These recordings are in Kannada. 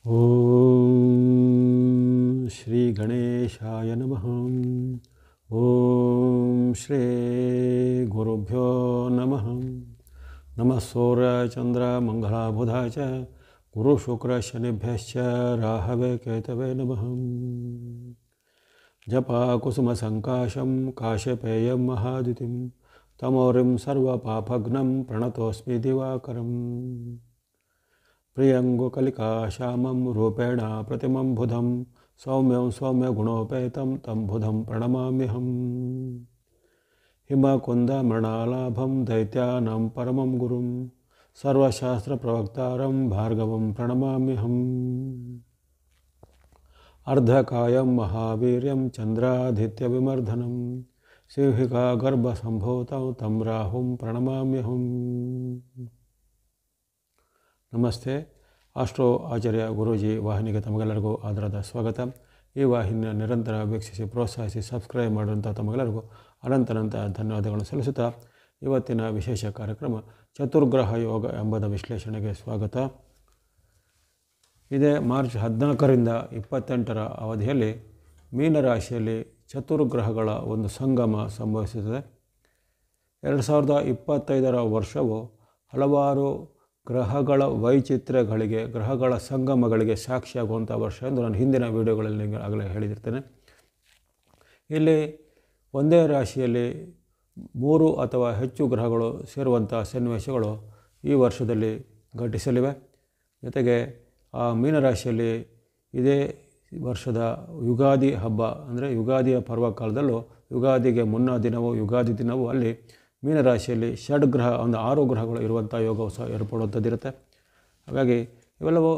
ಓಂ ಶ್ರೀ ಗಣೇಶಾಯ ನಮಃ. ಓಂ ಶ್ರೀ ಗುರುಭ್ಯೋ ನಮಃ. ನಮಃ ಸೂರ್ಯ ಚಂದ್ರ ಮಂಗಳ ಬುಧ ಚ ಗುರು ಶುಕ್ರ ಶನಿಭ್ಯಶ್ಚ ರಾಹವೇ ಕೇತವೇ ನಮಃ. ಜಪ ಕುಸುಮ ಸಂಕಾಶಂ ಕಾಶ್ಯಪೇಯಂ ಮಹಾದ್ಯುತಿಂ ತಮೋರಿಂ ಸರ್ವಪಾಪಘ್ನಂ ಪ್ರಣತೋಸ್ಮಿ ದಿವಾಕರಂ. ಪ್ರಿಯಂಗುಕಲಿಕಾಶ್ಯಾಮಂ ರೂಪೇಣ ಪ್ರತಿಮಂ ಬುಧಂ ಸೌಮ್ಯಂ ಸೌಮ್ಯಗುಣೋಪೇತಂ ತಂ ಬುಧಂ ಪ್ರಣಮಾಮ್ಯಹಂ. ಹಿಮಕುಂದಮೃಣಾಲಾಭಂ ದೈತ್ಯಾನಾಂ ಪರಮಂ ಗುರುಂ ಸರ್ವಶಾಸ್ತ್ರಪ್ರವಕ್ತಾರಂ ಭಾರ್ಗವಂ ಪ್ರಣಮಾಮ್ಯಹಂ. ಅರ್ಧಕಾಯಂ ಮಹಾವೀರ್ಯಂ ಚಂದ್ರಾದಿತ್ಯವಿಮರ್ಧನಂ ಸಿಂಹಿಕಾ ಗರ್ಭಸಂಭೂತಂ ತಂ ರಾಹುಂ ಪ್ರಣಮಾಮ್ಯಹಂ. ನಮಸ್ತೆ. ಆಸ್ಟ್ರೋ ಆಚಾರ್ಯ ಗುರೂಜಿ ವಾಹಿನಿಗೆ ತಮಗೆಲ್ಲರಿಗೂ ಆದರದ ಸ್ವಾಗತ. ಈ ವಾಹಿನಿಯ ನಿರಂತರ ವೀಕ್ಷಿಸಿ ಪ್ರೋತ್ಸಾಹಿಸಿ ಸಬ್ಸ್ಕ್ರೈಬ್ ಮಾಡುವಂಥ ತಮಗೆಲ್ಲರಿಗೂ ಅನಂತ ಧನ್ಯವಾದಗಳನ್ನು ಸಲ್ಲಿಸುತ್ತಾ ಇವತ್ತಿನ ವಿಶೇಷ ಕಾರ್ಯಕ್ರಮ ಚತುರ್ಗ್ರಹ ಯೋಗ ಎಂಬುದ ವಿಶ್ಲೇಷಣೆಗೆ ಸ್ವಾಗತ. ಇದೇ ಮಾರ್ಚ್ 14ರಿಂದ 28ರ ಅವಧಿಯಲ್ಲಿ ಮೀನರಾಶಿಯಲ್ಲಿ ಚತುರ್ಗ್ರಹಗಳ ಒಂದು ಸಂಗಮ ಸಂಭವಿಸುತ್ತದೆ. 2025ರ ವರ್ಷವು ಹಲವಾರು ಗ್ರಹಗಳ ವೈಚಿತ್ರ್ಯಗಳಿಗೆ, ಗ್ರಹಗಳ ಸಂಗಮಗಳಿಗೆ ಸಾಕ್ಷಿಯಾಗುವಂಥ ವರ್ಷ ಎಂದು ನಾನು ಹಿಂದಿನ ವಿಡಿಯೋಗಳಲ್ಲಿ ಆಗಲೇ ಹೇಳಿದಿರ್ತೇನೆ. ಇಲ್ಲಿ ಒಂದೇ ರಾಶಿಯಲ್ಲಿ 3 ಅಥವಾ ಹೆಚ್ಚು ಗ್ರಹಗಳು ಸೇರುವಂಥ ಸನ್ನಿವೇಶಗಳು ಈ ವರ್ಷದಲ್ಲಿ ಘಟಿಸಲಿವೆ. ಜೊತೆಗೆ ಆ ಮೀನರಾಶಿಯಲ್ಲಿ ಇದೇ ವರ್ಷದ ಯುಗಾದಿ ಹಬ್ಬ ಅಂದರೆ ಯುಗಾದಿಯ ಪರ್ವಕಾಲದಲ್ಲೂ ಯುಗಾದಿಗೆ ಮುನ್ನ ದಿನವೂ ಯುಗಾದಿ ದಿನವೂ ಅಲ್ಲಿ ಮೀನರಾಶಿಯಲ್ಲಿ ಷಡ್ಗ್ರಹ ಒಂದು 6 ಗ್ರಹಗಳು ಇರುವಂಥ ಯೋಗವು ಸಹ ಏರ್ಪಡುವಂಥದ್ದಿರುತ್ತೆ. ಹಾಗಾಗಿ ಇವೆಲ್ಲವೂ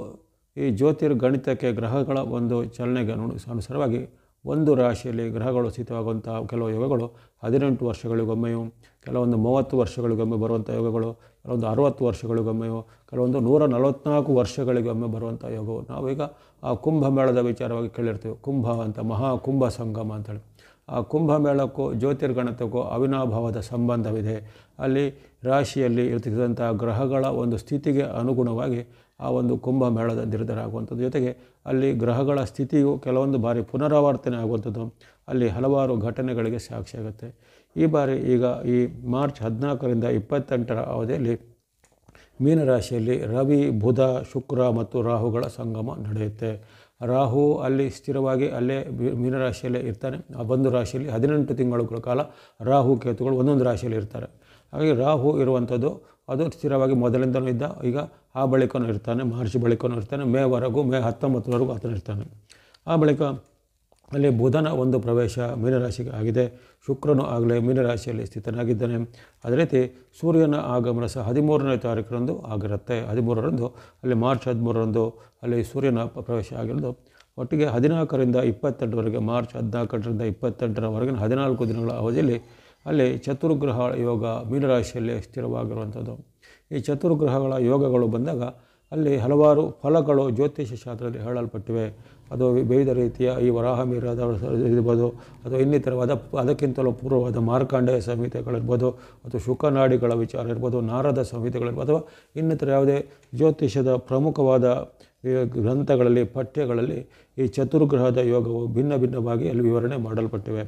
ಈ ಜ್ಯೋತಿರ್ಗಣಿತಕ್ಕೆ ಗ್ರಹಗಳ ಒಂದು ಚಲನೆಗೆ ಅನುಸಾರವಾಗಿ ಒಂದು ರಾಶಿಯಲ್ಲಿ ಗ್ರಹಗಳು ಸ್ಥಿತವಾಗುವಂಥ ಕೆಲವು ಯೋಗಗಳು 18 ವರ್ಷಗಳಿಗೊಮ್ಮೆಯೂ, ಕೆಲವೊಂದು 30 ವರ್ಷಗಳಿಗೊಮ್ಮೆ ಬರುವಂಥ ಯೋಗಗಳು, ಕೆಲವೊಂದು 60 ವರ್ಷಗಳಿಗೊಮ್ಮೆಯೂ, ಕೆಲವೊಂದು 144 ವರ್ಷಗಳಿಗೊಮ್ಮೆ ಬರುವಂಥ ಯೋಗವು ನಾವೀಗ ಆ ಕುಂಭಮೇಳದ ವಿಚಾರವಾಗಿ ಕೇಳಿರ್ತೀವಿ. ಕುಂಭ ಅಂತ, ಮಹಾಕುಂಭ ಸಂಗಮ ಅಂತೇಳಿ. ಆ ಕುಂಭಮೇಳಕ್ಕೂ ಜ್ಯೋತಿರ್ಗಣಿತಕ್ಕೂ ಅವಿನಾಭಾವದ ಸಂಬಂಧವಿದೆ. ಅಲ್ಲಿ ರಾಶಿಯಲ್ಲಿ ಇರ್ತಿದ್ದಂಥ ಗ್ರಹಗಳ ಒಂದು ಸ್ಥಿತಿಗೆ ಅನುಗುಣವಾಗಿ ಆ ಒಂದು ಕುಂಭಮೇಳದ ನಿರ್ಧಾರ ಆಗುವಂಥದ್ದು. ಜೊತೆಗೆ ಅಲ್ಲಿ ಗ್ರಹಗಳ ಸ್ಥಿತಿಯು ಕೆಲವೊಂದು ಬಾರಿ ಪುನರಾವರ್ತನೆ ಆಗುವಂಥದ್ದು ಅಲ್ಲಿ ಹಲವಾರು ಘಟನೆಗಳಿಗೆ ಸಾಕ್ಷಿಯಾಗುತ್ತೆ. ಈ ಬಾರಿ ಈಗ ಈ ಮಾರ್ಚ್ 14ರಿಂದ 28ರ ಅವಧಿಯಲ್ಲಿ ಮೀನರಾಶಿಯಲ್ಲಿ ರವಿ, ಬುಧ, ಶುಕ್ರ ಮತ್ತು ರಾಹುಗಳ ಸಂಗಮ ನಡೆಯುತ್ತೆ. ರಾಹು ಅಲ್ಲಿ ಸ್ಥಿರವಾಗಿ ಅಲ್ಲೇ ಮೀನರಾಶಿಯಲ್ಲೇ ಇರ್ತಾನೆ. ಆ ಒಂದು ರಾಶಿಯಲ್ಲಿ 18 ತಿಂಗಳ ಕಾಲ ರಾಹು ಕೇತುಗಳು ಒಂದೊಂದು ರಾಶಿಯಲ್ಲಿ ಇರ್ತಾರೆ. ಹಾಗಾಗಿ ರಾಹು ಇರುವಂಥದ್ದು ಅದು ಸ್ಥಿರವಾಗಿ ಮೊದಲಿಂದಲೂ ಇದ್ದ, ಈಗ ಆ ಬಳಿಕನೂ ಇರ್ತಾನೆ, ಮಾರ್ಚ್ ಬಳಿಕನೂ ಇರ್ತಾನೆ, ಮೇವರೆಗೂ, ಮೇ 19ರವರೆಗೂ ಆತನ ಇರ್ತಾನೆ. ಆ ಬಳಿಕ ಅಲ್ಲಿ ಬುಧನ ಒಂದು ಪ್ರವೇಶ ಮೀನರಾಶಿಗೆ ಆಗಿದೆ. ಶುಕ್ರನು ಆಗಲೇ ಮೀನರಾಶಿಯಲ್ಲಿ ಸ್ಥಿತನಾಗಿದ್ದಾನೆ. ಅದೇ ರೀತಿ ಸೂರ್ಯನ ಆಗಮನ ಸಹ 13ನೇ ತಾರೀಕರಂದು ಆಗಿರುತ್ತೆ. 13ರಂದು ಅಲ್ಲಿ ಮಾರ್ಚ್ 13ರಂದು ಅಲ್ಲಿ ಸೂರ್ಯನ ಪ್ರವೇಶ ಆಗಿರೋದು. ಒಟ್ಟಿಗೆ 14ರಿಂದ 28ರವರೆಗೆ, ಮಾರ್ಚ್ 14ರಿಂದ 28ರವರೆಗಿನ 14 ದಿನಗಳ ಅವಧಿಯಲ್ಲಿ ಅಲ್ಲಿ ಚತುರ್ಗ್ರಹ ಯೋಗ ಮೀನರಾಶಿಯಲ್ಲಿ ಸ್ಥಿರವಾಗಿರುವಂಥದ್ದು. ಈ ಚತುರ್ಗ್ರಹಗಳ ಯೋಗಗಳು ಬಂದಾಗ ಅಲ್ಲಿ ಹಲವಾರು ಫಲಗಳು ಜ್ಯೋತಿಷ್ಯ ಶಾಸ್ತ್ರದಲ್ಲಿ ಹೇಳಲ್ಪಟ್ಟಿವೆ. ಅದು ವಿವಿಧ ರೀತಿಯ ಈ ವರಾಹ ಮಿಹಿರದ ಇರ್ಬೋದು, ಅಥವಾ ಇನ್ನಿತರವಾದ ಅದಕ್ಕಿಂತಲೂ ಪೂರ್ವವಾದ ಮಾರ್ಕಾಂಡೇಯ ಸಂಹಿತೆಗಳಿರ್ಬೋದು, ಅಥವಾ ಶುಕನಾಡಿಗಳ ವಿಚಾರ ಇರ್ಬೋದು, ನಾರದ ಸಂಹಿತೆಗಳಿರ್ಬೋದು, ಅಥವಾ ಇನ್ನಿತರ ಯಾವುದೇ ಜ್ಯೋತಿಷ್ಯದ ಪ್ರಮುಖವಾದ ಗ್ರಂಥಗಳಲ್ಲಿ, ಪಠ್ಯಗಳಲ್ಲಿ ಈ ಚತುರ್ಗ್ರಹದ ಯೋಗವು ಭಿನ್ನವಾಗಿ ಅಲ್ಲಿ ವಿವರಣೆ ಮಾಡಲ್ಪಟ್ಟಿವೆ.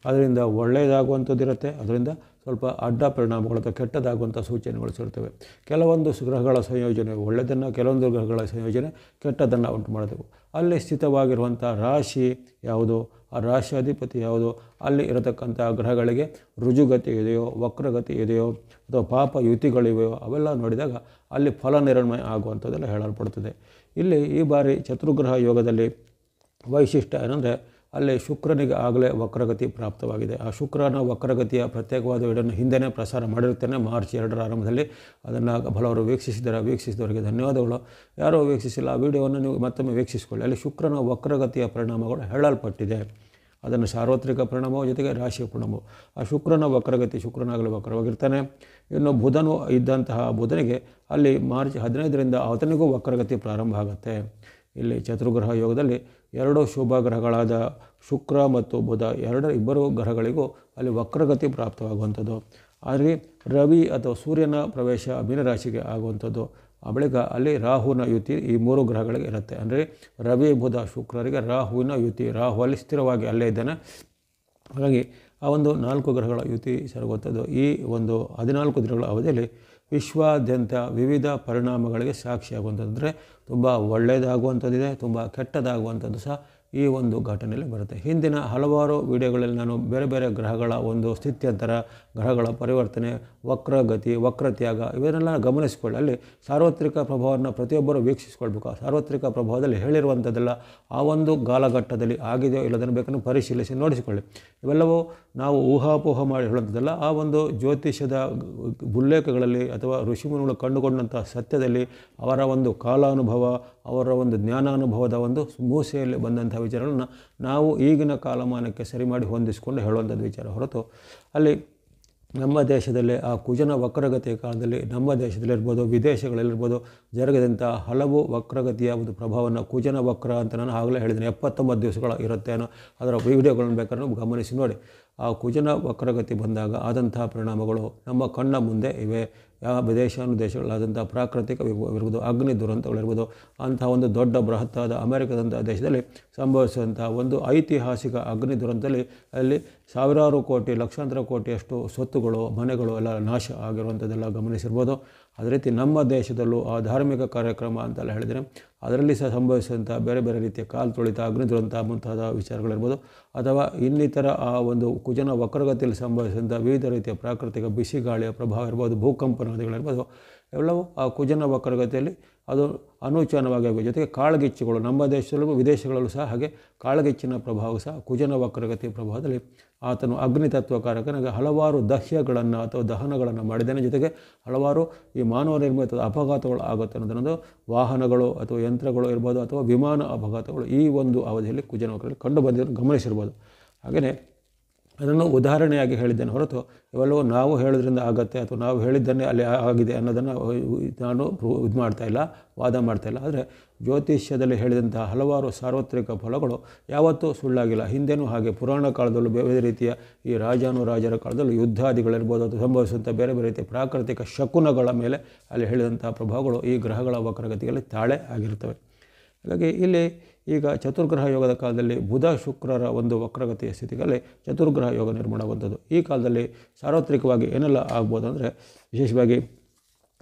ಅದರಿಂದ ಒಳ್ಳೆಯದಾಗುವಂಥದ್ದಿರುತ್ತೆ, ಅದರಿಂದ ಸ್ವಲ್ಪ ಅಡ್ಡ ಪರಿಣಾಮಗಳು ಅಥವಾ ಕೆಟ್ಟದಾಗುವಂಥ ಸೂಚನೆಗಳು ಸಿರ್ತವೆ. ಕೆಲವೊಂದು ಗ್ರಹಗಳ ಸಂಯೋಜನೆ ಒಳ್ಳೆಯದನ್ನು, ಕೆಲವೊಂದು ಗ್ರಹಗಳ ಸಂಯೋಜನೆ ಕೆಟ್ಟದನ್ನು ಉಂಟು ಮಾಡಬೇಕು. ಅಲ್ಲಿ ಸ್ಥಿತವಾಗಿರುವಂಥ ರಾಶಿ ಯಾವುದು, ಆ ರಾಶಿಯಾಧಿಪತಿ ಯಾವುದು, ಅಲ್ಲಿ ಇರತಕ್ಕಂಥ ಗ್ರಹಗಳಿಗೆ ರುಜುಗತಿ ಇದೆಯೋ, ವಕ್ರಗತಿ ಇದೆಯೋ, ಅಥವಾ ಪಾಪ ಯುತಿಗಳಿವೆಯೋ ಅವೆಲ್ಲ ನೋಡಿದಾಗ ಅಲ್ಲಿ ಫಲ ನಿರ್ಣಯ ಆಗುವಂಥದ್ದೆಲ್ಲ ಹೇಳಲ್ಪಡ್ತದೆ. ಇಲ್ಲಿ ಈ ಬಾರಿ ಚತುರ್ಗ್ರಹ ಯೋಗದಲ್ಲಿ ವೈಶಿಷ್ಟ್ಯ ಏನಂದರೆ ಅಲ್ಲಿ ಶುಕ್ರನಿಗೆ ಆಗಲೇ ವಕ್ರಗತಿ ಪ್ರಾಪ್ತವಾಗಿದೆ. ಆ ಶುಕ್ರನ ವಕ್ರಗತಿಯ ಪ್ರತ್ಯೇಕವಾದ ವಿಡಿಯೋನ ಹಿಂದೆಯೇ ಪ್ರಸಾರ ಮಾಡಿರ್ತೇನೆ ಮಾರ್ಚ್ 2ರ ಆರಂಭದಲ್ಲಿ. ಅದನ್ನು ಹಲವರು ವೀಕ್ಷಿಸಿದವರಿಗೆ ಧನ್ಯವಾದಗಳು. ಯಾರೋ ವೀಕ್ಷಿಸಿಲ್ಲ ಆ ವಿಡಿಯೋವನ್ನು ನೀವು ಮತ್ತೊಮ್ಮೆ ವೀಕ್ಷಿಸಿಕೊಳ್ಳಿ. ಅಲ್ಲಿ ಶುಕ್ರನ ವಕ್ರಗತಿಯ ಪರಿಣಾಮಗಳು ಹೇಳಲ್ಪಟ್ಟಿದೆ. ಅದನ್ನು ಸಾರ್ವತ್ರಿಕ ಪರಿಣಾಮವು ಜೊತೆಗೆ ರಾಶಿಯ ಪರಿಣಾಮವು. ಆ ಶುಕ್ರನ ವಕ್ರಗತಿ, ಶುಕ್ರನಾಗಲೇ ವಕ್ರವಾಗಿರ್ತಾನೆ. ಇನ್ನು ಬುಧನು ಇದ್ದಂತಹ ಬುಧನಿಗೆ ಅಲ್ಲಿ ಮಾರ್ಚ್ 15ರಿಂದ ಆತನಿಗೂ ವಕ್ರಗತಿ ಪ್ರಾರಂಭ ಆಗುತ್ತೆ. ಇಲ್ಲಿ ಚತುರ್ಗ್ರಹ ಯೋಗದಲ್ಲಿ 2 ಶುಭ ಗ್ರಹಗಳಾದ ಶುಕ್ರ ಮತ್ತು ಬುಧ ಇಬ್ಬರು ಗ್ರಹಗಳಿಗೂ ಅಲ್ಲಿ ವಕ್ರಗತಿ ಪ್ರಾಪ್ತವಾಗುವಂಥದ್ದು. ಆದರೆ ರವಿ ಅಥವಾ ಸೂರ್ಯನ ಪ್ರವೇಶ ಮೀನರಾಶಿಗೆ ಆಗುವಂಥದ್ದು. ಬಳಿಕ ಅಲ್ಲಿ ರಾಹುವಿನ ಯುತಿ ಈ 3 ಗ್ರಹಗಳಿಗೆ ಇರುತ್ತೆ. ಅಂದರೆ ರವಿ ಬುಧ ಶುಕ್ರರಿಗೆ ರಾಹುವಿನ ಯುತಿ, ರಾಹು ಅಲ್ಲಿ ಸ್ಥಿರವಾಗಿ ಅಲ್ಲೇ ಇದ್ದಾನೆ. ಹಾಗಾಗಿ ಆ ಒಂದು 4 ಗ್ರಹಗಳ ಯುತಿ ಸರಗುವಂಥದ್ದು ಈ ಒಂದು 14 ದಿನಗಳ ಅವಧಿಯಲ್ಲಿ ವಿಶ್ವಾದ್ಯಂತ ವಿವಿಧ ಪರಿಣಾಮಗಳಿಗೆ ಸಾಕ್ಷಿಯಾಗುವಂಥದ್ದು. ಅಂದರೆ ತುಂಬ ಒಳ್ಳೆಯದಾಗುವಂಥದ್ದಿದೆ, ತುಂಬ ಕೆಟ್ಟದಾಗುವಂಥದ್ದು ಸಹ ಈ ಒಂದು ಘಟನೆಯಲ್ಲಿ ಬರುತ್ತೆ. ಹಿಂದಿನ ಹಲವಾರು ವಿಡಿಯೋಗಳಲ್ಲಿ ನಾನು ಬೇರೆ ಬೇರೆ ಗ್ರಹಗಳ ಒಂದು ಸ್ಥಿತ್ಯಂತರ, ಗ್ರಹಗಳ ಪರಿವರ್ತನೆ, ವಕ್ರಗತಿ, ವಕ್ರತ್ಯಾಗ ಇವನ್ನೆಲ್ಲ ಗಮನಿಸಿಕೊಳ್ಳಿ. ಅಲ್ಲಿ ಸಾರ್ವತ್ರಿಕ ಪ್ರಭಾವವನ್ನು ಪ್ರತಿಯೊಬ್ಬರು ವೀಕ್ಷಿಸಿಕೊಳ್ಬೇಕು. ಆ ಸಾರ್ವತ್ರಿಕ ಪ್ರಭಾವದಲ್ಲಿ ಹೇಳಿರುವಂಥದ್ದೆಲ್ಲ ಆ ಒಂದು ಕಾಲಘಟ್ಟದಲ್ಲಿ ಆಗಿದೆಯೋ ಇಲ್ಲದನ್ನು ಬೇಕನ್ನು ಪರಿಶೀಲಿಸಿ ನೋಡಿಸಿಕೊಳ್ಳಿ. ಇವೆಲ್ಲವೂ ನಾವು ಊಹಾಪೋಹ ಮಾಡಿ ಹೇಳುವಂಥದ್ದಲ್ಲ. ಆ ಒಂದು ಜ್ಯೋತಿಷ್ಯದ ಉಲ್ಲೇಖಗಳಲ್ಲಿ ಅಥವಾ ಋಷಿಮುನಿಗಳು ಕಂಡುಕೊಂಡಂಥ ಸತ್ಯದಲ್ಲಿ ಅವರ ಒಂದು ಕಾಲಾನುಭವ, ಅವರ ಒಂದು ಜ್ಞಾನಾನುಭವದ ಒಂದು ಮೂಸೆಯಲ್ಲಿ ಬಂದಂಥ ವಿಚಾರಗಳನ್ನು ನಾವು ಈಗಿನ ಕಾಲಮಾನಕ್ಕೆ ಸರಿ ಮಾಡಿ ಹೊಂದಿಸಿಕೊಂಡು ಹೇಳುವಂಥದ್ದು ವಿಚಾರ ಹೊರತು ಅಲ್ಲಿ ನಮ್ಮ ದೇಶದಲ್ಲಿ ಆ ಕುಜನ ವಕ್ರಗತಿಯ ಕಾಲದಲ್ಲಿ ನಮ್ಮ ದೇಶದಲ್ಲಿರ್ಬೋದು, ವಿದೇಶಗಳಲ್ಲಿರ್ಬೋದು ಜರುಗಿದಂಥ ಹಲವು ವಕ್ರಗತಿಯ ಒಂದು ಪ್ರಭಾವವನ್ನು ಕುಜನ ವಕ್ರ ಅಂತ ನಾನು ಆಗಲೇ ಹೇಳಿದ್ದೀನಿ. 79 ದಿವಸಗಳು ಇರುತ್ತೆ ಅನ್ನೋ ಅದರ ವಿಡಿಯೋಗಳನ್ನು ಬೇಕಾದ್ರೂ ಗಮನಿಸಿ ನೋಡಿ. ಆ ಕುಜನ ವಕ್ರಗತಿ ಬಂದಾಗ ಆದಂತಹ ಪರಿಣಾಮಗಳು ನಮ್ಮ ಕಣ್ಣ ಮುಂದೆ ಇವೆ. ಯಾವ ದೇಶಗಳಾದಂಥ ಪ್ರಾಕೃತಿಕ ಇರ್ಬೋದು, ಅಗ್ನಿ ದುರಂತಗಳಿರ್ಬೋದು, ಅಂತಹ ಒಂದು ದೊಡ್ಡ ಬೃಹತ್ತಾದ ಅಮೆರಿಕದಂಥ ದೇಶದಲ್ಲಿ ಸಂಭವಿಸಿದಂಥ ಒಂದು ಐತಿಹಾಸಿಕ ಅಗ್ನಿ ದುರಂತದಲ್ಲಿ ಅಲ್ಲಿ ಸಾವಿರಾರು ಕೋಟಿ, ಲಕ್ಷಾಂತರ ಕೋಟಿಯಷ್ಟು ಸ್ವತ್ತುಗಳು, ಮನೆಗಳು ಎಲ್ಲ ನಾಶ ಆಗಿರುವಂಥದ್ದೆಲ್ಲ ಗಮನಿಸಿರ್ಬೋದು. ಅದೇ ರೀತಿ ನಮ್ಮ ದೇಶದಲ್ಲೂ ಆ ಧಾರ್ಮಿಕ ಕಾರ್ಯಕ್ರಮ ಅಂತೆಲ್ಲ ಹೇಳಿದರೆ ಅದರಲ್ಲಿ ಸಹ ಸಂಭವಿಸಿದಂಥ ಬೇರೆ ಬೇರೆ ರೀತಿಯ ಕಾಲು ತುಳಿತ, ಅಗ್ನಿ ದುರಂತ ಮುಂತಾದ ವಿಚಾರಗಳಿರ್ಬೋದು, ಅಥವಾ ಇನ್ನಿತರ ಆ ಒಂದು ಕುಜನ ವಕ್ರಗತಿಯಲ್ಲಿ ಸಂಭವಿಸಿದಂಥ ವಿವಿಧ ರೀತಿಯ ಪ್ರಾಕೃತಿಕ ಬಿಸಿಗಾಳಿಯ ಪ್ರಭಾವ ಇರ್ಬೋದು, ಭೂಕಂಪನಾದಿಗಳಿರ್ಬೋದು, ಎಲ್ಲವೂ ಆ ಕುಜನ ವಕ್ರಗತಿಯಲ್ಲಿ ಅದು ಅನೂಚಾನವಾಗಿ ಆಗುವ ಜೊತೆಗೆ ಕಾಳ್ಗಿಚ್ಚುಗಳು ನಮ್ಮ ದೇಶದಲ್ಲೂ ವಿದೇಶಗಳಲ್ಲೂ ಸಹ ಹಾಗೆ ಕಾಳ್ಗಿಚ್ಚಿನ ಪ್ರಭಾವ ಸಹ ಕುಜನ ವಕ್ರಗತಿಯ ಪ್ರಭಾವದಲ್ಲಿ ಆತನು ಅಗ್ನಿ ತತ್ವಕಾರಕನಾಗಿ ಹಲವಾರು ದಹ್ಯಗಳನ್ನು ಅಥವಾ ದಹನಗಳನ್ನು ಮಾಡಿದ್ದಾನೆ. ಜೊತೆಗೆ ಹಲವಾರು ಈ ಮಾನವ ನಿರ್ಮಿತ ಅಪಘಾತಗಳು ಆಗುತ್ತೆ ಅನ್ನೋದನ್ನೊಂದು ವಾಹನಗಳು ಅಥವಾ ಯಂತ್ರಗಳು ಇರ್ಬೋದು ಅಥವಾ ವಿಮಾನ ಅಪಘಾತಗಳು ಈ ಒಂದು ಅವಧಿಯಲ್ಲಿ ಕುಜನ ವಕ್ರದಲ್ಲಿ ಕಂಡು ಬಂದಿರೋದು ಗಮನಿಸಿರ್ಬೋದು. ಹಾಗೆಯೇ ಅದನ್ನು ಉದಾಹರಣೆಯಾಗಿ ಹೇಳಿದ್ದೇನೆ ಹೊರತು ಇವೆಲ್ಲವೂ ನಾವು ಹೇಳೋದ್ರಿಂದ ಆಗುತ್ತೆ ಅಥವಾ ನಾವು ಹೇಳಿದ್ದನ್ನೇ ಅಲ್ಲಿ ಆಗಿದೆ ಅನ್ನೋದನ್ನು ನಾನು ಇದು ಮಾಡ್ತಾಯಿಲ್ಲ, ವಾದ ಮಾಡ್ತಾಯಿಲ್ಲ. ಆದರೆ ಜ್ಯೋತಿಷ್ಯದಲ್ಲಿ ಹೇಳಿದಂಥ ಹಲವಾರು ಸಾರ್ವತ್ರಿಕ ಫಲಗಳು ಯಾವತ್ತೂ ಸುಳ್ಳಾಗಿಲ್ಲ. ಹಿಂದೆನೂ ಹಾಗೆ ಪುರಾಣ ಕಾಲದಲ್ಲೂ ಬೇರೆ ರೀತಿಯ ಈ ರಾಜಾನುರಾಜರ ಕಾಲದಲ್ಲೂ ಯುದ್ಧಾದಿಗಳಿರ್ಬೋದು ಅಥವಾ ಸಂಭವಿಸುವಂಥ ಬೇರೆ ಬೇರೆ ರೀತಿಯ ಪ್ರಾಕೃತಿಕ ಶಕುನಗಳ ಮೇಲೆ ಅಲ್ಲಿ ಹೇಳಿದಂಥ ಪ್ರಭಾವಗಳು ಈ ಗ್ರಹಗಳ ವಕ್ರಗತಿಯಲ್ಲಿ ತಾಳೆ ಆಗಿರ್ತವೆ. ಹಾಗಾಗಿ ಇಲ್ಲಿ ಈಗ ಚತುರ್ಗ್ರಹ ಯೋಗದ ಕಾಲದಲ್ಲಿ ಬುಧ ಶುಕ್ರರ ಒಂದು ವಕ್ರಗತಿಯ ಸ್ಥಿತಿಗಳಲ್ಲಿ ಚತುರ್ಗ್ರಹ ಯೋಗ ನಿರ್ಮಾಣವಾಗುವಂಥದ್ದು. ಈ ಕಾಲದಲ್ಲಿ ಸಾರ್ವತ್ರಿಕವಾಗಿ ಏನೆಲ್ಲ ಆಗ್ಬೋದು ಅಂದರೆ ವಿಶೇಷವಾಗಿ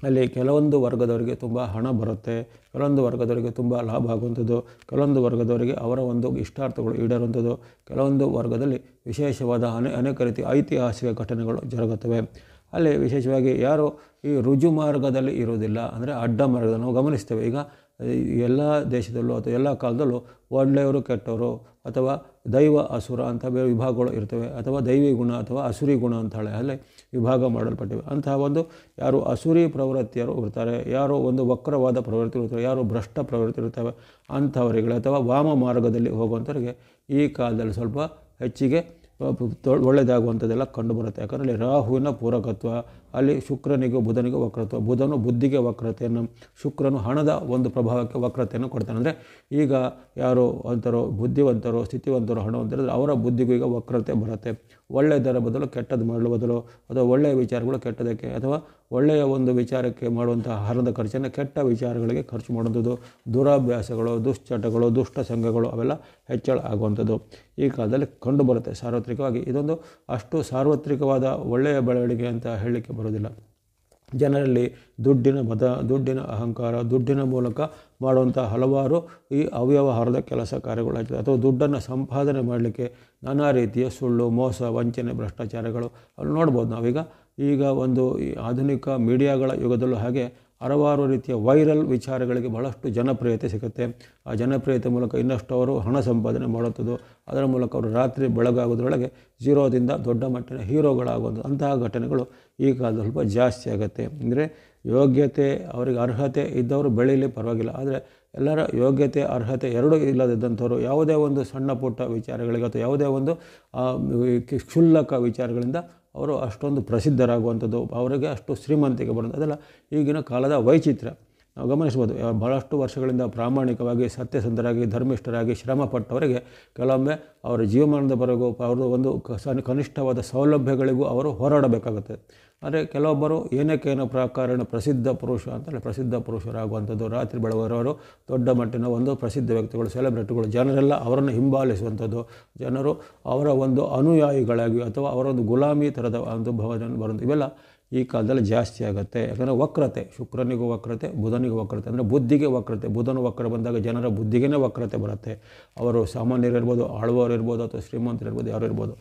ಅಲ್ಲಿ ಕೆಲವೊಂದು ವರ್ಗದವರಿಗೆ ತುಂಬ ಹಣ ಬರುತ್ತೆ, ಕೆಲವೊಂದು ವರ್ಗದವರಿಗೆ ತುಂಬ ಲಾಭ ಆಗುವಂಥದ್ದು, ಕೆಲವೊಂದು ವರ್ಗದವರಿಗೆ ಅವರ ಒಂದು ಇಷ್ಟಾರ್ಥಗಳು ಈಡೇರುವಂಥದ್ದು, ಕೆಲವೊಂದು ವರ್ಗದಲ್ಲಿ ವಿಶೇಷವಾದ ಅನೇಕ ರೀತಿಯ ಐತಿಹಾಸಿಕ ಘಟನೆಗಳು ಜರುಗುತ್ತವೆ. ಅಲ್ಲಿ ವಿಶೇಷವಾಗಿ ಯಾರು ಈ ರುಜು ಮಾರ್ಗದಲ್ಲಿ ಇರುವುದಿಲ್ಲ, ಅಂದರೆ ಅಡ್ಡ ಮಾರ್ಗದಲ್ಲಿ ನಾವು ಗಮನಿಸ್ತೇವೆ. ಈಗ ಎಲ್ಲ ದೇಶದಲ್ಲೂ ಅಥವಾ ಎಲ್ಲ ಕಾಲದಲ್ಲೂ ಒಳ್ಳೆಯವರು ಕೆಟ್ಟವರು ಅಥವಾ ದೈವ ಅಸುರ ಅಂತ ಬೇರೆ ವಿಭಾಗಗಳು ಇರ್ತವೆ, ಅಥವಾ ದೈವಿ ಗುಣ ಅಥವಾ ಅಸುರಿ ಗುಣ ಅಂತ ಹೇಳಿ ಅಲ್ಲಿ ವಿಭಾಗ ಮಾಡಲ್ಪಟ್ಟಿವೆ. ಅಂತಹ ಒಂದು ಯಾರು ಅಸುರಿ ಪ್ರವೃತ್ತಿಯರು ಇರ್ತಾರೆ, ಯಾರು ಒಂದು ವಕ್ರವಾದ ಪ್ರವೃತ್ತಿ ಇರ್ತಾರೆ, ಯಾರು ಭ್ರಷ್ಟ ಪ್ರವೃತ್ತಿ ಇರ್ತವೆ ಅಂಥವರಿಗೆ ಅಥವಾ ವಾಮ ಮಾರ್ಗದಲ್ಲಿ ಹೋಗುವಂಥವ್ರಿಗೆ ಈ ಕಾಲದಲ್ಲಿ ಸ್ವಲ್ಪ ಹೆಚ್ಚಿಗೆ ಒಳ್ಳೆಯದಾಗುವಂಥದ್ದೆಲ್ಲ ಕಂಡುಬರುತ್ತೆ. ಯಾಕಂದರೆ ರಾಹುವಿನ ಪೂರಕತ್ವ, ಅಲ್ಲಿ ಶುಕ್ರನಿಗೂ ಬುಧನಿಗೂ ವಕ್ರತ್ವ, ಬುಧನು ಬುದ್ಧಿಗೆ ವಕ್ರತೆಯನ್ನು, ಶುಕ್ರನು ಹಣದ ಒಂದು ಪ್ರಭಾವಕ್ಕೆ ವಕ್ರತೆಯನ್ನು ಕೊಡ್ತಾನೆ. ಅಂದರೆ ಈಗ ಯಾರು ಅಂತಾರೋ ಬುದ್ಧಿವಂತರು, ಸ್ಥಿತಿವಂತರು, ಹಣವಂತರು ಅವರ ಬುದ್ಧಿಗೂ ಈಗ ವಕ್ರತೆ ಬರುತ್ತೆ. ಒಳ್ಳೆಯದರ ಬದಲು ಕೆಟ್ಟದ್ದು ಮಾಡಲು ಬದಲು ಅಥವಾ ಒಳ್ಳೆಯ ವಿಚಾರಗಳು ಕೆಟ್ಟದಕ್ಕೆ ಅಥವಾ ಒಳ್ಳೆಯ ಒಂದು ವಿಚಾರಕ್ಕೆ ಮಾಡುವಂತಹ ಹಣದ ಖರ್ಚನ್ನು ಕೆಟ್ಟ ವಿಚಾರಗಳಿಗೆ ಖರ್ಚು ಮಾಡುವಂಥದ್ದು, ದುರಾಭ್ಯಾಸಗಳು, ದುಶ್ಚಟಗಳು, ದುಷ್ಟ ಸಂಘಗಳು ಅವೆಲ್ಲ ಹೆಚ್ಚಳ ಆಗುವಂಥದ್ದು ಈ ಕಾಲದಲ್ಲಿ ಕಂಡುಬರುತ್ತೆ ಸಾರ್ವತ್ರಿಕವಾಗಿ. ಇದೊಂದು ಅಷ್ಟು ಸಾರ್ವತ್ರಿಕವಾದ ಒಳ್ಳೆಯ ಬೆಳವಣಿಗೆ ಅಂತ ಹೇಳಲಿಕ್ಕೆ ಬರೋದಿಲ್ಲ. ಜನರಲ್ಲಿ ದುಡ್ಡಿನ ಮದ, ದುಡ್ಡಿನ ಅಹಂಕಾರ, ದುಡ್ಡಿನ ಮೂಲಕ ಮಾಡುವಂಥ ಹಲವಾರು ಈ ಅವ್ಯವಹಾರದ ಕೆಲಸ ಕಾರ್ಯಗಳು ಅಥವಾ ದುಡ್ಡನ್ನು ಸಂಪಾದನೆ ಮಾಡಲಿಕ್ಕೆ ನಾನಾ ರೀತಿಯ ಸುಳ್ಳು, ಮೋಸ, ವಂಚನೆ, ಭ್ರಷ್ಟಾಚಾರಗಳು ಅಲ್ಲಿ ನೋಡ್ಬೋದು ನಾವೀಗ. ಈಗ ಒಂದು ಈ ಆಧುನಿಕ ಮೀಡಿಯಾಗಳ ಯುಗದಲ್ಲೂ ಹಾಗೆ ಹಲವಾರು ರೀತಿಯ ವೈರಲ್ ವಿಚಾರಗಳಿಗೆ ಬಹಳಷ್ಟು ಜನಪ್ರಿಯತೆ ಸಿಗುತ್ತೆ. ಆ ಜನಪ್ರಿಯತೆ ಮೂಲಕ ಇನ್ನಷ್ಟು ಅವರು ಹಣ ಸಂಪಾದನೆ ಮಾಡುವಂಥದ್ದು, ಅದರ ಮೂಲಕ ಅವರು ರಾತ್ರಿ ಬೆಳಗಾಗೋದ್ರೊಳಗೆ ಜೀರೋದಿಂದ ದೊಡ್ಡ ಮಟ್ಟಿನ ಹೀರೋಗಳಾಗುವಂಥದ್ದು ಅಂತಹ ಘಟನೆಗಳು ಈ ಕಾಲದಲ್ಲಿ ಸ್ವಲ್ಪ ಜಾಸ್ತಿ ಆಗುತ್ತೆ. ಅಂದರೆ ಯೋಗ್ಯತೆ ಅವರಿಗೆ ಅರ್ಹತೆ ಇದ್ದವರು ಬೆಳೀಲಿ ಪರವಾಗಿಲ್ಲ, ಆದರೆ ಎಲ್ಲರ ಯೋಗ್ಯತೆ ಅರ್ಹತೆ ಎರಡೂ ಇಲ್ಲದಿದ್ದಂಥವ್ರು ಯಾವುದೇ ಒಂದು ಸಣ್ಣ ಪುಟ್ಟ ವಿಚಾರಗಳಿಗೆ ಅಥವಾ ಯಾವುದೇ ಒಂದು ಕ್ಷುಲ್ಲಕ ವಿಚಾರಗಳಿಂದ ಅವರು ಅಷ್ಟೊಂದು ಪ್ರಸಿದ್ಧರಾಗುವಂಥದ್ದು, ಅವರಿಗೆ ಅಷ್ಟು ಶ್ರೀಮಂತಿಕೆ ಬರುವಂಥ ಅದೆಲ್ಲ ಈಗಿನ ಕಾಲದ ವೈಚಿತ್ರ್ಯ ನಾವು ಗಮನಿಸ್ಬೋದು. ಬಹಳಷ್ಟು ವರ್ಷಗಳಿಂದ ಪ್ರಾಮಾಣಿಕವಾಗಿ ಸತ್ಯಸಂಧರಾಗಿ ಧರ್ಮಿಷ್ಠರಾಗಿ ಶ್ರಮಪಟ್ಟವರಿಗೆ ಕೆಲವೊಮ್ಮೆ ಅವರ ಜೀವಮಾನದವರೆಗೂ ಅವ್ರದ್ದು ಒಂದು ಕನಿಷ್ಠವಾದ ಸೌಲಭ್ಯಗಳಿಗೂ ಅವರು ಹೋರಾಡಬೇಕಾಗುತ್ತೆ. ಆದರೆ ಕೆಲವೊಬ್ಬರು ಏನಕ್ಕೇನೋ ಪ್ರಕಾರಣ ಪ್ರಸಿದ್ಧ ಪುರುಷ ಅಂತಲೇ ಪ್ರಸಿದ್ಧ ಪುರುಷರಾಗುವಂಥದ್ದು, ರಾತ್ರಿ ಬೆಳಗುವವರು ದೊಡ್ಡ ಮಟ್ಟಿನ ಒಂದು ಪ್ರಸಿದ್ಧ ವ್ಯಕ್ತಿಗಳು, ಸೆಲೆಬ್ರಿಟಿಗಳು, ಜನರೆಲ್ಲ ಅವರನ್ನು ಹಿಂಬಾಲಿಸುವಂಥದ್ದು, ಜನರು ಅವರ ಒಂದು ಅನುಯಾಯಿಗಳಾಗಿ ಅಥವಾ ಅವರ ಒಂದು ಗುಲಾಮಿ ಥರದ ಒಂದು ಭಾವನೆ ಬರುವಂಥ ಇವೆಲ್ಲ ಈ ಕಾಲದಲ್ಲಿ ಜಾಸ್ತಿ ಆಗುತ್ತೆ. ಯಾಕಂದರೆ ವಕ್ರತೆ, ಶುಕ್ರನಿಗೂ ವಕ್ರತೆ, ಬುಧನಿಗೂ ವಕ್ರತೆ, ಅಂದರೆ ಬುದ್ಧಿಗೆ ವಕ್ರತೆ. ಬುಧನು ವಕ್ರ ಬಂದಾಗ ಜನರ ಬುದ್ಧಿಗೇ ವಕ್ರತೆ ಬರುತ್ತೆ. ಅವರು ಸಾಮಾನ್ಯರಿರ್ಬೋದು, ಆಳುವವರು ಇರ್ಬೋದು, ಅಥವಾ ಶ್ರೀಮಂತರಿರ್ಬೋದು, ಯಾರು ಇರ್ಬೋದು.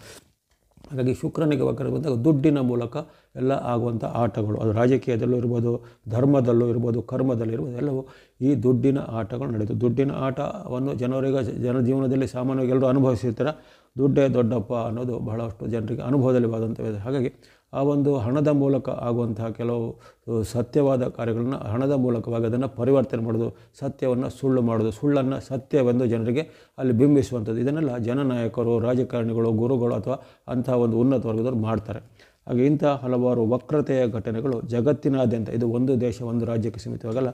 ಹಾಗಾಗಿ ಶುಕ್ರನಿಗೆ ವಕ್ರ ಬಂದಾಗ ದುಡ್ಡಿನ ಮೂಲಕ ಎಲ್ಲ ಆಗುವಂಥ ಆಟಗಳು, ಅದು ರಾಜಕೀಯದಲ್ಲೂ ಇರ್ಬೋದು, ಧರ್ಮದಲ್ಲೂ ಇರ್ಬೋದು, ಕರ್ಮದಲ್ಲೂ ಇರ್ಬೋದು, ಎಲ್ಲವೂ ಈ ದುಡ್ಡಿನ ಆಟಗಳು ನಡೆಯುತ್ತೆ. ದುಡ್ಡಿನ ಆಟವನ್ನು ಜನಜೀವನದಲ್ಲಿ ಸಾಮಾನ್ಯವಾಗಿ ಎಲ್ಲರೂ ಅನುಭವಿಸಿರ್ತಾರೆ. ದುಡ್ಡೇ ದೊಡ್ಡಪ್ಪ ಅನ್ನೋದು ಬಹಳಷ್ಟು ಜನರಿಗೆ ಅನುಭವದಲ್ಲಿ ಬಾದಂಥವಿದೆ. ಹಾಗಾಗಿ ಆ ಒಂದು ಹಣದ ಮೂಲಕ ಆಗುವಂತಹ ಕೆಲವು ಸತ್ಯವಾದ ಕಾರ್ಯಗಳನ್ನು ಹಣದ ಮೂಲಕವಾಗಿ ಅದನ್ನು ಪರಿವರ್ತನೆ ಮಾಡೋದು, ಸತ್ಯವನ್ನು ಸುಳ್ಳು ಮಾಡೋದು, ಸುಳ್ಳನ್ನು ಸತ್ಯವೆಂದು ಜನರಿಗೆ ಅಲ್ಲಿ ಬಿಂಬಿಸುವಂಥದ್ದು, ಇದನ್ನೆಲ್ಲ ಜನನಾಯಕರು, ರಾಜಕಾರಣಿಗಳು, ಗುರುಗಳು ಅಥವಾ ಅಂತಹ ಒಂದು ಉನ್ನತ ವರ್ಗದವರು ಮಾಡ್ತಾರೆ. ಹಾಗೆ ಇಂಥ ಹಲವಾರು ವಕ್ರತೆಯ ಘಟನೆಗಳು ಜಗತ್ತಿನಾದ್ಯಂತ, ಇದು ಒಂದು ದೇಶ ಒಂದು ರಾಜ್ಯಕ್ಕೆ ಸೀಮಿತವಾಗಲ್ಲ,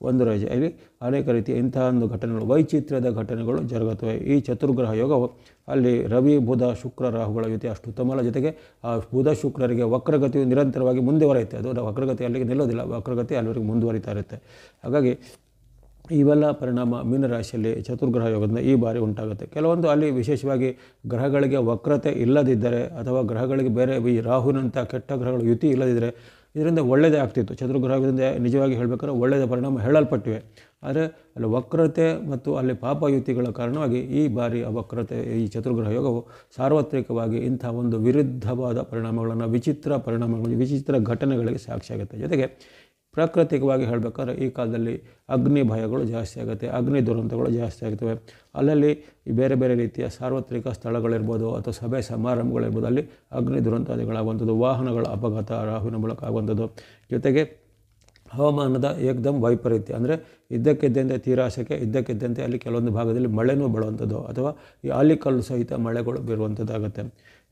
ಒಂದು ರಾಜ್ಯ, ಇಲ್ಲಿ ಅನೇಕ ರೀತಿಯ ಇಂತಹ ಒಂದು ಘಟನೆಗಳು, ವೈಚಿತ್ರ್ಯದ ಘಟನೆಗಳು ಜರುಗುತ್ತವೆ. ಈ ಚತುರ್ಗ್ರಹ ಯೋಗವು ಅಲ್ಲಿ ರವಿ, ಬುಧ, ಶುಕ್ರ, ರಾಹುಗಳ ಯುತಿ ಅಷ್ಟು ಉತ್ತಮಲ್ಲ. ಜೊತೆಗೆ ಆ ಬುಧ ಶುಕ್ರರಿಗೆ ವಕ್ರಗತಿಯು ನಿರಂತರವಾಗಿ ಮುಂದುವರಿಯುತ್ತೆ. ಅದು ವಕ್ರಗತಿ ಅಲ್ಲಿಗೆ ನಿಲ್ಲೋದಿಲ್ಲ, ವಕ್ರಗತಿ ಅಲ್ಲಿವರೆಗೆ ಮುಂದುವರಿತಾ ಇರುತ್ತೆ. ಹಾಗಾಗಿ ಇವೆಲ್ಲ ಪರಿಣಾಮ ಮೀನರಾಶಿಯಲ್ಲಿ ಚತುರ್ಗ್ರಹ ಯೋಗದಿಂದ ಈ ಬಾರಿ ಉಂಟಾಗುತ್ತೆ. ಕೆಲವೊಂದು ಅಲ್ಲಿ ವಿಶೇಷವಾಗಿ ಗ್ರಹಗಳಿಗೆ ವಕ್ರತೆ ಇಲ್ಲದಿದ್ದರೆ ಅಥವಾ ಗ್ರಹಗಳಿಗೆ ಬೇರೆ ಈ ರಾಹುವಿನಂಥ ಕೆಟ್ಟ ಗ್ರಹಗಳು ಯುತಿ ಇಲ್ಲದಿದ್ದರೆ ಇದರಿಂದ ಒಳ್ಳೆಯದೇ ಆಗ್ತಿತ್ತು. ಚತುರ್ಗ್ರಹದಿಂದ ನಿಜವಾಗಿ ಹೇಳಬೇಕಾದ್ರೆ ಒಳ್ಳೆಯದ ಪರಿಣಾಮ ಹೇಳಲ್ಪಟ್ಟಿವೆ. ಆದರೆ ಅಲ್ಲಿ ವಕ್ರತೆ ಮತ್ತು ಅಲ್ಲಿ ಪಾಪಯುತಿಗಳ ಕಾರಣವಾಗಿ ಈ ಬಾರಿ ಆ ವಕ್ರತೆ, ಈ ಚತುರ್ಗ್ರಹ ಯೋಗವು ಸಾರ್ವತ್ರಿಕವಾಗಿ ಇಂಥ ಒಂದು ವಿರುದ್ಧವಾದ ಪರಿಣಾಮಗಳನ್ನು, ವಿಚಿತ್ರ ಘಟನೆಗಳಿಗೆ ಸಾಕ್ಷಿಯಾಗುತ್ತೆ. ಜೊತೆಗೆ ಪ್ರಾಕೃತಿಕವಾಗಿ ಹೇಳಬೇಕಾದ್ರೆ ಈ ಕಾಲದಲ್ಲಿ ಅಗ್ನಿ ಭಯಗಳು ಜಾಸ್ತಿ ಆಗುತ್ತೆ, ಅಗ್ನಿ ದುರಂತಗಳು ಜಾಸ್ತಿ ಆಗ್ತವೆ. ಅಲ್ಲಲ್ಲಿ ಬೇರೆ ಬೇರೆ ರೀತಿಯ ಸಾರ್ವತ್ರಿಕ ಸ್ಥಳಗಳಿರ್ಬೋದು ಅಥವಾ ಸಭೆ ಸಮಾರಂಭಗಳಿರ್ಬೋದು, ಅಲ್ಲಿ ಅಗ್ನಿ ದುರಂತಾದಿಗಳಾಗುವಂಥದ್ದು, ವಾಹನಗಳ ಅಪಘಾತ ರಾಹುವಿನ ಮೂಲಕ ಆಗುವಂಥದ್ದು. ಜೊತೆಗೆ ಹವಾಮಾನದ ಏಕದಮ್ ವೈಪರೀತ್ಯ, ಅಂದರೆ ಇದ್ದಕ್ಕಿದ್ದಂತೆ ತೀರಾಸಕ್ಕೆ, ಇದ್ದಕ್ಕಿದ್ದಂತೆ ಅಲ್ಲಿ ಕೆಲವೊಂದು ಭಾಗದಲ್ಲಿ ಮಳೆನೂ ಬೀಳುವಂಥದ್ದು ಅಥವಾ ಈ ಆಲಿಕಲ್ಲು ಸಹಿತ ಮಳೆಗಳು ಬೀರುವಂಥದ್ದಾಗುತ್ತೆ.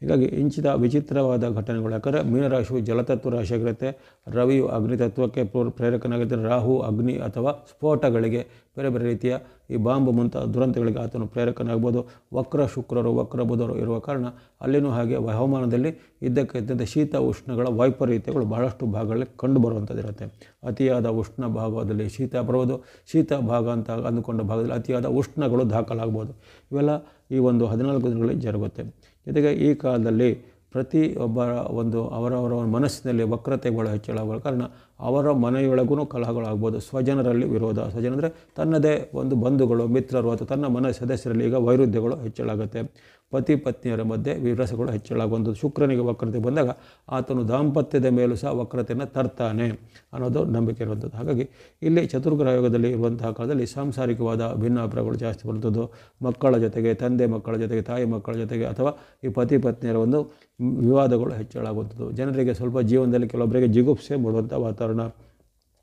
ಹೀಗಾಗಿ ಇಂಚಿದ ವಿಚಿತ್ರವಾದ ಘಟನೆಗಳು. ಯಾಕಂದರೆ ಮೀನರಾಶಿಯು ಜಲತತ್ವ ರಾಶಿಯಾಗಿರುತ್ತೆ, ರವಿಯು ಅಗ್ನಿತತ್ವಕ್ಕೆ ಪ್ರೇರಕನಾಗಿರ್ತಾನೆ, ರಾಹು ಅಗ್ನಿ ಅಥವಾ ಸ್ಫೋಟಗಳಿಗೆ, ಬೇರೆ ಬೇರೆ ರೀತಿಯ ಈ ಬಾಂಬು ಮುಂತಾದ ದುರಂತಗಳಿಗೆ ಆತನು ಪ್ರೇರಕನಾಗ್ಬೋದು. ವಕ್ರ ಶುಕ್ರರು, ವಕ್ರ ಬುಧರು ಇರುವ ಕಾರಣ ಅಲ್ಲಿನೂ ಹಾಗೆ ಹವಾಮಾನದಲ್ಲಿ ಇದ್ದಕ್ಕಿದ್ದಂತೆ ಶೀತ ಉಷ್ಣಗಳ ವೈಪರೀತ್ಯಗಳು ಬಹಳಷ್ಟು ಭಾಗಗಳಲ್ಲಿ ಕಂಡುಬರುವಂಥದ್ದಿರುತ್ತೆ. ಅತಿಯಾದ ಉಷ್ಣ ಭಾಗದಲ್ಲಿ ಶೀತ ಬರುವುದು, ಶೀತ ಭಾಗ ಅಂತ ಅಂದುಕೊಂಡ ಭಾಗದಲ್ಲಿ ಅತಿಯಾದ ಉಷ್ಣಗಳು ದಾಖಲಾಗ್ಬೋದು. ಇವೆಲ್ಲ ಈ ಒಂದು 14 ದಿನಗಳಲ್ಲಿ ಜರುಗುತ್ತೆ. ಜೊತೆಗೆ ಈ ಕಾಲದಲ್ಲಿ ಪ್ರತಿಯೊಬ್ಬರ ಒಂದು ಅವರವರ ಮನಸ್ಸಿನಲ್ಲಿ ವಕ್ರತೆಗಳು ಹೆಚ್ಚಳಾಗುವ ಕಾರಣ ಅವರ ಮನೆಯೊಳಗೂ ಕಲಹಗಳಾಗ್ಬೋದು. ಸ್ವಜನರಲ್ಲಿ ವಿರೋಧ, ಸ್ವಜನ ಅಂದರೆ ತನ್ನದೇ ಒಂದು ಬಂಧುಗಳು, ಮಿತ್ರರು ಅಥವಾ ತನ್ನ ಮನೆ ಸದಸ್ಯರಲ್ಲಿ ಈಗ ವೈರುಧ್ಯಗಳು ಹೆಚ್ಚಳಾಗುತ್ತೆ. ಪತಿ ಪತ್ನಿಯರ ಮಧ್ಯೆ ವಿರಸಗಳು ಹೆಚ್ಚಳಾಗುವಂಥದ್ದು. ಶುಕ್ರನಿಗೆ ವಕ್ರತೆ ಬಂದಾಗ ಆತನು ದಾಂಪತ್ಯದ ಮೇಲೂ ಸಹ ವಕ್ರತೆಯನ್ನು ತರ್ತಾನೆ ಅನ್ನೋದು ನಂಬಿಕೆ ಇರುವಂಥದ್ದು. ಹಾಗಾಗಿ ಇಲ್ಲಿ ಚತುರ್ಗ್ರಹ ಯೋಗದಲ್ಲಿ ಇರುವಂತಹ ಕಾಲದಲ್ಲಿ ಸಾಂಸಾರಿಕವಾದ ಭಿನ್ನಾಭಿಪ್ರಾಯಗಳು ಜಾಸ್ತಿ ಬರುವಂಥದ್ದು. ಮಕ್ಕಳ ಜೊತೆಗೆ, ತಂದೆ ಮಕ್ಕಳ ಜೊತೆಗೆ, ತಾಯಿ ಮಕ್ಕಳ ಜೊತೆಗೆ ಅಥವಾ ಈ ಪತಿ ಪತ್ನಿಯರ ಒಂದು ವಿವಾದಗಳು ಹೆಚ್ಚಳಾಗುವಂಥದ್ದು. ಜನರಿಗೆ ಸ್ವಲ್ಪ ಜೀವನದಲ್ಲಿ ಕೆಲವೊಬ್ಬರಿಗೆ ಜಿಗುಪ್ಸೆ ಮೂಡುವಂಥ ವಾತಾವರಣ.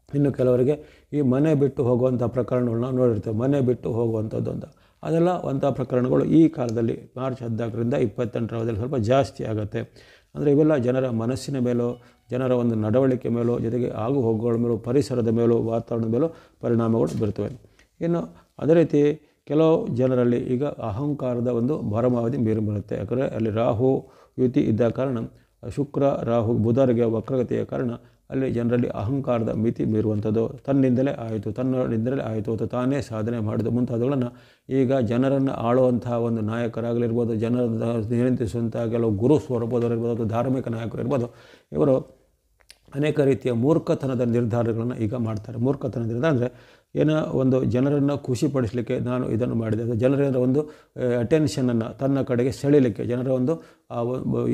ಇನ್ನು ಕೆಲವರಿಗೆ ಈ ಮನೆ ಬಿಟ್ಟು ಹೋಗುವಂಥ ಪ್ರಕರಣಗಳನ್ನ ನೋಡಿರ್ತೇವೆ, ಮನೆ ಬಿಟ್ಟು ಹೋಗುವಂಥದ್ದು ಅಂತ. ಅದೆಲ್ಲ ಅಂಥ ಪ್ರಕರಣಗಳು ಈ ಕಾಲದಲ್ಲಿ ಮಾರ್ಚ್ 14ರಿಂದ 28ರ ಅವಧಿಯಲ್ಲಿ ಸ್ವಲ್ಪ ಜಾಸ್ತಿ ಆಗುತ್ತೆ. ಅಂದರೆ ಇವೆಲ್ಲ ಜನರ ಮನಸ್ಸಿನ ಮೇಲೂ, ಜನರ ಒಂದು ನಡವಳಿಕೆ ಮೇಲೂ, ಜೊತೆಗೆ ಆಗು ಹೋಗುಗಳ ಮೇಲೂ, ಪರಿಸರದ ಮೇಲೂ, ವಾತಾವರಣದ ಮೇಲೂ ಪರಿಣಾಮಗಳು ಬೀರ್ತವೆ. ಇನ್ನು ಅದೇ ರೀತಿ ಕೆಲವು ಜನರಲ್ಲಿ ಈಗ ಅಹಂಕಾರದ ಒಂದು ಭರಮಾವಧಿ ಮೀರಿ ಬರುತ್ತೆ. ಯಾಕಂದರೆ ಅಲ್ಲಿ ರಾಹು ಯುತಿ ಇದ್ದ ಕಾರಣ, ಶುಕ್ರ ರಾಹು ಬುಧರಿಗೆ ವಕ್ರಗತಿಯ ಕಾರಣ ಅಲ್ಲಿ ಜನರಲ್ಲಿ ಅಹಂಕಾರದ ಮಿತಿ ಮೀರುವಂಥದ್ದು. ತನ್ನಿಂದಲೇ ಆಯಿತು ಅಥವಾ ತಾನೇ ಸಾಧನೆ ಮಾಡಿದ ಮುಂತಾದವುಗಳನ್ನು ಈಗ ಜನರನ್ನು ಆಳುವಂತಹ ಒಂದು ನಾಯಕರಾಗಲಿರ್ಬೋದು, ಜನರನ್ನು ನಿಯಂತ್ರಿಸುವಂಥ ಕೆಲವು ಗುರು ಸ್ವರೂಪದವರಿರ್ಬೋದು ಅಥವಾ ಧಾರ್ಮಿಕ ನಾಯಕರು ಇರ್ಬೋದು, ಇವರು ಅನೇಕ ರೀತಿಯ ಮೂರ್ಖತನದ ನಿರ್ಧಾರಗಳನ್ನು ಈಗ ಮಾಡ್ತಾರೆ. ಮೂರ್ಖತನದ ನಿರ್ಧಾರ ಅಂದರೆ ಏನೋ ಒಂದು ಜನರನ್ನು ಖುಷಿಪಡಿಸಲಿಕ್ಕೆ ನಾನು ಇದನ್ನು ಮಾಡಿದೆ, ಜನರ ಒಂದು ಅಟೆನ್ಷನನ್ನು ತನ್ನ ಕಡೆಗೆ ಸೆಳೀಲಿಕ್ಕೆ, ಜನರ ಒಂದು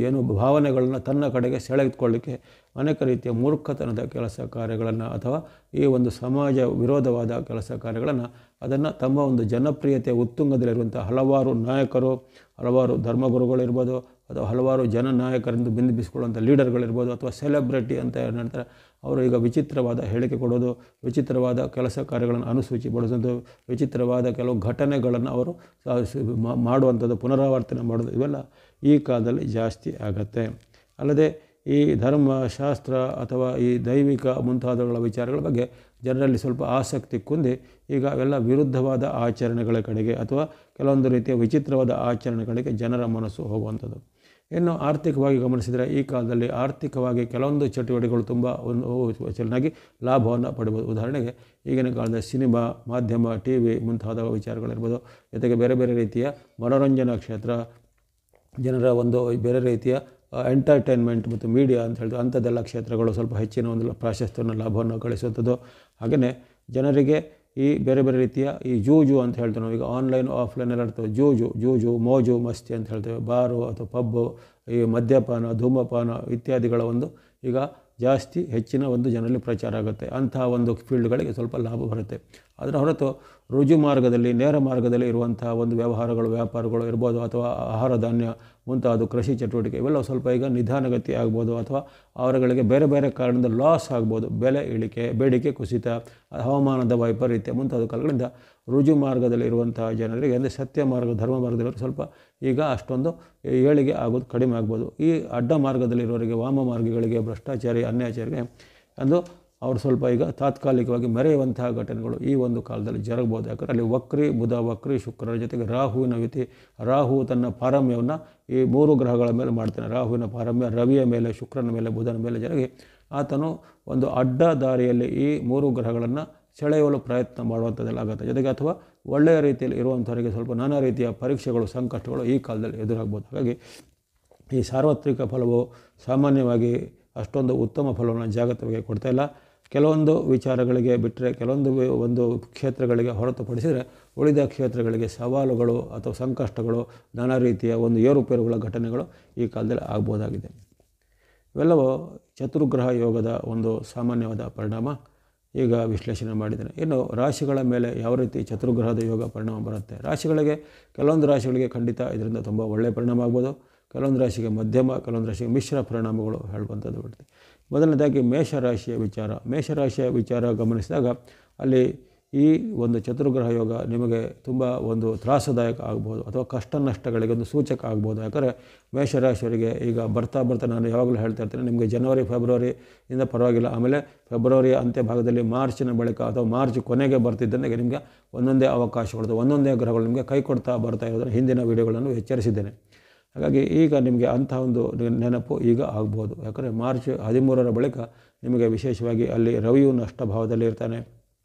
ಏನು ಭಾವನೆಗಳನ್ನು ತನ್ನ ಕಡೆಗೆ ಸೆಳೆದುಕೊಳ್ಳಲಿಕ್ಕೆ ಅನೇಕ ರೀತಿಯ ಮೂರ್ಖತನದ ಕೆಲಸ ಕಾರ್ಯಗಳನ್ನು ಅಥವಾ ಈ ಒಂದು ಸಮಾಜ ವಿರೋಧವಾದ ಕೆಲಸ ಕಾರ್ಯಗಳನ್ನು ಅದನ್ನು ತಮ್ಮ ಒಂದು ಜನಪ್ರಿಯತೆ ಉತ್ತುಂಗದಲ್ಲಿರುವಂಥ ಹಲವಾರು ನಾಯಕರು, ಹಲವಾರು ಧರ್ಮಗುರುಗಳಿರ್ಬೋದು ಅಥವಾ ಹಲವಾರು ಜನನಾಯಕರೆಂದು ಬಿಂಬಿಸಿಕೊಳ್ಳುವಂಥ ಲೀಡರ್ಗಳಿರ್ಬೋದು ಅಥವಾ ಸೆಲೆಬ್ರಿಟಿ ಅಂತ ಏನು ಹೇಳ್ತಾರೆ, ಅವರು ಈಗ ವಿಚಿತ್ರವಾದ ಹೇಳಿಕೆ ಕೊಡೋದು, ವಿಚಿತ್ರವಾದ ಕೆಲಸ ಕಾರ್ಯಗಳನ್ನು ಅನುಸೂಚಿ ಪಡಿಸೋದು, ವಿಚಿತ್ರವಾದ ಕೆಲವು ಘಟನೆಗಳನ್ನು ಅವರು ಮಾಡುವಂಥದ್ದು, ಪುನರಾವರ್ತನೆ ಮಾಡೋದು, ಇವೆಲ್ಲ ಈ ಕಾಲದಲ್ಲಿ ಜಾಸ್ತಿ ಆಗತ್ತೆ. ಅಲ್ಲದೆ ಈ ಧರ್ಮಶಾಸ್ತ್ರ ಅಥವಾ ಈ ದೈವಿಕ ಮುಂತಾದವುಗಳ ವಿಚಾರಗಳ ಬಗ್ಗೆ ಜನರಲ್ಲಿ ಸ್ವಲ್ಪ ಆಸಕ್ತಿ ಕುಂದಿ ಈಗ ಅವೆಲ್ಲ ವಿರುದ್ಧವಾದ ಆಚರಣೆಗಳ ಕಡೆಗೆ ಅಥವಾ ಕೆಲವೊಂದು ರೀತಿಯ ವಿಚಿತ್ರವಾದ ಆಚರಣೆಗಳಿಗೆ ಜನರ ಮನಸ್ಸು ಹೋಗುವಂಥದ್ದು. ಇನ್ನು ಆರ್ಥಿಕವಾಗಿ ಗಮನಿಸಿದರೆ ಈ ಕಾಲದಲ್ಲಿ ಆರ್ಥಿಕವಾಗಿ ಕೆಲವೊಂದು ಚಟುವಟಿಕೆಗಳು ತುಂಬ ಚೆನ್ನಾಗಿ ಲಾಭವನ್ನು ಪಡಿಬೋದು. ಉದಾಹರಣೆಗೆ ಈಗಿನ ಕಾಲದ ಸಿನಿಮಾ, ಮಾಧ್ಯಮ, ಟಿ ವಿ ಮುಂತಾದ ವಿಚಾರಗಳಿರ್ಬೋದು. ಜೊತೆಗೆ ಬೇರೆ ಬೇರೆ ರೀತಿಯ ಮನೋರಂಜನಾ ಕ್ಷೇತ್ರ, ಜನರ ಒಂದು ಬೇರೆ ರೀತಿಯ ಎಂಟರ್ಟೈನ್ಮೆಂಟ್ ಮತ್ತು ಮೀಡಿಯಾ ಅಂತ ಹೇಳಿದ್ರು ಅಂಥದ್ದೆಲ್ಲ ಕ್ಷೇತ್ರಗಳು ಸ್ವಲ್ಪ ಹೆಚ್ಚಿನ ಒಂದು ಪ್ರಾಶಸ್ತ್ಯವನ್ನು ಲಾಭವನ್ನು ಗಳಿಸುವಂಥದ್ದು. ಹಾಗೆಯೇ ಜನರಿಗೆ ಈ ಬೇರೆ ಬೇರೆ ರೀತಿಯ ಈ ಜೂಜು ಅಂತ ಹೇಳ್ತೇವೆ ನಾವು, ಈಗ ಆನ್ಲೈನ್ ಆಫ್ಲೈನ್ ಎಲ್ಲ ಇರ್ತವೆ. ಜೂಜು ಮೋಜು ಮಸ್ತಿ ಅಂತ ಹೇಳ್ತೇವೆ. ಬಾರು ಅಥವಾ ಪಬ್ಬು, ಈ ಮದ್ಯಪಾನ, ಧೂಮಪಾನ ಇತ್ಯಾದಿಗಳ ಒಂದು ಈಗ ಜಾಸ್ತಿ ಹೆಚ್ಚಿನ ಒಂದು ಜನರಲ್ಲಿ ಪ್ರಚಾರ ಆಗುತ್ತೆ. ಅಂತಹ ಒಂದು ಫೀಲ್ಡ್ಗಳಿಗೆ ಸ್ವಲ್ಪ ಲಾಭ ಬರುತ್ತೆ. ಅದರ ಹೊರತು ರುಜು ಮಾರ್ಗದಲ್ಲಿ, ನೇರ ಮಾರ್ಗದಲ್ಲಿ ಇರುವಂತಹ ಒಂದು ವ್ಯವಹಾರಗಳು, ವ್ಯಾಪಾರಗಳು ಇರ್ಬೋದು, ಅಥವಾ ಆಹಾರ ಧಾನ್ಯ ಮುಂತಾದ ಕೃಷಿ ಚಟುವಟಿಕೆ ಇವೆಲ್ಲ ಸ್ವಲ್ಪ ಈಗ ನಿಧಾನಗತಿ ಆಗ್ಬೋದು, ಅಥವಾ ಅವರುಗಳಿಗೆ ಬೇರೆ ಬೇರೆ ಕಾರಣದಿಂದ ಲಾಸ್ ಆಗ್ಬೋದು. ಬೆಲೆ ಇಳಿಕೆ, ಬೇಡಿಕೆ ಕುಸಿತ, ಹವಾಮಾನದ ವೈಪರೀತ್ಯ ಮುಂತಾದ ಕಾರಣಗಳಿಂದ ರುಜು ಮಾರ್ಗದಲ್ಲಿ ಇರುವಂತಹ ಜನರಿಗೆ ಅಂದರೆ ಸತ್ಯ ಮಾರ್ಗ, ಧರ್ಮ ಮಾರ್ಗದಲ್ಲಿರೋರು ಸ್ವಲ್ಪ ಈಗ ಅಷ್ಟೊಂದು ಏಳಿಗೆ ಆಗೋದು ಕಡಿಮೆ ಆಗ್ಬೋದು. ಈ ಅಡ್ಡ ಮಾರ್ಗದಲ್ಲಿರೋರಿಗೆ, ವಾಮ ಮಾರ್ಗಗಳಿಗೆ, ಭ್ರಷ್ಟಾಚಾರಿ, ಅನ್ಯಾಚಾರಿಗೆ ಅಂದು ಅವರು ಸ್ವಲ್ಪ ಈಗ ತಾತ್ಕಾಲಿಕವಾಗಿ ಮೆರೆಯುವಂತಹ ಘಟನೆಗಳು ಈ ಒಂದು ಕಾಲದಲ್ಲಿ ಜರಗಬಹುದು. ಯಾಕಂದರೆ ಅಲ್ಲಿ ವಕ್ರಿ ಬುಧ, ವಕ್ರಿ ಶುಕ್ರರ ಜೊತೆಗೆ ರಾಹುವಿನ ಯುತಿ. ರಾಹು ತನ್ನ ಪಾರಮ್ಯವನ್ನು ಈ 3 ಗ್ರಹಗಳ ಮೇಲೆ ಮಾಡ್ತಾನೆ. ರಾಹುವಿನ ಪಾರಮ್ಯ ರವಿಯ ಮೇಲೆ, ಶುಕ್ರನ ಮೇಲೆ, ಬುಧನ ಮೇಲೆ ಜರುಗಿ ಆತನು ಒಂದು ಅಡ್ಡ ದಾರಿಯಲ್ಲಿ ಈ 3 ಗ್ರಹಗಳನ್ನು ಸೆಳೆಯಲು ಪ್ರಯತ್ನ ಮಾಡುವಂಥದ್ದೆಲ್ಲ ಆಗುತ್ತೆ. ಜೊತೆಗೆ ಅಥವಾ ಒಳ್ಳೆಯ ರೀತಿಯಲ್ಲಿ ಇರುವಂಥವರಿಗೆ ಸ್ವಲ್ಪ ನಾನಾ ರೀತಿಯ ಪರೀಕ್ಷೆಗಳು, ಸಂಕಷ್ಟಗಳು ಈ ಕಾಲದಲ್ಲಿ ಎದುರಾಗ್ಬೋದು. ಹಾಗಾಗಿ ಈ ಸಾರ್ವತ್ರಿಕ ಫಲವು ಸಾಮಾನ್ಯವಾಗಿ ಅಷ್ಟೊಂದು ಉತ್ತಮ ಫಲವನ್ನು ಜಾಗತಿಕವಾಗಿ ಕೊಡ್ತಾ ಇಲ್ಲ. ಕೆಲವೊಂದು ವಿಚಾರಗಳಿಗೆ ಬಿಟ್ಟರೆ, ಕೆಲವೊಂದು ಒಂದು ಕ್ಷೇತ್ರಗಳಿಗೆ ಹೊರತುಪಡಿಸಿದರೆ ಉಳಿದ ಕ್ಷೇತ್ರಗಳಿಗೆ ಸವಾಲುಗಳು ಅಥವಾ ಸಂಕಷ್ಟಗಳು, ನಾನಾ ರೀತಿಯ ಒಂದು ಏರುಪೇರುಗಳ ಘಟನೆಗಳು ಈ ಕಾಲದಲ್ಲಿ ಆಗ್ಬೋದಾಗಿದೆ. ಇವೆಲ್ಲವೂ ಚತುರ್ಗ್ರಹ ಯೋಗದ ಒಂದು ಸಾಮಾನ್ಯವಾದ ಪರಿಣಾಮ ಈಗ ವಿಶ್ಲೇಷಣೆ ಮಾಡಿದ್ದೇನೆ. ಇನ್ನು ರಾಶಿಗಳ ಮೇಲೆ ಯಾವ ರೀತಿ ಚತುರ್ಗ್ರಹದ ಯೋಗ ಪರಿಣಾಮ ಬರುತ್ತೆ. ರಾಶಿಗಳಿಗೆ ಕೆಲವೊಂದು ರಾಶಿಗಳಿಗೆ ಖಂಡಿತ ಇದರಿಂದ ತುಂಬ ಒಳ್ಳೆಯ ಪರಿಣಾಮ ಆಗ್ಬೋದು. ಕೆಲವೊಂದು ರಾಶಿಗೆ ಮಧ್ಯಮ, ಕೆಲವೊಂದು ರಾಶಿಗೆ ಮಿಶ್ರ ಪರಿಣಾಮಗಳು ಹೇಳುವಂಥದ್ದು ಬಿಡುತ್ತೆ. ಮೊದಲನೇದಾಗಿ ಮೇಷರಾಶಿಯ ವಿಚಾರ ಗಮನಿಸಿದಾಗ ಅಲ್ಲಿ ಈ ಒಂದು ಚತುರ್ಗ್ರಹ ಯೋಗ ನಿಮಗೆ ತುಂಬ ಒಂದು ತ್ರಾಸದಾಯಕ ಆಗ್ಬೋದು, ಅಥವಾ ಕಷ್ಟ ನಷ್ಟಗಳಿಗೆ ಒಂದು ಸೂಚಕ ಆಗ್ಬೋದು. ಯಾಕಂದರೆ ಮೇಷರಾಶಿಯವರಿಗೆ ಈಗ ಬರ್ತಾ ನಾನು ಯಾವಾಗಲೂ ಹೇಳ್ತಾ ಇರ್ತೀನಿ, ನಿಮಗೆ ಜನವರಿ ಫೆಬ್ರವರಿಯಿಂದ ಪರವಾಗಿಲ್ಲ, ಆಮೇಲೆ ಫೆಬ್ರವರಿಯ ಅಂತ್ಯ ಭಾಗದಲ್ಲಿ ಮಾರ್ಚಿನ ಬಳಿಕ ಅಥವಾ ಮಾರ್ಚ್ ಕೊನೆಗೆ ಬರ್ತಿದ್ದಂಗೆ ನಿಮಗೆ ಒಂದೊಂದೇ ಅವಕಾಶಗಳು, ಒಂದೊಂದೇ ಗ್ರಹಗಳು ನಿಮಗೆ ಕೈ ಕೊಡ್ತಾ ಬರ್ತಾ ಇರೋದನ್ನು ಹಿಂದಿನ ವಿಡಿಯೋಗಳನ್ನು ಎಚ್ಚರಿಸಿದ್ದೇನೆ. ಹಾಗಾಗಿ ಈಗ ನಿಮಗೆ ಅಂಥ ಒಂದು ನೆನಪು ಈಗ ಆಗ್ಬೋದು. ಯಾಕಂದರೆ ಮಾರ್ಚ್ 13ರ ಬಳಿಕ ನಿಮಗೆ ವಿಶೇಷವಾಗಿ ಅಲ್ಲಿ ರವಿಯು ನಷ್ಟ ಭಾವದಲ್ಲಿ ಇರ್ತಾನೆ,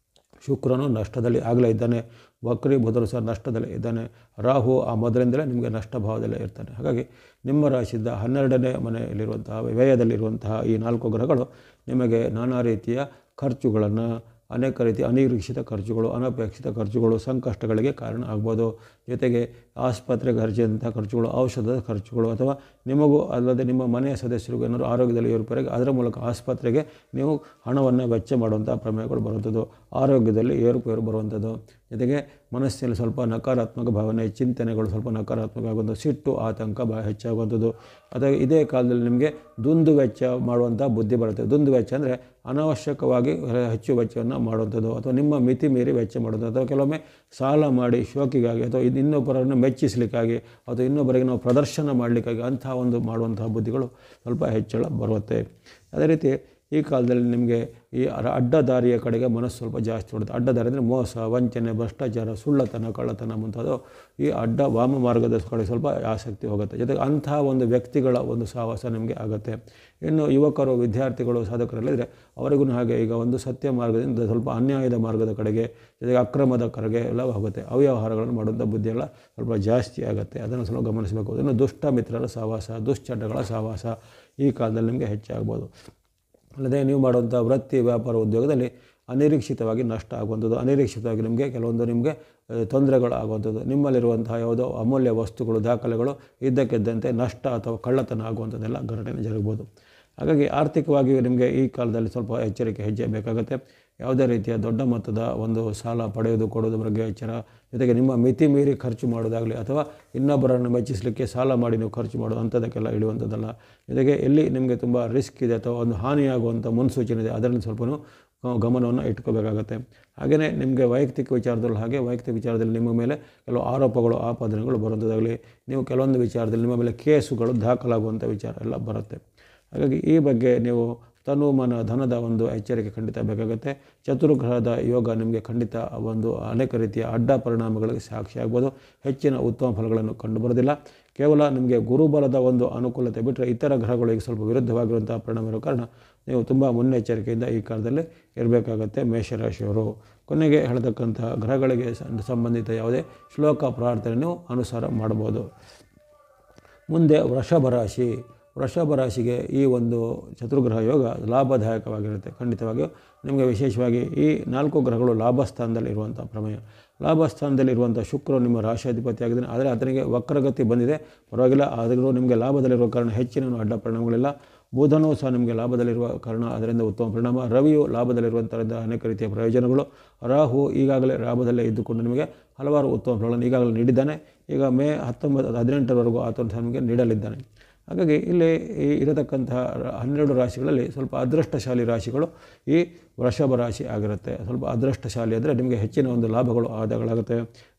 ಶುಕ್ರನು ನಷ್ಟದಲ್ಲಿ ಆಗಲೇ ಇದ್ದಾನೆ, ವಕ್ರಿ ಬುಧರು ಸಹ ನಷ್ಟದಲ್ಲಿ ಇದ್ದಾನೆ, ರಾಹು ಆ ಮೊದಲಿಂದಲೇ ನಿಮಗೆ ನಷ್ಟ ಭಾವದಲ್ಲೇ ಇರ್ತಾನೆ. ಹಾಗಾಗಿ ನಿಮ್ಮ ರಾಶಿಯಿಂದ 12ನೇ ಮನೆಯಲ್ಲಿರುವಂತಹ ವ್ಯಯದಲ್ಲಿರುವಂತಹ ಈ 4 ಗ್ರಹಗಳು ನಿಮಗೆ ನಾನಾ ರೀತಿಯ ಖರ್ಚುಗಳನ್ನು, ಅನೇಕ ರೀತಿಯ ಅನಿರೀಕ್ಷಿತ ಖರ್ಚುಗಳು, ಅನಪೇಕ್ಷಿತ ಖರ್ಚುಗಳು, ಸಂಕಷ್ಟಗಳಿಗೆ ಕಾರಣ ಆಗ್ಬೋದು. ಜೊತೆಗೆ ಆಸ್ಪತ್ರೆಗೆ ಖರ್ಚಿದಂಥ ಖರ್ಚುಗಳು, ಔಷಧದ ಖರ್ಚುಗಳು, ಅಥವಾ ನಿಮಗೂ ಅಲ್ಲದೆ ನಿಮ್ಮ ಮನೆಯ ಸದಸ್ಯರಿಗೂ ಏನಾದರೂ ಆರೋಗ್ಯದಲ್ಲಿ ಏರುಪೇರಾಗಿ ಅದರ ಮೂಲಕ ಆಸ್ಪತ್ರೆಗೆ ನೀವು ಹಣವನ್ನು ವೆಚ್ಚ ಮಾಡುವಂಥ ಪ್ರಮೇಯಗಳು ಬರುವಂಥದ್ದು, ಆರೋಗ್ಯದಲ್ಲಿ ಏರುಪೇರು ಬರುವಂಥದ್ದು. ಜೊತೆಗೆ ಮನಸ್ಸಿನಲ್ಲಿ ಸ್ವಲ್ಪ ನಕಾರಾತ್ಮಕ ಭಾವನೆ, ಚಿಂತನೆಗಳು ಸ್ವಲ್ಪ ನಕಾರಾತ್ಮಕ ಆಗುವಂಥದ್ದು, ಸಿಟ್ಟು, ಆತಂಕ ಹೆಚ್ಚಾಗುವಂಥದ್ದು. ಅಥವಾ ಇದೇ ಕಾಲದಲ್ಲಿ ನಿಮಗೆ ದುಂದು ವೆಚ್ಚ ಮಾಡುವಂಥ ಬುದ್ಧಿ ಬರುತ್ತೆ. ದುಂದು ವೆಚ್ಚ ಅಂದರೆ ಅನಾವಶ್ಯಕವಾಗಿ ಹೆಚ್ಚು ವೆಚ್ಚವನ್ನು ಮಾಡುವಂಥದ್ದು, ಅಥವಾ ನಿಮ್ಮ ಮಿತಿ ಮೀರಿ ವೆಚ್ಚ ಮಾಡುವಂಥದ್ದು, ಅಥವಾ ಕೆಲವೊಮ್ಮೆ ಸಾಲ ಮಾಡಿ ಶೋಕಿಗಾಗಿ, ಅಥವಾ ಇನ್ನೊಬ್ಬರನ್ನು ಮೆಚ್ಚಿಸಲಿಕ್ಕಾಗಿ, ಅಥವಾ ಇನ್ನೊಬ್ಬರಿಗೆ ನಾವು ಪ್ರದರ್ಶನ ಮಾಡಲಿಕ್ಕಾಗಿ ಅಂಥ ಒಂದು ಮಾಡುವಂತಹ ಬುದ್ಧಿಗಳು ಸ್ವಲ್ಪ ಹೆಚ್ಚಳ ಬರುತ್ತೆ. ಅದೇ ರೀತಿ ಈ ಕಾಲದಲ್ಲಿ ನಿಮಗೆ ಈ ಅಡ್ಡ ದಾರಿಯ ಕಡೆಗೆ ಮನಸ್ಸು ಸ್ವಲ್ಪ ಜಾಸ್ತಿ ಹೊಡುತ್ತೆ. ಅಡ್ಡ ದಾರಿ ಅಂದರೆ ಮೋಸ, ವಂಚನೆ, ಭ್ರಷ್ಟಾಚಾರ, ಸುಳ್ಳತನ, ಕಳ್ಳತನ ಮುಂತಾದವು ಈ ಅಡ್ಡ ವಾಮ ಮಾರ್ಗದ ಕಡೆ ಸ್ವಲ್ಪ ಆಸಕ್ತಿ ಹೋಗುತ್ತೆ. ಜೊತೆಗೆ ಅಂಥ ಒಂದು ವ್ಯಕ್ತಿಗಳ ಒಂದು ಸಹವಾಸ ನಿಮಗೆ ಆಗುತ್ತೆ. ಇನ್ನು ಯುವಕರು, ವಿದ್ಯಾರ್ಥಿಗಳು, ಸಾಧಕರಲ್ಲಿದ್ದರೆ ಅವರಿಗೂ ಹಾಗೆ ಈಗ ಒಂದು ಸತ್ಯ ಮಾರ್ಗದಿಂದ ಸ್ವಲ್ಪ ಅನ್ಯಾಯದ ಮಾರ್ಗದ ಕಡೆಗೆ, ಜೊತೆಗೆ ಅಕ್ರಮದ ಕಡೆಗೆ ಎಲ್ಲ ಹೋಗುತ್ತೆ. ಅವ್ಯವಹಾರಗಳನ್ನು ಮಾಡುವಂಥ ಬುದ್ಧಿಯೆಲ್ಲ ಸ್ವಲ್ಪ ಜಾಸ್ತಿ ಆಗುತ್ತೆ. ಅದನ್ನು ಸ್ವಲ್ಪ ಗಮನಿಸಬೇಕು. ಇನ್ನು ದುಷ್ಟ ಮಿತ್ರರ ಸಹವಾಸ, ದುಶ್ಚಟಗಳ ಸಹವಾಸ ಈ ಕಾಲದಲ್ಲಿ ನಿಮಗೆ ಹೆಚ್ಚಾಗ್ಬೋದು. ಅಲ್ಲದೆ ನೀವು ಮಾಡುವಂಥ ವೃತ್ತಿ, ವ್ಯಾಪಾರ, ಉದ್ಯೋಗದಲ್ಲಿ ಅನಿರೀಕ್ಷಿತವಾಗಿ ನಷ್ಟ ಆಗುವಂಥದ್ದು, ಅನಿರೀಕ್ಷಿತವಾಗಿ ನಿಮಗೆ ತೊಂದರೆಗಳು ಆಗುವಂಥದ್ದು, ನಿಮ್ಮಲ್ಲಿರುವಂತಹ ಯಾವುದೋ ಅಮೂಲ್ಯ ವಸ್ತುಗಳು, ದಾಖಲೆಗಳು ಇದ್ದಕ್ಕಿದ್ದಂತೆ ನಷ್ಟ ಅಥವಾ ಕಳ್ಳತನ ಆಗುವಂಥದ್ದೆಲ್ಲ ಘಟನೆ ಜರುಗ್ಬೋದು. ಹಾಗಾಗಿ ಆರ್ಥಿಕವಾಗಿ ನಿಮಗೆ ಈ ಕಾಲದಲ್ಲಿ ಸ್ವಲ್ಪ ಎಚ್ಚರಿಕೆ ಹೆಜ್ಜೆ ಬೇಕಾಗುತ್ತೆ. ಯಾವುದೇ ರೀತಿಯ ದೊಡ್ಡ ಮೊತ್ತದ ಒಂದು ಸಾಲ ಪಡೆಯೋದು, ಕೊಡೋದ್ರ ಬಗ್ಗೆ ಎಚ್ಚರ. ಜೊತೆಗೆ ನಿಮ್ಮ ಮಿತಿ ಮೀರಿ ಖರ್ಚು ಮಾಡೋದಾಗಲಿ, ಅಥವಾ ಇನ್ನೊಬ್ಬರನ್ನು ಮೆಚ್ಚಿಸಲಿಕ್ಕೆ ಸಾಲ ಮಾಡಿ ನೀವು ಖರ್ಚು ಮಾಡೋದು ಅಂಥದ್ದಕ್ಕೆಲ್ಲ ಇಳಿಯುವಂಥದ್ದಲ್ಲ. ಜೊತೆಗೆ ಎಲ್ಲಿ ನಿಮಗೆ ತುಂಬ ರಿಸ್ಕ್ ಇದೆ ಅಥವಾ ಒಂದು ಹಾನಿಯಾಗುವಂಥ ಮುನ್ಸೂಚನೆ ಇದೆ ಅದರಲ್ಲಿ ಸ್ವಲ್ಪ ಗಮನವನ್ನು ಇಟ್ಕೋಬೇಕಾಗತ್ತೆ. ಹಾಗೆಯೇ ನಿಮಗೆ ವೈಯಕ್ತಿಕ ವಿಚಾರದಲ್ಲಿ ನಿಮ್ಮ ಮೇಲೆ ಕೆಲವು ಆರೋಪಗಳು, ಆಪಾದನೆಗಳು ಬರುವಂಥದ್ದಾಗಲಿ, ನೀವು ಕೆಲವೊಂದು ವಿಚಾರದಲ್ಲಿ ನಿಮ್ಮ ಮೇಲೆ ಕೇಸುಗಳು ದಾಖಲಾಗುವಂಥ ವಿಚಾರ ಎಲ್ಲ ಬರುತ್ತೆ. ಹಾಗಾಗಿ ಈ ಬಗ್ಗೆ ನೀವು ತನು ಮನ ಧನದ ಒಂದು ಎಚ್ಚರಿಕೆ ಖಂಡಿತ ಬೇಕಾಗುತ್ತೆ. ಚತುರ್ಗ್ರಹದ ಯೋಗ ನಿಮಗೆ ಖಂಡಿತ ಒಂದು ಅನೇಕ ರೀತಿಯ ಅಡ್ಡ ಪರಿಣಾಮಗಳಿಗೆ ಸಾಕ್ಷಿ ಆಗ್ಬೋದು. ಹೆಚ್ಚಿನ ಉತ್ತಮ ಫಲಗಳನ್ನು ಕಂಡುಬರೋದಿಲ್ಲ. ಕೇವಲ ನಿಮಗೆ ಗುರುಬಲದ ಒಂದು ಅನುಕೂಲತೆ ಬಿಟ್ಟರೆ ಇತರ ಗ್ರಹಗಳಿಗೆ ಸ್ವಲ್ಪ ವಿರುದ್ಧವಾಗಿರುವಂಥ ಪರಿಣಾಮ ಇರೋ ಕಾರಣ ನೀವು ತುಂಬ ಮುನ್ನೆಚ್ಚರಿಕೆಯಿಂದ ಈ ಕಾಲದಲ್ಲಿ ಇರಬೇಕಾಗತ್ತೆ ಮೇಷರಾಶಿಯವರು. ಕೊನೆಗೆ ಹೇಳ್ತಕ್ಕಂಥ ಗ್ರಹಗಳಿಗೆ ಸಂಬಂಧಿತ ಯಾವುದೇ ಶ್ಲೋಕ ಪ್ರಾರ್ಥನೆ ನೀವು ಅನುಸಾರ ಮಾಡ್ಬೋದು. ಮುಂದೆ ವೃಷಭ ರಾಶಿ. ವೃಷಭ ರಾಶಿಗೆ ಈ ಒಂದು ಚತುರ್ಗ್ರಹ ಯೋಗ ಲಾಭದಾಯಕವಾಗಿರುತ್ತೆ. ಖಂಡಿತವಾಗಿಯೂ ನಿಮಗೆ ವಿಶೇಷವಾಗಿ ಈ 4 ಗ್ರಹಗಳು ಲಾಭಸ್ಥಾನದಲ್ಲಿ ಇರುವಂಥ ಪ್ರಮೇಯ. ಲಾಭಸ್ಥಾನದಲ್ಲಿರುವಂಥ ಶುಕ್ರ ನಿಮ್ಮ ರಾಶಿಯಾಧಿಪತಿ ಆಗಿದ್ದಾನೆ. ಆದರೆ ಆತನಿಗೆ ವಕ್ರಗತಿ ಬಂದಿದೆ, ಪರವಾಗಿಲ್ಲ. ಆದರೂ ನಿಮಗೆ ಲಾಭದಲ್ಲಿರುವ ಕಾರಣ ಹೆಚ್ಚಿನ ಅಡ್ಡ ಪರಿಣಾಮಗಳಿಲ್ಲ. ಬುಧನೂ ಸಹ ನಿಮಗೆ ಲಾಭದಲ್ಲಿರುವ ಕಾರಣ ಅದರಿಂದ ಉತ್ತಮ ಪರಿಣಾಮ. ರವಿಯು ಲಾಭದಲ್ಲಿರುವಂಥರಿಂದ ಅನೇಕ ರೀತಿಯ ಪ್ರಯೋಜನಗಳು. ರಾಹು ಈಗಾಗಲೇ ಲಾಭದಲ್ಲೇ ಇದ್ದುಕೊಂಡು ನಿಮಗೆ ಹಲವಾರು ಉತ್ತಮ ಫಲಗಳನ್ನು ಈಗಾಗಲೇ ನೀಡಿದ್ದಾನೆ. ಈಗ ಮೇ 18ವರೆಗೂ ಆತ ನಿಮಗೆ ನೀಡಲಿದ್ದಾನೆ. ಹಾಗಾಗಿ ಇಲ್ಲಿ ಇರತಕ್ಕಂತಹ 12 ರಾಶಿಗಳಲ್ಲಿ ಸ್ವಲ್ಪ ಅದೃಷ್ಟಶಾಲಿ ರಾಶಿಗಳು ಈ ವೃಷಭ ರಾಶಿ ಆಗಿರುತ್ತೆ. ಸ್ವಲ್ಪ ಅದೃಷ್ಟಶಾಲಿ ಅಂದರೆ ನಿಮಗೆ ಹೆಚ್ಚಿನ ಒಂದು ಲಾಭಗಳು ಆದಾಯಗಳಾಗುತ್ತೆ.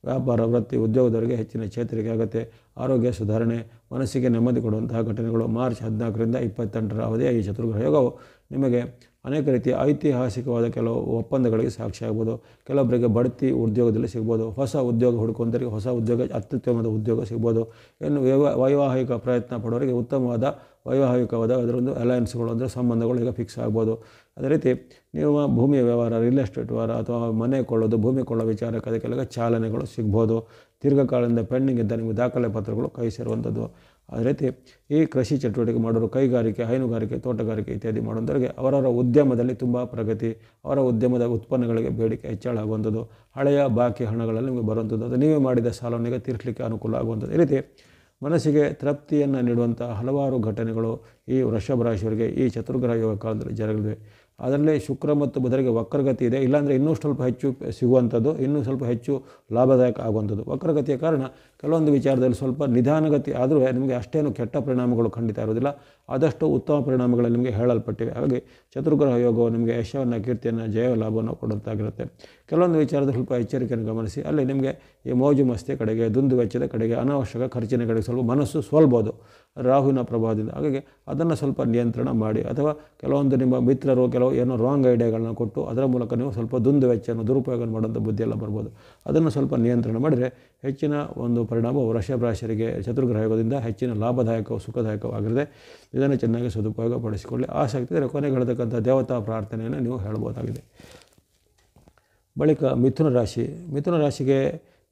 ವ್ಯಾಪಾರ, ವೃತ್ತಿ, ಉದ್ಯೋಗದವರಿಗೆ ಹೆಚ್ಚಿನ ಚೇತರಿಕೆ ಆಗುತ್ತೆ. ಆರೋಗ್ಯ ಸುಧಾರಣೆ, ಮನಸ್ಸಿಗೆ ನೆಮ್ಮದಿ ಕೊಡುವಂತಹ ಘಟನೆಗಳು. ಮಾರ್ಚ್ 14ರಿಂದ 28ರ ಅವಧಿಯ ಈ ಚತುರ್ಗ್ರಹ ಯೋಗವು ನಿಮಗೆ ಅನೇಕ ರೀತಿಯ ಐತಿಹಾಸಿಕವಾದ ಕೆಲವು ಒಪ್ಪಂದಗಳಿಗೆ ಸಾಕ್ಷಿಯಾಗ್ಬೋದು. ಕೆಲವೊಬ್ಬರಿಗೆ ಬಡ್ತಿ ಉದ್ಯೋಗದಲ್ಲಿ ಸಿಗ್ಬೋದು. ಹೊಸ ಉದ್ಯೋಗ ಹುಡುಕುವಂಥವರಿಗೆ ಹೊಸ ಉದ್ಯೋಗ, ಅತ್ಯುತ್ತಮವಾದ ಉದ್ಯೋಗ ಸಿಗ್ಬೋದು. ಇನ್ನು ವೈವಾಹಿಕ ಪ್ರಯತ್ನ ಪಡೋರಿಗೆ ಉತ್ತಮವಾದ ವೈವಾಹಿಕವಾದ ಅದರೊಂದು ಅಲಯನ್ಸ್ಗಳು ಅಂದರೆ ಸಂಬಂಧಗಳು ಈಗ ಫಿಕ್ಸ್ ಆಗ್ಬೋದು. ಅದೇ ರೀತಿ ನೀವು ಭೂಮಿಯ ವ್ಯವಹಾರ, ರಿಯಲ್ ಎಸ್ಟೇಟ್ ವ್ಯವಹಾರ ಅಥವಾ ಮನೆ ಕೊಳ್ಳೋದು, ಭೂಮಿ ಕೊಳ್ಳೋ ವಿಚಾರಕ್ಕೆ ಅದಕ್ಕೆಲ್ಲ ಚಾಲನೆಗಳು ಸಿಗ್ಬೋದು. ದೀರ್ಘಕಾಲದಿಂದ ಪೆಂಡಿಂಗ್ ಇದ್ದ ನಿಮಗೆ ದಾಖಲೆ ಪತ್ರಗಳು ಕೈ ಸೇರುವಂಥದ್ದು. ಅದೇ ರೀತಿ ಈ ಕೃಷಿ ಚಟುವಟಿಕೆ ಮಾಡೋರು, ಕೈಗಾರಿಕೆ, ಹೈನುಗಾರಿಕೆ, ತೋಟಗಾರಿಕೆ ಇತ್ಯಾದಿ ಮಾಡುವಂಥವ್ರಿಗೆ ಅವರವರ ಉದ್ಯಮದಲ್ಲಿ ತುಂಬ ಪ್ರಗತಿ, ಅವರ ಉದ್ಯಮದ ಉತ್ಪನ್ನಗಳಿಗೆ ಬೇಡಿಕೆ ಹೆಚ್ಚಳ ಆಗುವಂಥದ್ದು. ಹಳೆಯ ಬಾಕಿ ಹಣಗಳಲ್ಲಿ ನಿಮಗೆ ಬರುವಂಥದ್ದು, ಅದು ನೀವೇ ಮಾಡಿದ ಸಾಲವನ್ನಿಗೆ ತೀರಿಸಲಿಕ್ಕೆ ಅನುಕೂಲ ಆಗುವಂಥದ್ದು. ಈ ರೀತಿ ಮನಸ್ಸಿಗೆ ತೃಪ್ತಿಯನ್ನು ನೀಡುವಂಥ ಹಲವಾರು ಘಟನೆಗಳು ಈ ವೃಷಭ ರಾಶಿಯವರಿಗೆ ಈ ಚತುರ್ಗ್ರಹ ಯೋಗ ಕಾಲದಲ್ಲಿ ಜರುಗಲಿವೆ. ಅದರಲ್ಲಿ ಶುಕ್ರ ಮತ್ತು ಬುಧರಿಗೆ ವಕ್ರಗತಿ ಇದೆ. ಇಲ್ಲಾಂದರೆ ಇನ್ನೂ ಸ್ವಲ್ಪ ಹೆಚ್ಚು ಸಿಗುವಂಥದ್ದು, ಇನ್ನೂ ಸ್ವಲ್ಪ ಹೆಚ್ಚು ಲಾಭದಾಯಕ ಆಗುವಂಥದ್ದು. ವಕ್ರಗತಿಯ ಕಾರಣ ಕೆಲವೊಂದು ವಿಚಾರದಲ್ಲಿ ಸ್ವಲ್ಪ ನಿಧಾನಗತಿ ಆದರೂ ನಿಮಗೆ ಅಷ್ಟೇನು ಕೆಟ್ಟ ಪರಿಣಾಮಗಳು ಖಂಡಿತ ಇರೋದಿಲ್ಲ. ಆದಷ್ಟು ಉತ್ತಮ ಪರಿಣಾಮಗಳು ನಿಮಗೆ ಹೇಳಲ್ಪಟ್ಟಿವೆ. ಹಾಗಾಗಿ ಚತುರ್ಗ್ರಹ ಯೋಗವು ನಿಮಗೆ ಯಶವನ್ನು, ಕೀರ್ತಿಯನ್ನು, ಜಯ ಲಾಭವನ್ನು ಕೊಡುವಂತಾಗಿರುತ್ತೆ. ಕೆಲವೊಂದು ವಿಚಾರದಲ್ಲಿ ಸ್ವಲ್ಪ ಎಚ್ಚರಿಕೆಯನ್ನು ಗಮನಿಸಿ. ಅಲ್ಲಿ ನಿಮಗೆ ಈ ಮೋಜು ಮಸ್ತಿ ಕಡೆಗೆ, ದುಂದು ವೆಚ್ಚದ ಕಡೆಗೆ, ಅನಾವಶ್ಯಕ ಖರ್ಚಿನ ಕಡೆಗೆ ಸ್ವಲ್ಪ ಮನಸ್ಸು ಸೋಲ್ಬೋದು ರಾಹುವಿನ ಪ್ರಭಾವದಿಂದ. ಹಾಗಾಗಿ ಅದನ್ನು ಸ್ವಲ್ಪ ನಿಯಂತ್ರಣ ಮಾಡಿ. ಅಥವಾ ಕೆಲವೊಂದು ನಿಮ್ಮ ಮಿತ್ರರು ಏನೋ ರಾಂಗ್ ಐಡಿಯಾಗಳನ್ನ ಕೊಟ್ಟು ಅದರ ಮೂಲಕ ನೀವು ಸ್ವಲ್ಪ ದುಂದು ವೆಚ್ಚವನ್ನು ದುರುಪಯೋಗ ಮಾಡುವಂಥ ಬುದ್ಧಿಯೆಲ್ಲ ಬರ್ಬೋದು. ಅದನ್ನು ಸ್ವಲ್ಪ ನಿಯಂತ್ರಣ ಮಾಡಿದರೆ ಹೆಚ್ಚಿನ ಒಂದು ಪರಿಣಾಮ ವೃಷಭ ರಾಶಿಯರಿಗೆ ಚತುರ್ಗ್ರಹ ಯೋಗದಿಂದ ಹೆಚ್ಚಿನ ಲಾಭದಾಯಕ, ಸುಖದಾಯಕವಾಗಿರುತ್ತೆ. ಇದನ್ನು ಚೆನ್ನಾಗಿ ಸದುಪಯೋಗ ಪಡಿಸಿಕೊಳ್ಳಿ. ಆಸಕ್ತಿ ಇದ್ದರೆ ಕೊನೆಗೆ ಹೇಳತಕ್ಕಂಥ ದೇವತಾ ಪ್ರಾರ್ಥನೆಯನ್ನು ನೀವು ಹೇಳ್ಬೋದಾಗಿದೆ. ಬಳಿಕ ಮಿಥುನ ರಾಶಿ. ಮಿಥುನ ರಾಶಿಗೆ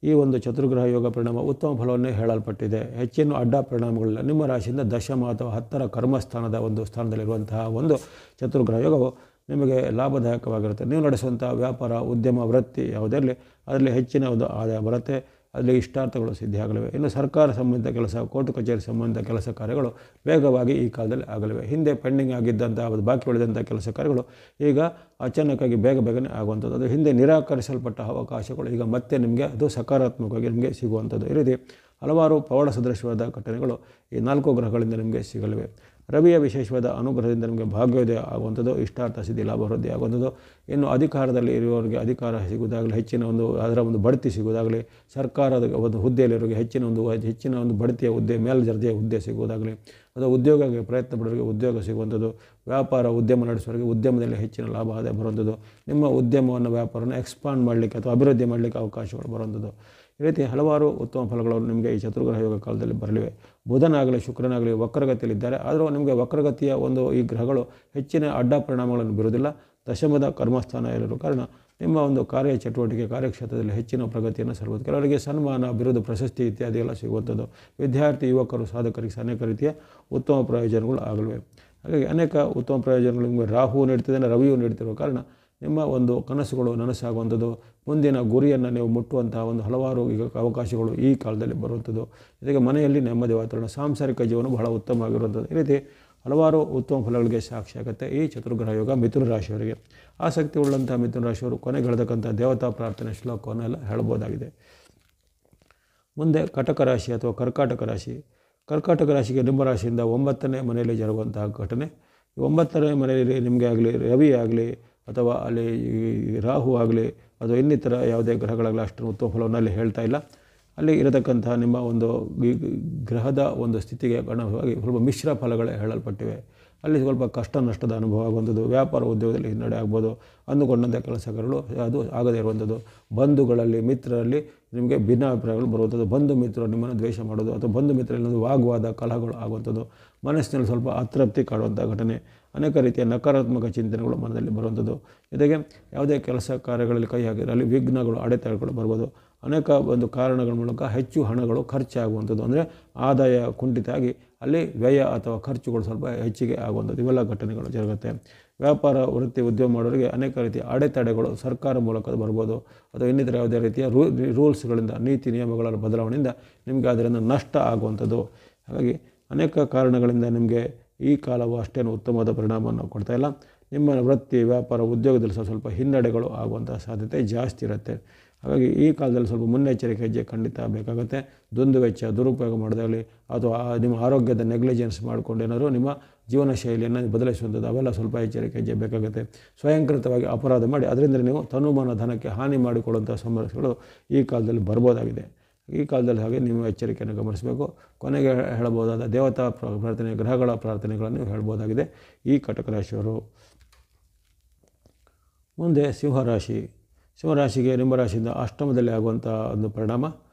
ಈ ಒಂದು ಚತುರ್ಗ್ರಹ ಯೋಗ ಪರಿಣಾಮ ಉತ್ತಮ ಫಲವನ್ನೇ ಹೇಳಲ್ಪಟ್ಟಿದೆ. ಹೆಚ್ಚಿನ ಅಡ್ಡ ಪರಿಣಾಮಗಳಿಲ್ಲ. ನಿಮ್ಮ ರಾಶಿಯಿಂದ ದಶಮ ಅಥವಾ 10ರ ಕರ್ಮಸ್ಥಾನದ ಒಂದು ಸ್ಥಾನದಲ್ಲಿರುವಂತಹ ಒಂದು ಚತುರ್ಗ್ರಹ ಯೋಗವು ನಿಮಗೆ ಲಾಭದಾಯಕವಾಗಿರುತ್ತೆ. ನೀವು ನಡೆಸುವಂಥ ವ್ಯಾಪಾರ, ಉದ್ಯಮ, ವೃತ್ತಿ ಯಾವುದೇ ಇರಲಿ ಅದರಲ್ಲಿ ಹೆಚ್ಚಿನ ಒಂದು ಆದಾಯ ಬರುತ್ತೆ. ಅಲ್ಲಿ ಇಷ್ಟಾರ್ಥಗಳು ಸಿದ್ಧಿಯಾಗಲಿವೆ. ಇನ್ನು ಸರ್ಕಾರ ಸಂಬಂಧಿತ ಕೆಲಸ, ಕೋರ್ಟು ಕಚೇರಿ ಸಂಬಂಧಿತ ಕೆಲಸ ಕಾರ್ಯಗಳು ವೇಗವಾಗಿ ಈ ಕಾಲದಲ್ಲಿ ಆಗಲಿವೆ. ಹಿಂದೆ ಪೆಂಡಿಂಗ್ ಆಗಿದ್ದಂಥ ಬಾಕಿ ಉಳಿದಂಥ ಕೆಲಸ ಕಾರ್ಯಗಳು ಈಗ ಅಚಾನಕ್ಕಾಗಿ ಬೇಗನೆ ಆಗುವಂಥದ್ದು. ಅದು ಹಿಂದೆ ನಿರಾಕರಿಸಲ್ಪಟ್ಟ ಅವಕಾಶಗಳು ಈಗ ಮತ್ತೆ ನಿಮಗೆ ಅದು ಸಕಾರಾತ್ಮಕವಾಗಿ ನಿಮಗೆ ಸಿಗುವಂಥದ್ದು. ಈ ರೀತಿ ಹಲವಾರು ಪವಾಡ ಸದೃಶವಾದ ಘಟನೆಗಳು ಈ 4 ಗ್ರಹಗಳಿಂದ ನಿಮಗೆ ಸಿಗಲಿವೆ. ರವಿಯ ವಿಶೇಷವಾದ ಅನುಗ್ರಹದಿಂದ ನಿಮಗೆ ಭಾಗ್ಯೋದಯ ಆಗುವಂಥದ್ದು, ಇಷ್ಟಾರ್ಥ ಸಿದ್ಧಿ, ಲಾಭ ವೃದ್ಧಿ ಆಗುವಂಥದ್ದು. ಇನ್ನು ಅಧಿಕಾರದಲ್ಲಿ ಇರುವವರಿಗೆ ಅಧಿಕಾರ ಸಿಗುವುದಾಗಲಿ, ಹೆಚ್ಚಿನ ಒಂದು ಅದರ ಒಂದು ಬಡ್ತಿ ಸಿಗುವುದಾಗಲಿ, ಸರ್ಕಾರದ ಒಂದು ಹುದ್ದೆಯಲ್ಲಿರೋರಿಗೆ ಹೆಚ್ಚಿನ ಒಂದು ಬಡ್ತಿಯ ಹುದ್ದೆ, ಮೇಲ್ದರ್ಜೆಯ ಹುದ್ದೆ ಸಿಗುವುದಾಗಲಿ, ಅಥವಾ ಉದ್ಯೋಗಕ್ಕೆ ಪ್ರಯತ್ನ ಪಡೋರಿಗೆ ಉದ್ಯೋಗ ಸಿಗುವಂಥದ್ದು, ವ್ಯಾಪಾರ ಉದ್ಯಮ ನಡೆಸೋರಿಗೆ ಉದ್ಯಮದಲ್ಲಿ ಹೆಚ್ಚಿನ ಲಾಭ ಆದಾಯ ಬರುವಂಥದ್ದು, ನಿಮ್ಮ ಉದ್ಯಮವನ್ನು, ವ್ಯಾಪಾರವನ್ನು ಎಕ್ಸ್ಪಾಂಡ್ ಮಾಡಲಿಕ್ಕೆ ಅಥವಾ ಅಭಿವೃದ್ಧಿ ಮಾಡಲಿಕ್ಕೆ ಅವಕಾಶಗಳು ಬರುವಂಥದ್ದು. ಈ ರೀತಿ ಹಲವಾರು ಉತ್ತಮ ಫಲಗಳು ನಿಮಗೆ ಈ ಚತುರ್ಗ್ರಹ ಯೋಗ ಕಾಲದಲ್ಲಿ ಬರಲಿವೆ. ಬುಧನಾಗಲಿ ಶುಕ್ರನಾಗಲಿ ವಕ್ರಗತಿಯಲ್ಲಿದ್ದಾರೆ. ಆದರೂ ನಿಮಗೆ ವಕ್ರಗತಿಯ ಒಂದು ಈ ಗ್ರಹಗಳು ಹೆಚ್ಚಿನ ಅಡ್ಡ ಪರಿಣಾಮಗಳನ್ನು ಬೀರುವುದಿಲ್ಲ. ದಶಮದ ಕರ್ಮಸ್ಥಾನ ಇರುವ ಕಾರಣ ನಿಮ್ಮ ಒಂದು ಕಾರ್ಯ ಚಟುವಟಿಕೆ, ಕಾರ್ಯಕ್ಷೇತ್ರದಲ್ಲಿ ಹೆಚ್ಚಿನ ಪ್ರಗತಿಯನ್ನು ಸಲ್ಲಬಹುದು. ಕೆಲವರಿಗೆ ಸನ್ಮಾನ, ಬಿರುದು, ಪ್ರಶಸ್ತಿ ಇತ್ಯಾದಿ ಎಲ್ಲ ಸಿಗುವಂಥದ್ದು. ವಿದ್ಯಾರ್ಥಿ, ಯುವಕರು, ಸಾಧಕರಿಗೆ ಅನೇಕ ರೀತಿಯ ಉತ್ತಮ ಪ್ರಯೋಜನಗಳು ಆಗಲಿವೆ. ಹಾಗಾಗಿ ಅನೇಕ ಉತ್ತಮ ಪ್ರಯೋಜನಗಳು ನಿಮಗೆ ರಾಹು ನೀಡ್ತಿದ್ದಾನೆ, ರವಿಯು ನೀಡ್ತಿರುವ ಕಾರಣ ನಿಮ್ಮ ಒಂದು ಕನಸುಗಳು ನನಸಾಗುವಂಥದ್ದು, ಮುಂದಿನ ಗುರಿಯನ್ನು ನೀವು ಮುಟ್ಟುವಂತಹ ಒಂದು ಹಲವಾರು ಈಗ ಅವಕಾಶಗಳು ಈ ಕಾಲದಲ್ಲಿ ಬರುವಂಥದ್ದು. ಜೊತೆಗೆ ಮನೆಯಲ್ಲಿ ನೆಮ್ಮದಿ ವಾತಾವರಣ, ಸಾಂಸಾರಿಕ ಜೀವನ ಬಹಳ ಉತ್ತಮವಾಗಿರುವಂಥದ್ದು. ಈ ರೀತಿ ಹಲವಾರು ಉತ್ತಮ ಫಲಗಳಿಗೆ ಸಾಕ್ಷಿಯಾಗುತ್ತೆ ಈ ಚತುರ್ಗ್ರಹ ಯೋಗ ಮಿಥುನ ರಾಶಿಯವರಿಗೆ. ಆಸಕ್ತಿ ಉಳ್ಳಂಥ ಮಿಥುನ ರಾಶಿಯವರು ಕೊನೆಗೆ ಹೇಳತಕ್ಕಂಥ ದೇವತಾ ಪ್ರಾರ್ಥನೆ ಶ್ಲೋಕವನ್ನೆಲ್ಲ ಹೇಳ್ಬೋದಾಗಿದೆ. ಮುಂದೆ ಕಟಕ ರಾಶಿ ಅಥವಾ ಕರ್ಕಾಟಕ ರಾಶಿ. ಕರ್ಕಾಟಕ ರಾಶಿಗೆ ನಿಮ್ಮ ರಾಶಿಯಿಂದ 9ನೇ ಮನೆಯಲ್ಲಿ ಜರುಗುವಂತಹ ಘಟನೆ. 9ನೇ ಮನೆಯಲ್ಲಿ ನಿಮಗೆ ಆಗಲಿ, ರವಿ ಆಗಲಿ ಅಥವಾ ಅಲ್ಲಿ ರಾಹು ಆಗಲಿ ಅಥವಾ ಇನ್ನಿತರ ಯಾವುದೇ ಗ್ರಹಗಳಾಗಲಿ ಅಷ್ಟು ಉತ್ತಮ ಫಲವನ್ನು ಅಲ್ಲಿ ಹೇಳ್ತಾ ಇಲ್ಲ. ಅಲ್ಲಿ ಇರತಕ್ಕಂಥ ನಿಮ್ಮ ಒಂದು ಗ್ರಹದ ಒಂದು ಸ್ಥಿತಿಗೆ ಅನುಗುಣವಾಗಿ ಸ್ವಲ್ಪ ಮಿಶ್ರ ಫಲಗಳೇ ಹೇಳಲ್ಪಟ್ಟಿವೆ. ಅಲ್ಲಿ ಸ್ವಲ್ಪ ಕಷ್ಟ ನಷ್ಟದ ಅನುಭವ ಆಗುವಂಥದ್ದು, ವ್ಯಾಪಾರ ಉದ್ಯೋಗದಲ್ಲಿ ಹಿನ್ನಡೆ ಆಗ್ಬೋದು, ಅಂದುಕೊಂಡಂಥ ಕೆಲಸಗಳು ಅದು ಆಗದೇ ಇರುವಂಥದ್ದು, ಬಂಧುಗಳಲ್ಲಿ, ಮಿತ್ರರಲ್ಲಿ ನಿಮಗೆ ಭಿನ್ನಾಭಿಪ್ರಾಯಗಳು ಬರುವಂಥದ್ದು, ಬಂಧು ಮಿತ್ರರು ನಿಮ್ಮನ್ನು ದ್ವೇಷ ಮಾಡೋದು ಅಥವಾ ಬಂಧು ಮಿತ್ರರಲ್ಲಿ ವಾಗ್ವಾದ ಕಲಹಗಳು ಆಗುವಂಥದ್ದು, ಮನಸ್ಸಿನಲ್ಲಿ ಸ್ವಲ್ಪ ಅತೃಪ್ತಿ ಕಾಡುವಂಥ ಘಟನೆ, ಅನೇಕ ರೀತಿಯ ನಕಾರಾತ್ಮಕ ಚಿಂತನೆಗಳು ಮನದಲ್ಲಿ ಬರುವಂಥದ್ದು, ಜೊತೆಗೆ ಯಾವುದೇ ಕೆಲಸ ಕಾರ್ಯಗಳಲ್ಲಿ ಕೈ ಹಾಕಿದರೆ ಅಲ್ಲಿ ವಿಘ್ನಗಳು ಅಡೆತಡೆಗಳು ಬರ್ಬೋದು, ಅನೇಕ ಒಂದು ಕಾರಣಗಳ ಮೂಲಕ ಹೆಚ್ಚು ಹಣಗಳು ಖರ್ಚಾಗುವಂಥದ್ದು, ಅಂದರೆ ಆದಾಯ ಕುಂಠಿತ ಆಗಿ ಅಲ್ಲಿ ವ್ಯಯ ಅಥವಾ ಖರ್ಚುಗಳು ಸ್ವಲ್ಪ ಹೆಚ್ಚಿಗೆ ಆಗುವಂಥದ್ದು, ಇವೆಲ್ಲ ಘಟನೆಗಳು ಜರುಗುತ್ತೆ. ವ್ಯಾಪಾರ ವೃತ್ತಿ ಉದ್ಯೋಗ ಮಾಡೋರಿಗೆ ಅನೇಕ ರೀತಿಯ ಅಡೆತಡೆಗಳು ಸರ್ಕಾರ ಮೂಲಕ ಬರ್ಬೋದು ಅಥವಾ ಇನ್ನಿತರ ಯಾವುದೇ ರೀತಿಯ ರೂಲ್ಸ್ಗಳಿಂದ ನೀತಿ ನಿಯಮಗಳ ಬದಲಾವಣೆಯಿಂದ ನಿಮಗೆ ಅದರಿಂದ ನಷ್ಟ ಆಗುವಂಥದ್ದು. ಹಾಗಾಗಿ ಅನೇಕ ಕಾರಣಗಳಿಂದ ನಿಮಗೆ ಈ ಕಾಲವು ಅಷ್ಟೇನು ಉತ್ತಮವಾದ ಪರಿಣಾಮವನ್ನು ಕೊಡ್ತಾಯಿಲ್ಲ. ನಿಮ್ಮ ವೃತ್ತಿ ವ್ಯಾಪಾರ ಉದ್ಯೋಗದಲ್ಲಿ ಸ್ವಲ್ಪ ಹಿನ್ನಡೆಗಳು ಆಗುವಂಥ ಸಾಧ್ಯತೆ ಜಾಸ್ತಿ ಇರುತ್ತೆ. ಹಾಗಾಗಿ ಈ ಕಾಲದಲ್ಲಿ ಸ್ವಲ್ಪ ಮುನ್ನೆಚ್ಚರಿಕೆ ಹೆಜ್ಜೆ ಖಂಡಿತ ಬೇಕಾಗುತ್ತೆ. ದುಂದು ವೆಚ್ಚ ದುರುಪಯೋಗ ಮಾಡೋದಾಗಲಿ ಅಥವಾ ನಿಮ್ಮ ಆರೋಗ್ಯದ ನೆಗ್ಲಿಜೆನ್ಸ್ ಮಾಡಿಕೊಂಡು ಏನಾದರೂ ನಿಮ್ಮ ಜೀವನ ಶೈಲಿಯನ್ನು ಬದಲಿಸುವಂಥದ್ದು, ಅವೆಲ್ಲ ಸ್ವಲ್ಪ ಎಚ್ಚರಿಕೆ ಹೆಜ್ಜೆ ಬೇಕಾಗುತ್ತೆ. ಸ್ವಯಂಕೃತವಾಗಿ ಅಪರಾಧ ಮಾಡಿ ಅದರಿಂದ ನೀವು ತನುಮಾನ ಧನಕ್ಕೆ ಹಾನಿ ಮಾಡಿಕೊಳ್ಳುವಂಥ ಸಮಸ್ಯೆಗಳು ಈ ಕಾಲದಲ್ಲಿ ಬರ್ಬೋದಾಗಿದೆ. ಈ ಕಾಲದಲ್ಲಿ ಹಾಗೆ ನೀವು ಎಚ್ಚರಿಕೆಯನ್ನು ಗಮನಿಸಬೇಕು. ಕೊನೆಗೆ ಹೇಳಬಹುದಾದ ದೇವತಾ ಪ್ರಾರ್ಥನೆ, ಗ್ರಹಗಳ ಪ್ರಾರ್ಥನೆಗಳನ್ನು ಹೇಳ್ಬೋದಾಗಿದೆ ಈ ಕಟಕ ರಾಶಿಯವರು. ಮುಂದೆ ಸಿಂಹರಾಶಿ. ಸಿಂಹರಾಶಿಗೆ ನಿಮ್ಮ ರಾಶಿಯಿಂದ ಅಷ್ಟಮದಲ್ಲಿ ಆಗುವಂಥ ಒಂದು ಪರಿಣಾಮ.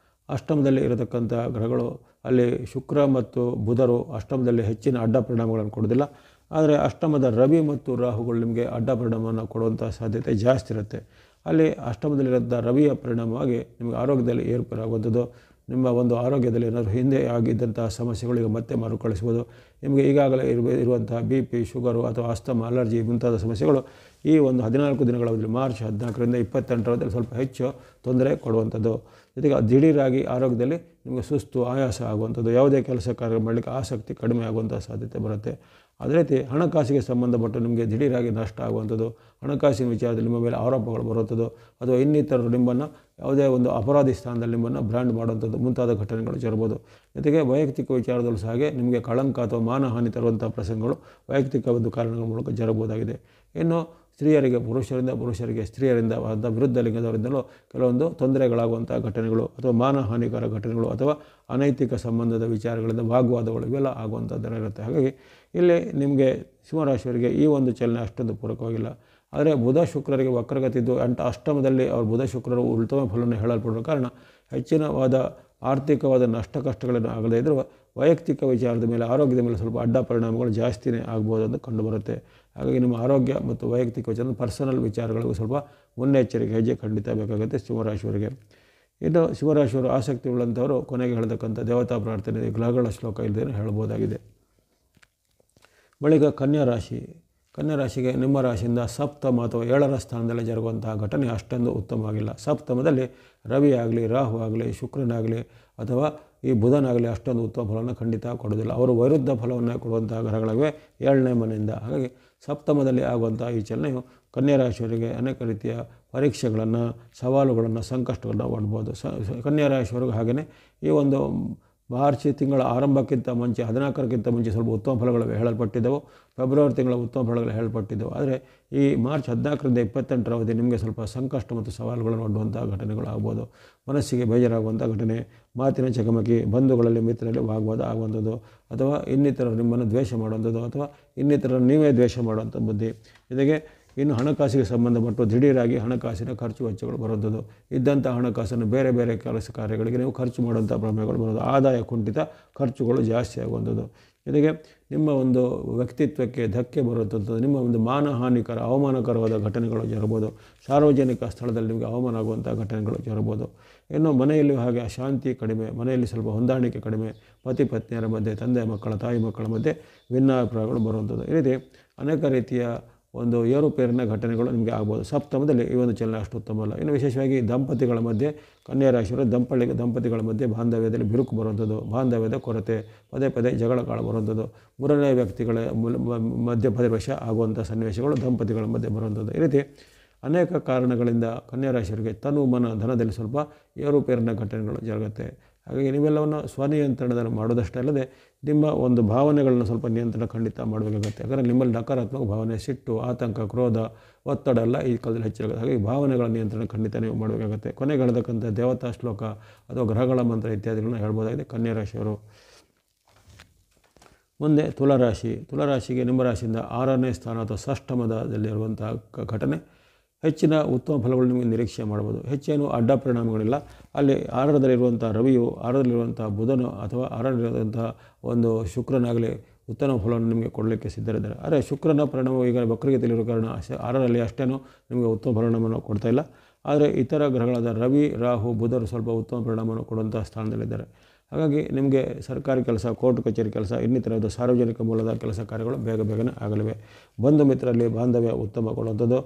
ಅಷ್ಟಮದಲ್ಲಿ ಇರತಕ್ಕಂಥ ಗ್ರಹಗಳು ಅಲ್ಲಿ ಶುಕ್ರ ಮತ್ತು ಬುಧರು ಅಷ್ಟಮದಲ್ಲಿ ಹೆಚ್ಚಿನ ಅಡ್ಡ ಪರಿಣಾಮಗಳನ್ನು ಕೊಡೋದಿಲ್ಲ. ಆದರೆ ಅಷ್ಟಮದ ರವಿ ಮತ್ತು ರಾಹುಗಳು ನಿಮಗೆ ಅಡ್ಡ ಪರಿಣಾಮವನ್ನು ಕೊಡುವಂಥ ಸಾಧ್ಯತೆ ಜಾಸ್ತಿ ಇರುತ್ತೆ. ಅಲ್ಲಿ ಅಷ್ಟಮದಲ್ಲಿರೋಂಥ ರವಿಯ ಪರಿಣಾಮವಾಗಿ ನಿಮಗೆ ಆರೋಗ್ಯದಲ್ಲಿ ಏರ್ಪೇರಾಗುವಂಥದ್ದು, ನಿಮ್ಮ ಒಂದು ಆರೋಗ್ಯದಲ್ಲಿ ಏನಾದರೂ ಹಿಂದೆ ಆಗಿದ್ದಂಥ ಸಮಸ್ಯೆಗಳಿಗೆ ಮತ್ತೆ ಮರುಕಳಿಸ್ಬೋದು. ನಿಮಗೆ ಈಗಾಗಲೇ ಇರುವಂತಹ BP, ಶುಗರು ಅಥವಾ ಅಸ್ತಮ, ಅಲರ್ಜಿ ಮುಂತಾದ ಸಮಸ್ಯೆಗಳು ಈ ಒಂದು 14 ದಿನಗಳ ಅವಧಿಯಲ್ಲಿ ಮಾರ್ಚ್ 14ರಿಂದ 28 ಸ್ವಲ್ಪ ಹೆಚ್ಚು ತೊಂದರೆ ಕೊಡುವಂಥದ್ದು. ಜೊತೆಗೆ ದಿಢೀರಾಗಿ ಆರೋಗ್ಯದಲ್ಲಿ ನಿಮಗೆ ಸುಸ್ತು ಆಯಾಸ ಆಗುವಂಥದ್ದು, ಯಾವುದೇ ಕೆಲಸ ಕಾರ್ಯ ಮಾಡಲಿಕ್ಕೆ ಆಸಕ್ತಿ ಕಡಿಮೆ ಆಗುವಂಥ ಸಾಧ್ಯತೆ ಬರುತ್ತೆ. ಅದೇ ರೀತಿ ಹಣಕಾಸಿಗೆ ಸಂಬಂಧಪಟ್ಟು ನಿಮಗೆ ದಿಢೀರಾಗಿ ನಷ್ಟ ಆಗುವಂಥದ್ದು, ಹಣಕಾಸಿನ ವಿಚಾರದಲ್ಲಿ ನಿಮ್ಮ ಮೇಲೆ ಆರೋಪಗಳು ಬರುವಂಥದ್ದು ಅಥವಾ ಇನ್ನಿತರರು ನಿಮ್ಮನ್ನು ಯಾವುದೇ ಒಂದು ಅಪರಾಧಿ ಸ್ಥಾನದಲ್ಲಿ ನಿಮ್ಮನ್ನು ಬ್ರ್ಯಾಂಡ್ ಮಾಡುವಂಥದ್ದು ಮುಂತಾದ ಘಟನೆಗಳು ಜರಬಹುದು. ಜೊತೆಗೆ ವೈಯಕ್ತಿಕ ವಿಚಾರದಲ್ಲೂ ಸಹ ನಿಮಗೆ ಕಳಂಕ ಅಥವಾ ಮಾನಹಾನಿ ತರುವಂಥ ಪ್ರಸಂಗಗಳು ವೈಯಕ್ತಿಕ ಒಂದು ಕಾರಣಗಳ ಮೂಲಕ ಜರಬಹುದಾಗಿದೆ. ಇನ್ನು ಸ್ತ್ರೀಯರಿಗೆ ಪುರುಷರಿಂದ, ಪುರುಷರಿಗೆ ಸ್ತ್ರೀಯರಿಂದ, ವಿರುದ್ಧ ಲಿಂಗದವರಿಂದಲೂ ಕೆಲವೊಂದು ತೊಂದರೆಗಳಾಗುವಂಥ ಘಟನೆಗಳು ಅಥವಾ ಮಾನಹಾನಿಕರ ಘಟನೆಗಳು ಅಥವಾ ಅನೈತಿಕ ಸಂಬಂಧದ ವಿಚಾರಗಳಿಂದ ವಾಗ್ವಾದಗಳು ಇವೆಲ್ಲ ಆಗುವಂಥದ್ದು ಇರುತ್ತೆ. ಹಾಗಾಗಿ ಇಲ್ಲಿ ನಿಮಗೆ ಸಿಂಹರಾಶಿಯವರಿಗೆ ಈ ಒಂದು ಚಲನೆ ಅಷ್ಟೊಂದು ಪೂರಕವಾಗಿಲ್ಲ. ಆದರೆ ಬುಧ ಶುಕ್ರರಿಗೆ ವಕ್ರಗತಿದ್ದು ಅಷ್ಟಮದಲ್ಲಿ ಅವರು ಬುಧ ಶುಕ್ರರು ಉತ್ತಮ ಫಲವನ್ನು ಹೇಳಲ್ಪಡುವ ಕಾರಣ ಹೆಚ್ಚಿನವಾದ ಆರ್ಥಿಕವಾದ ನಷ್ಟ ಕಷ್ಟಗಳನ್ನು ಆಗದೇ ಇದ್ದರೂ ವೈಯಕ್ತಿಕ ವಿಚಾರದ ಮೇಲೆ, ಆರೋಗ್ಯದ ಮೇಲೆ ಸ್ವಲ್ಪ ಅಡ್ಡ ಪರಿಣಾಮಗಳು ಜಾಸ್ತಿನೇ ಆಗ್ಬೋದು ಅಂತ ಕಂಡುಬರುತ್ತೆ. ಹಾಗಾಗಿ ನಿಮ್ಮ ಆರೋಗ್ಯ ಮತ್ತು ವೈಯಕ್ತಿಕ ವಿಚಾರ, ಪರ್ಸನಲ್ ವಿಚಾರಗಳಿಗೂ ಸ್ವಲ್ಪ ಮುನ್ನೆಚ್ಚರಿಕೆ ಹೆಜ್ಜೆ ಖಂಡಿತ ಬೇಕಾಗುತ್ತೆ ಸಿಂಹರಾಶಿಯವರಿಗೆ. ಇನ್ನು ಸಿಂಹರಾಶಿಯವರು ಆಸಕ್ತಿ ಉಳ್ಳಂಥವರು ಕೊನೆಗೆ ಹೇಳತಕ್ಕಂಥ ದೇವತಾ ಪ್ರಾರ್ಥನೆ, ಗ್ರಹಗಳ ಶ್ಲೋಕ ಇಲ್ಲದೇ ಹೇಳ್ಬೋದಾಗಿದೆ. ಬಳಿಕ ಕನ್ಯಾ ರಾಶಿ. ಕನ್ಯಾ ರಾಶಿಗೆ ನಿಮ್ಮ ರಾಶಿಯಿಂದ ಸಪ್ತಮ ಅಥವಾ 7ರ ಸ್ಥಾನದಲ್ಲಿ ಜರುಗುವಂತಹ ಘಟನೆ ಅಷ್ಟೊಂದು ಉತ್ತಮವಾಗಿಲ್ಲ. ಸಪ್ತಮದಲ್ಲಿ ರವಿ ಆಗಲಿ, ರಾಹು ಆಗಲಿ, ಶುಕ್ರನಾಗಲಿ ಅಥವಾ ಈ ಬುಧನಾಗಲಿ ಅಷ್ಟೊಂದು ಉತ್ತಮ ಫಲವನ್ನು ಖಂಡಿತ ಕೊಡೋದಿಲ್ಲ. ಅವರು ವಿರುದ್ಧ ಫಲವನ್ನು ಕೊಡುವಂತಹ ಗ್ರಹಗಳಿವೆ 7ನೇ ಮನೆಯಿಂದ. ಹಾಗಾಗಿ ಸಪ್ತಮದಲ್ಲಿ ಆಗುವಂಥ ಈ ಚಲನೆಯು ಕನ್ಯಾ ರಾಶಿಯವರಿಗೆ ಅನೇಕ ರೀತಿಯ ಪರೀಕ್ಷೆಗಳನ್ನು, ಸವಾಲುಗಳನ್ನು, ಸಂಕಷ್ಟಗಳನ್ನು ಒಡ್ಬೋದು. ಕನ್ಯಾ ರಾಶಿಯವರಿಗೆ ಹಾಗೆಯೇ ಈ ಒಂದು ಮಾರ್ಚ್ ತಿಂಗಳ ಆರಂಭಕ್ಕಿಂತ ಮುಂಚೆ 14ಕ್ಕಿಂತ ಮುಂಚೆ ಸ್ವಲ್ಪ ಉತ್ತಮ ಫಲಗಳು ಹೇಳಲ್ಪಟ್ಟಿದ್ದವು. ಫೆಬ್ರವರಿ ತಿಂಗಳ ಉತ್ತಮ ಫಲಗಳು ಹೇಳಲ್ಪಟ್ಟಿದ್ದವು. ಆದರೆ ಈ ಮಾರ್ಚ್ 14ರಿಂದ 28ರ ಅವಧಿ ನಿಮಗೆ ಸ್ವಲ್ಪ ಸಂಕಷ್ಟ ಮತ್ತು ಸವಾಲುಗಳನ್ನು ಒಡ್ಡುವಂಥ ಘಟನೆಗಳು ಆಗ್ಬೋದು. ಮನಸ್ಸಿಗೆ ಬೇಜಾರಾಗುವಂಥ ಘಟನೆ, ಮಾತಿನ ಚಕಮಕಿ, ಬಂಧುಗಳಲ್ಲಿ ಮಿತ್ರರಲ್ಲಿ ವಾಗ್ವಾದ ಆಗುವಂಥದ್ದು ಅಥವಾ ಇನ್ನಿತರರು ನಿಮ್ಮನ್ನು ದ್ವೇಷ ಮಾಡುವಂಥದ್ದು ಅಥವಾ ಇನ್ನಿತರರು ನೀವೇ ದ್ವೇಷ ಮಾಡುವಂಥ ಬುದ್ಧಿ. ಜೊತೆಗೆ ಇನ್ನು ಹಣಕಾಸಿಗೆ ಸಂಬಂಧಪಟ್ಟು ದಿಢೀರಾಗಿ ಹಣಕಾಸಿನ ಖರ್ಚು ವೆಚ್ಚಗಳು ಬರುವಂಥದ್ದು, ಇದ್ದಂಥ ಹಣಕಾಸನ್ನು ಬೇರೆ ಬೇರೆ ಕೆಲಸ ಕಾರ್ಯಗಳಿಗೆ ನೀವು ಖರ್ಚು ಮಾಡುವಂಥ ಪ್ರಮೇಯಗಳು ಬರೋದು, ಆದಾಯ ಕುಂಠಿತ, ಖರ್ಚುಗಳು ಜಾಸ್ತಿ ಆಗುವಂಥದ್ದು. ಜೊತೆಗೆ ನಿಮ್ಮ ಒಂದು ವ್ಯಕ್ತಿತ್ವಕ್ಕೆ ಧಕ್ಕೆ ಬರುವಂಥದ್ದು, ನಿಮ್ಮ ಒಂದು ಮಾನಹಾನಿಕರ ಅವಮಾನಕರವಾದ ಘಟನೆಗಳು ಜರಬಹುದು. ಸಾರ್ವಜನಿಕ ಸ್ಥಳದಲ್ಲಿ ನಿಮಗೆ ಅವಮಾನ ಆಗುವಂಥ ಘಟನೆಗಳು ಜರಬಹುದು. ಇನ್ನು ಮನೆಯಲ್ಲಿ ಹಾಗೆ ಅಶಾಂತಿ ಕಡಿಮೆ, ಮನೆಯಲ್ಲಿ ಸ್ವಲ್ಪ ಹೊಂದಾಣಿಕೆ ಕಡಿಮೆ, ಪತಿ ಪತ್ನಿಯರ ಮಧ್ಯೆ, ತಂದೆ ಮಕ್ಕಳ, ತಾಯಿ ಮಕ್ಕಳ ಮಧ್ಯೆ ಭಿನ್ನಾಭಿಪ್ರಾಯಗಳು ಬರುವಂಥದ್ದು. ಈ ರೀತಿ ಅನೇಕ ರೀತಿಯ ಒಂದು ಏರುಪೇರಿನ ಘಟನೆಗಳು ನಿಮಗೆ ಆಗ್ಬೋದು. ಸಪ್ತಮದಲ್ಲಿ ಈ ಒಂದು ಚಲನೆ ಅಷ್ಟು ಉತ್ತಮ ಅಲ್ಲ. ಇನ್ನು ವಿಶೇಷವಾಗಿ ದಂಪತಿಗಳ ಮಧ್ಯೆ, ಕನ್ಯಾ ರಾಶಿಯವರು ದಂಪತಿಗಳ ಮಧ್ಯೆ ಬಾಂಧವ್ಯದಲ್ಲಿ ಬಿರುಕು ಬರುವಂಥದ್ದು, ಬಾಂಧವ್ಯದ ಕೊರತೆ, ಪದೇ ಪದೇ ಜಗಳ ಕಾಳ ಬರುವಂಥದ್ದು, ಮೂರನೇ ವ್ಯಕ್ತಿಗಳ ಮಧ್ಯೆ ಪ್ರವೇಶ ಆಗುವಂಥ ಸನ್ನಿವೇಶಗಳು ದಂಪತಿಗಳ ಮಧ್ಯೆ ಬರುವಂಥದ್ದು. ಈ ರೀತಿ ಅನೇಕ ಕಾರಣಗಳಿಂದ ಕನ್ಯಾ ರಾಶಿಯವರಿಗೆ ತನು ಮನ ಧನದಲ್ಲಿ ಸ್ವಲ್ಪ ಏರುಪೇರಿನ ಘಟನೆಗಳು ಜರುಗುತ್ತೆ. ಹಾಗಾಗಿ ನೀವೆಲ್ಲವನ್ನು ಸ್ವನಿಯಂತ್ರಣದಲ್ಲಿ ಮಾಡೋದಷ್ಟೇ ಅಲ್ಲದೆ ನಿಮ್ಮ ಒಂದು ಭಾವನೆಗಳನ್ನು ಸ್ವಲ್ಪ ನಿಯಂತ್ರಣ ಖಂಡಿತ ಮಾಡಬೇಕಾಗುತ್ತೆ. ಯಾಕಂದರೆ ನಿಮ್ಮಲ್ಲಿ ನಕಾರಾತ್ಮಕ ಭಾವನೆ, ಸಿಟ್ಟು, ಆತಂಕ, ಕ್ರೋಧ, ಒತ್ತಡ ಎಲ್ಲ ಈ ಕಾಲದಲ್ಲಿ ಹೆಚ್ಚಾಗುತ್ತೆ. ಹಾಗಾಗಿ ಭಾವನೆಗಳ ನಿಯಂತ್ರಣ ಖಂಡಿತ ನೀವು ಮಾಡಬೇಕಾಗುತ್ತೆ. ಕೊನೆಗೆ ಹೇಳತಕ್ಕಂಥ ದೇವತಾ ಶ್ಲೋಕ ಅಥವಾ ಗ್ರಹಗಳ ಮಂತ್ರ ಇತ್ಯಾದಿಗಳನ್ನ ಹೇಳ್ಬೋದಾಗಿದೆ ಕನ್ಯಾ ರಾಶಿಯವರು. ಮುಂದೆ ತುಲಾರಾಶಿ. ತುಲಾರಾಶಿಗೆ ನಿಮ್ಮ ರಾಶಿಯಿಂದ 6ನೇ ಸ್ಥಾನ ಅಥವಾ ಷಷ್ಠಮದಲ್ಲಿರುವಂಥ ಘಟನೆ ಹೆಚ್ಚಿನ ಉತ್ತಮ ಫಲಗಳು ನಿಮಗೆ ನಿರೀಕ್ಷೆ ಮಾಡ್ಬೋದು. ಹೆಚ್ಚೇನು ಅಡ್ಡ ಪರಿಣಾಮಗಳಿಲ್ಲ. ಅಲ್ಲಿ ಆರರದಲ್ಲಿರುವಂಥ ರವಿಯು, ಆರರದಲ್ಲಿರುವಂಥ ಬುಧನು ಅಥವಾ ಆರರಲ್ಲಿರುವಂಥ ಒಂದು ಶುಕ್ರನಾಗಲಿ ಉತ್ತಮ ಫಲವನ್ನು ನಿಮಗೆ ಕೊಡಲಿಕ್ಕೆ ಸಿದ್ಧರಿದ್ದಾರೆ. ಆದರೆ ಶುಕ್ರನ ಪರಿಣಾಮ ಈಗ ವಕ್ರಗತಿಯಲ್ಲಿರೋ ಕಾರಣ ಆರರಲ್ಲಿ ಅಷ್ಟೇನು ನಿಮಗೆ ಉತ್ತಮ ಪರಿಣಾಮವನ್ನು ಕೊಡ್ತಾಯಿಲ್ಲ. ಆದರೆ ಇತರ ಗ್ರಹಗಳಾದ ರವಿ, ರಾಹು, ಬುಧರು ಸ್ವಲ್ಪ ಉತ್ತಮ ಪರಿಣಾಮವನ್ನು ಕೊಡುವಂಥ ಸ್ಥಾನದಲ್ಲಿದ್ದಾರೆ. ಹಾಗಾಗಿ ನಿಮಗೆ ಸರ್ಕಾರಿ ಕೆಲಸ, ಕೋರ್ಟ್ ಕಚೇರಿ ಕೆಲಸ, ಇನ್ನಿತರವಾದ ಸಾರ್ವಜನಿಕ ಮೂಲದ ಕೆಲಸ ಕಾರ್ಯಗಳು ಬೇಗನೆ ಆಗಲಿವೆ. ಬಂಧು ಮಿತ್ರರಲ್ಲಿ ಬಾಂಧವ್ಯ ಉತ್ತಮ ಕೊಡುವಂಥದ್ದು,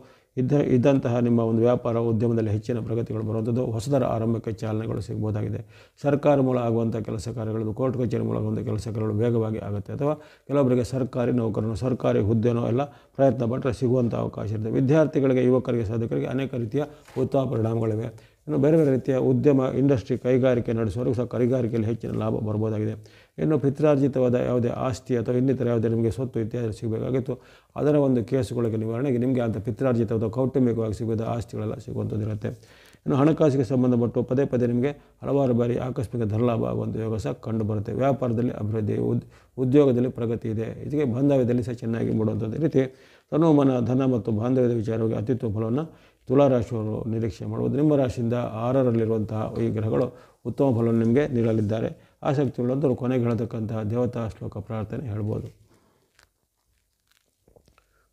ಇದ್ದಂತಹ ನಿಮ್ಮ ಒಂದು ವ್ಯಾಪಾರ ಉದ್ಯಮದಲ್ಲಿ ಹೆಚ್ಚಿನ ಪ್ರಗತಿಗಳು ಬರುವಂಥದ್ದು, ಹೊಸದರ ಆರಂಭಕ್ಕೆ ಚಾಲನೆಗಳು ಸಿಗ್ಬೋದಾಗಿದೆ. ಸರ್ಕಾರ ಮೂಲ ಆಗುವಂಥ ಕೆಲಸ ಕಾರ್ಯಗಳು, ಕೋರ್ಟ್ ಕಚೇರಿ ಮೂಲ ಆಗುವಂಥ ಕೆಲಸ ಕಾರ್ಯಗಳು ವೇಗವಾಗಿ ಆಗುತ್ತೆ. ಅಥವಾ ಕೆಲವೊಬ್ಬರಿಗೆ ಸರ್ಕಾರಿ ನೌಕರನು, ಸರ್ಕಾರಿ ಹುದ್ದೆನೋ ಎಲ್ಲ ಪ್ರಯತ್ನ ಪಟ್ಟರೆ ಸಿಗುವಂಥ ಅವಕಾಶ ಇರುತ್ತೆ. ವಿದ್ಯಾರ್ಥಿಗಳಿಗೆ, ಯುವಕರಿಗೆ, ಸಾಧಕರಿಗೆ ಅನೇಕ ರೀತಿಯ ಉತ್ತಮ ಪರಿಣಾಮಗಳಿವೆ. ಇನ್ನು ಬೇರೆ ಬೇರೆ ರೀತಿಯ ಉದ್ಯಮ, ಇಂಡಸ್ಟ್ರಿ, ಕೈಗಾರಿಕೆ ನಡೆಸುವವರೆಗೂ ಸಹ ಕೈಗಾರಿಕೆಯಲ್ಲಿ ಹೆಚ್ಚಿನ ಲಾಭ ಬರ್ಬೋದಾಗಿದೆ. ಇನ್ನು ಪಿತ್ರಾರ್ಜಿತವಾದ ಯಾವುದೇ ಆಸ್ತಿ ಅಥವಾ ಇನ್ನಿತರ ಯಾವುದೇ ನಿಮಗೆ ಸ್ವತ್ತು ಇತ್ಯಾದಿ ಸಿಗಬೇಕಾಗಿತ್ತು, ಅದರ ಒಂದು ಕೇಸುಗಳಿಗೆ ನಿವಾರಣೆಗೆ ನಿಮಗೆ ಅಂಥ ಪಿತ್ರಾರ್ಜಿತವಾದ ಕೌಟುಂಬಿಕವಾಗಿ ಸಿಗೋದ ಆಸ್ತಿಗಳೆಲ್ಲ ಸಿಗುವಂಥದ್ದಿರುತ್ತೆ. ಇನ್ನು ಹಣಕಾಸಿಗೆ ಸಂಬಂಧಪಟ್ಟು ಪದೇ ನಿಮಗೆ ಹಲವಾರು ಬಾರಿ ಆಕಸ್ಮಿಕ ಧನಲಾಭ ಆಗುವಂಥ ಯೋಗ ಸಹ ಕಂಡುಬರುತ್ತೆ. ವ್ಯಾಪಾರದಲ್ಲಿ ಅಭಿವೃದ್ಧಿ, ಉದ್ಯೋಗದಲ್ಲಿ ಪ್ರಗತಿ ಇದೆ. ಇದಕ್ಕೆ ಬಾಂಧವ್ಯದಲ್ಲಿ ಸಹ ಚೆನ್ನಾಗಿ ಮೂಡುವಂಥದ್ದು. ಈ ರೀತಿ ತನುಮನ, ಧನ ಮತ್ತು ಬಾಂಧವ್ಯದ ವಿಚಾರವಾಗಿ ಅತ್ಯುತ್ತಮ ಫಲವನ್ನು ತುಲಾರಾಶಿಯವರು ನಿರೀಕ್ಷೆ ಮಾಡುವುದು. ನಿಮ್ಮ ರಾಶಿಯಿಂದ 6ರಲ್ಲಿರುವಂತಹ ಈ ಗ್ರಹಗಳು ಉತ್ತಮ ಫಲವನ್ನು ನಿಮಗೆ ನೀಡಲಿದ್ದಾರೆ. ಆಸಕ್ತಿ ಉಳ್ಳಂಥವರು ಕೊನೆಗೆ ಹೇಳತಕ್ಕಂತಹ ದೇವತಾ ಶ್ಲೋಕ ಪ್ರಾರ್ಥನೆ ಹೇಳ್ಬೋದು.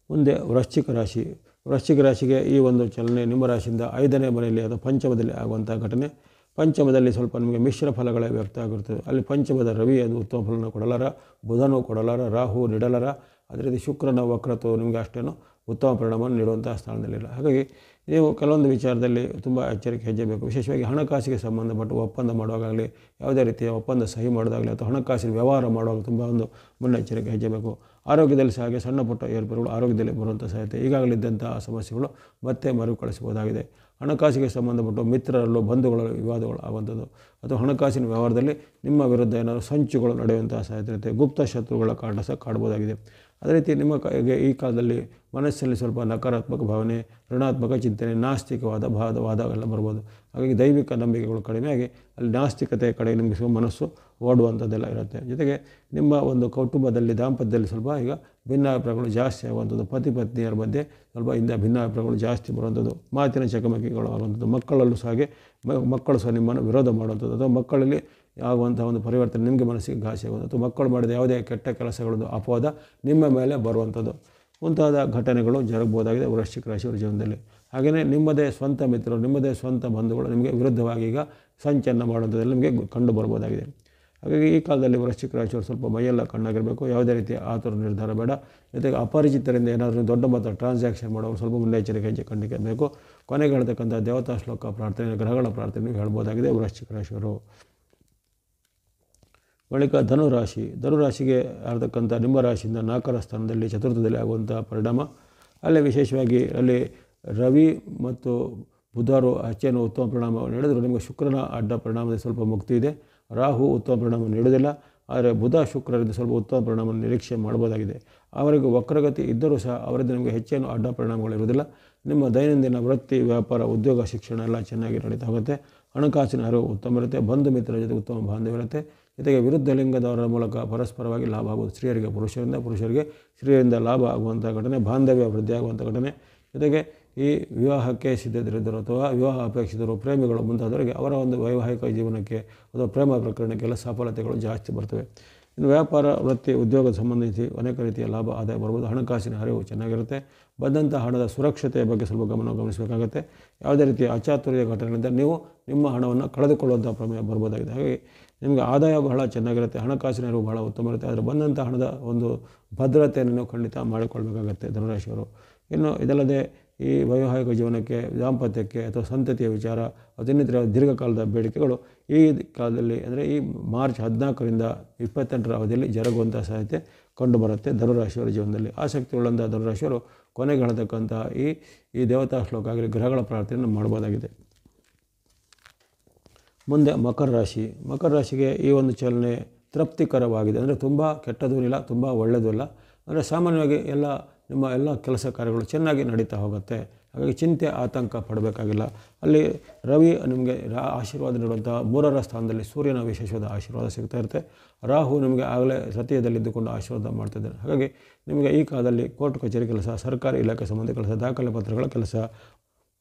ಮುಂದೆ ವೃಶ್ಚಿಕ ರಾಶಿ. ವೃಶ್ಚಿಕ ರಾಶಿಗೆ ಈ ಒಂದು ಚಲನೆ ನಿಮ್ಮ ರಾಶಿಯಿಂದ 5ನೇ ಮನೆಯಲ್ಲಿ ಅಥವಾ ಪಂಚಮದಲ್ಲಿ ಆಗುವಂಥ ಘಟನೆ. ಪಂಚಮದಲ್ಲಿ ಸ್ವಲ್ಪ ನಿಮಗೆ ಮಿಶ್ರ ಫಲಗಳೇ ವ್ಯಕ್ತ ಆಗಿರ್ತದೆ. ಅಲ್ಲಿ ಪಂಚಮದ ರವಿ ಅದು ಉತ್ತಮ ಫಲವನ್ನು ಕೊಡಲಾರ, ಬುಧನೂ ಕೊಡಲಾರ, ರಾಹು ನೀಡಲಾರ. ಅದೇ ರೀತಿ ಶುಕ್ರನ ವಕ್ರತ್ವವು ನಿಮಗೆ ಅಷ್ಟೇನು ಉತ್ತಮ ಪರಿಣಾಮವನ್ನು ನೀಡುವಂಥ ಸ್ಥಾನದಲ್ಲಿಲ್ಲ. ಹಾಗಾಗಿ ನೀವು ಕೆಲವೊಂದು ವಿಚಾರದಲ್ಲಿ ತುಂಬ ಎಚ್ಚರಿಕೆ ಹೆಜ್ಜೆ ಬೇಕು. ವಿಶೇಷವಾಗಿ ಹಣಕಾಸಿಗೆ ಸಂಬಂಧಪಟ್ಟು ಒಪ್ಪಂದ ಮಾಡುವಾಗಲಿ, ಯಾವುದೇ ರೀತಿಯ ಒಪ್ಪಂದ ಸಹಿ ಮಾಡೋದಾಗಲಿ ಅಥವಾ ಹಣಕಾಸಿನ ವ್ಯವಹಾರ ಮಾಡುವಾಗ ತುಂಬ ಒಂದು ಮುನ್ನೆಚ್ಚರಿಕೆ ಹೆಜ್ಜೆ ಬೇಕು. ಆರೋಗ್ಯದಲ್ಲಿ ಸಹ ಹಾಗೆ ಸಣ್ಣ ಪುಟ್ಟ ಏರ್ಪೇರುಗಳು ಆರೋಗ್ಯದಲ್ಲಿ ಬರುವಂಥ ಸಾಧ್ಯತೆ, ಈಗಾಗಲಿದ್ದಂಥ ಸಮಸ್ಯೆಗಳು ಮತ್ತೆ ಮರುಕಳಿಸಬಹುದಾಗಿದೆ. ಹಣಕಾಸಿಗೆ ಸಂಬಂಧಪಟ್ಟು ಮಿತ್ರರಲ್ಲೂ, ಬಂಧುಗಳಲ್ಲೂ ವಿವಾದಗಳು ಆಗುವಂಥದ್ದು ಅಥವಾ ಹಣಕಾಸಿನ ವ್ಯವಹಾರದಲ್ಲಿ ನಿಮ್ಮ ವಿರುದ್ಧ ಏನಾದರೂ ಸಂಚುಗಳು ನಡೆಯುವಂಥ ಸಾಧ್ಯತೆ ಇರುತ್ತೆ. ಗುಪ್ತ ಶತ್ರುಗಳ ಕಾಟ ಸಹ ಕಾಡ್ಬೋದಾಗಿದೆ. ಅದೇ ರೀತಿ ನಿಮ್ಮ ಈ ಕಾಲದಲ್ಲಿ ಮನಸ್ಸಲ್ಲಿ ಸ್ವಲ್ಪ ನಕಾರಾತ್ಮಕ ಭಾವನೆ, ಋಣಾತ್ಮಕ ಚಿಂತನೆ, ನಾಸ್ತಿಕವಾದ ವಾದ ಎಲ್ಲ ಬರ್ಬೋದು. ಹಾಗಾಗಿ ದೈವಿಕ ನಂಬಿಕೆಗಳು ಕಡಿಮೆಯಾಗಿ ಅಲ್ಲಿ ನಾಸ್ತಿಕತೆ ಕಡೆ ನಿಮಗೆ ಮನಸ್ಸು ಓಡುವಂಥದ್ದೆಲ್ಲ ಇರುತ್ತೆ. ಜೊತೆಗೆ ನಿಮ್ಮ ಒಂದು ಕುಟುಂಬದಲ್ಲಿ, ದಾಂಪತ್ಯದಲ್ಲಿ ಸ್ವಲ್ಪ ಈಗ ಭಿನ್ನಾಭಿಪ್ರಾಯಗಳು ಜಾಸ್ತಿ ಆಗುವಂಥದ್ದು, ಪತಿ ಪತ್ನಿಯರ ಮಧ್ಯೆ ಸ್ವಲ್ಪ ಭಿನ್ನಾಭಿಪ್ರಾಯಗಳು ಜಾಸ್ತಿ ಬರುವಂಥದ್ದು, ಮಾತಿನ ಚಕಮಕಿಗಳು ಆಗುವಂಥದ್ದು, ಮಕ್ಕಳಲ್ಲೂ ಸಹ ಹಾಗೆ ಮಕ್ಕಳು ಸಹ ನಿಮ್ಮನ್ನು ವಿರೋಧ ಮಾಡುವಂಥದ್ದು ಅಥವಾ ಮಕ್ಕಳಲ್ಲಿ ಆಗುವಂಥ ಒಂದು ಪರಿವರ್ತನೆ ನಿಮಗೆ ಮನಸ್ಸಿಗೆ ಘಾಸಿ ಆಗುವುದು ಅಥವಾ ಮಕ್ಕಳು ಮಾಡಿದ ಯಾವುದೇ ಕೆಟ್ಟ ಕೆಲಸಗಳದ್ದು ಅಪವಾದ ನಿಮ್ಮ ಮೇಲೆ ಬರುವಂಥದ್ದು ಮುಂತಾದ ಘಟನೆಗಳು ಜರುಗಬಹುದಾಗಿದೆ ವೃಶ್ಚಿಕ ರಾಶಿಯವರ ಜೀವನದಲ್ಲಿ. ಹಾಗೆಯೇ ನಿಮ್ಮದೇ ಸ್ವಂತ ಮಿತ್ರರು, ನಿಮ್ಮದೇ ಸ್ವಂತ ಬಂಧುಗಳು ನಿಮಗೆ ವಿರುದ್ಧವಾಗಿ ಈಗ ಸಂಚನ್ನು ಮಾಡುವಂಥದ್ದೆಲ್ಲ ನಿಮಗೆ ಕಂಡು ಬರ್ಬೋದಾಗಿದೆ. ಹಾಗಾಗಿ ಈ ಕಾಲದಲ್ಲಿ ವೃಶ್ಚಿಕ ರಾಶಿಯವರು ಸ್ವಲ್ಪ ಮೈಯೆಲ್ಲ ಕಣ್ಣಾಗಿರಬೇಕು. ಯಾವುದೇ ರೀತಿಯ ಆತುರ ನಿರ್ಧಾರ ಬೇಡ. ಜೊತೆಗೆ ಅಪರಿಚಿತರಿಂದ ಏನಾದರೂ ದೊಡ್ಡ ಮೊತ್ತ ಟ್ರಾನ್ಸಾಕ್ಷನ್ ಮಾಡೋರು ಸ್ವಲ್ಪ ಮುನ್ನೆಚ್ಚರಿಕೆ ಹೆಜ್ಜೆ ಖಂಡಿಸಬೇಕು. ಕೊನೆಗೆ ಹೇಳ್ತಕ್ಕಂಥ ದೇವತಾ ಶ್ಲೋಕ ಪ್ರಾರ್ಥನೆ, ಗ್ರಹಗಳ ಪ್ರಾರ್ಥನೆ ಹೇಳ್ಬೋದಾಗಿದೆ ವೃಶ್ಚಿಕ ರಾಶಿಯವರು. ಬಳಿಕ ಧನುರಾಶಿಗೆ ಆಡ್ತಕ್ಕಂಥ ನಿಮ್ಮ ರಾಶಿಯಿಂದ 4ರ ಸ್ಥಾನದಲ್ಲಿ ಚತುರ್ಥದಲ್ಲಿ ಆಗುವಂಥ ಪರಿಣಾಮ. ಅಲ್ಲಿ ವಿಶೇಷವಾಗಿ ಅಲ್ಲಿ ರವಿ ಮತ್ತು ಬುಧರು ಹೆಚ್ಚೇನು ಉತ್ತಮ ಪರಿಣಾಮ ನೀಡಿದ್ರು, ನಿಮಗೆ ಶುಕ್ರನ ಅಡ್ಡ ಪರಿಣಾಮದ ಸ್ವಲ್ಪ ಮುಕ್ತಿ ಇದೆ. ರಾಹು ಉತ್ತಮ ಪರಿಣಾಮ ನೀಡುವುದಿಲ್ಲ. ಆದರೆ ಬುಧ, ಶುಕ್ರರಿಂದ ಸ್ವಲ್ಪ ಉತ್ತಮ ಪರಿಣಾಮ ನಿರೀಕ್ಷೆ ಮಾಡ್ಬೋದಾಗಿದೆ. ಅವರಿಗೆ ವಕ್ರಗತಿ ಇದ್ದರೂ ಸಹ ಅವರಿಂದ ನಿಮಗೆ ಹೆಚ್ಚೇನು ಅಡ್ಡ ಪರಿಣಾಮಗಳಿರುವುದಿಲ್ಲ. ನಿಮ್ಮ ದೈನಂದಿನ ವೃತ್ತಿ, ವ್ಯಾಪಾರ, ಉದ್ಯೋಗ, ಶಿಕ್ಷಣ ಎಲ್ಲ ಚೆನ್ನಾಗಿ ನಡೀತಾ ಹೋಗುತ್ತೆ. ಹಣಕಾಸಿನ ಅರಿವು ಉತ್ತಮ ಇರುತ್ತೆ. ಬಂಧು ಮಿತ್ರರ ಜೊತೆ ಉತ್ತಮ ಬಾಂಧವ್ಯ ಇರುತ್ತೆ. ಜೊತೆಗೆ ವಿರುದ್ಧ ಲಿಂಗದವರ ಮೂಲಕ ಪರಸ್ಪರವಾಗಿ ಲಾಭ ಆಗುವುದು. ಸ್ತ್ರೀಯರಿಗೆ ಪುರುಷರಿಂದ, ಪುರುಷರಿಗೆ ಸ್ತ್ರೀಯರಿಂದ ಲಾಭ ಆಗುವಂಥ ಘಟನೆ, ಬಾಂಧವ್ಯ ವೃದ್ಧಿ ಆಗುವಂಥ ಘಟನೆ. ಜೊತೆಗೆ ಈ ವಿವಾಹಕ್ಕೆ ಸಿದ್ಧರಿದ್ದರು ಅಥವಾ ವಿವಾಹ ಅಪೇಕ್ಷಿತರು, ಪ್ರೇಮಿಗಳು ಮುಂತಾದವರಿಗೆ ಅವರ ಒಂದು ವೈವಾಹಿಕ ಜೀವನಕ್ಕೆ ಅಥವಾ ಪ್ರೇಮ ಪ್ರಕರಣಕ್ಕೆಲ್ಲ ಸಫಲತೆಗಳು ಜಾಸ್ತಿ ಬರ್ತವೆ. ಇನ್ನು ವ್ಯಾಪಾರ, ವೃತ್ತಿ, ಉದ್ಯೋಗದ ಸಂಬಂಧಿಸಿ ಅನೇಕ ರೀತಿಯ ಲಾಭ ಆದಾಯ ಬರ್ಬೋದು. ಹಣಕಾಸಿನ ಹರಿವು ಚೆನ್ನಾಗಿರುತ್ತೆ. ಬಂದಂಥ ಹಣದ ಸುರಕ್ಷತೆಯ ಬಗ್ಗೆ ಸ್ವಲ್ಪ ಗಮನಿಸಬೇಕಾಗುತ್ತೆ. ಯಾವುದೇ ರೀತಿಯ ಅಚಾತುರ್ಯ ಘಟನೆಗಳಿಂದ ನೀವು ನಿಮ್ಮ ಹಣವನ್ನು ಕಳೆದುಕೊಳ್ಳುವಂಥ ಪ್ರಮೇಯ ಬರ್ಬೋದಾಗಿದೆ. ಹಾಗಾಗಿ ನಿಮಗೆ ಆದಾಯ ಬಹಳ ಚೆನ್ನಾಗಿರುತ್ತೆ. ಹಣಕಾಸಿನ ಹರಿವು ಬಹಳ ಉತ್ತಮ ಇರುತ್ತೆ. ಆದರೆ ಬಂದಂಥ ಹಣದ ಒಂದು ಭದ್ರತೆಯನ್ನು ನೀವು ಖಂಡಿತ ಮಾಡಿಕೊಳ್ಬೇಕಾಗತ್ತೆ ಧನುರಾಶಿಯವರು. ಇನ್ನು ಇದಲ್ಲದೆ ಈ ವೈವಾಹಿಕ ಜೀವನಕ್ಕೆ, ದಾಂಪತ್ಯಕ್ಕೆ ಅಥವಾ ಸಂತತಿಯ ವಿಚಾರ ಅಥವಾ ಇನ್ನಿತರ ದೀರ್ಘಕಾಲದ ಬೇಡಿಕೆಗಳು ಈ ಕಾಲದಲ್ಲಿ ಅಂದರೆ ಈ ಮಾರ್ಚ್ 14ರಿಂದ 28ರ ಅವಧಿಯಲ್ಲಿ ಜರುಗುವಂಥ ಸಾಧ್ಯತೆ ಕಂಡುಬರುತ್ತೆ ಧನುರಾಶಿಯವರ ಜೀವನದಲ್ಲಿ. ಆಸಕ್ತಿ ಉಳ್ಳಂಥ ಧನುರಾಶಿಯವರು ಕೊನೆಗೆ ಹೇಳತಕ್ಕಂಥ ಈ ದೇವತಾ ಶ್ಲೋಕ ಆಗಲಿ ಗ್ರಹಗಳ ಪ್ರಾರ್ಥನೆಯನ್ನು ಮಾಡ್ಬೋದಾಗಿದೆ. ಮುಂದೆ ಮಕರ ರಾಶಿಗೆ ಈ ಒಂದು ಚಲನೆ ತೃಪ್ತಿಕರವಾಗಿದೆ. ಅಂದರೆ ತುಂಬ ಕೆಟ್ಟದೂ ಇಲ್ಲ, ತುಂಬ ಒಳ್ಳೆಯದೂ ಇಲ್ಲ. ಅಂದರೆ ಸಾಮಾನ್ಯವಾಗಿ ನಿಮ್ಮ ಎಲ್ಲ ಕೆಲಸ ಕಾರ್ಯಗಳು ಚೆನ್ನಾಗಿ ನಡೀತಾ ಹೋಗುತ್ತೆ. ಹಾಗಾಗಿ ಚಿಂತೆ, ಆತಂಕ ಪಡಬೇಕಾಗಿಲ್ಲ. ಅಲ್ಲಿ ರವಿ ನಿಮಗೆ ಆಶೀರ್ವಾದ ನೀಡುವಂಥ 3ರ ಸ್ಥಾನದಲ್ಲಿ ಸೂರ್ಯನ ವಿಶೇಷವಾದ ಆಶೀರ್ವಾದ ಸಿಗ್ತಾ ಇರುತ್ತೆ. ರಾಹು ನಿಮಗೆ ಆಗಲೇ ರತಿಯದಲ್ಲಿದ್ದುಕೊಂಡು ಆಶೀರ್ವಾದ ಮಾಡ್ತಿದ್ದಾರೆ. ಹಾಗಾಗಿ ನಿಮಗೆ ಈ ಕಾಲದಲ್ಲಿ ಕೋರ್ಟ್ ಕಚೇರಿ ಕೆಲಸ, ಸರ್ಕಾರಿ ಇಲಾಖೆ ಸಂಬಂಧಿ ಕೆಲಸ, ದಾಖಲೆ ಪತ್ರಗಳ ಕೆಲಸ,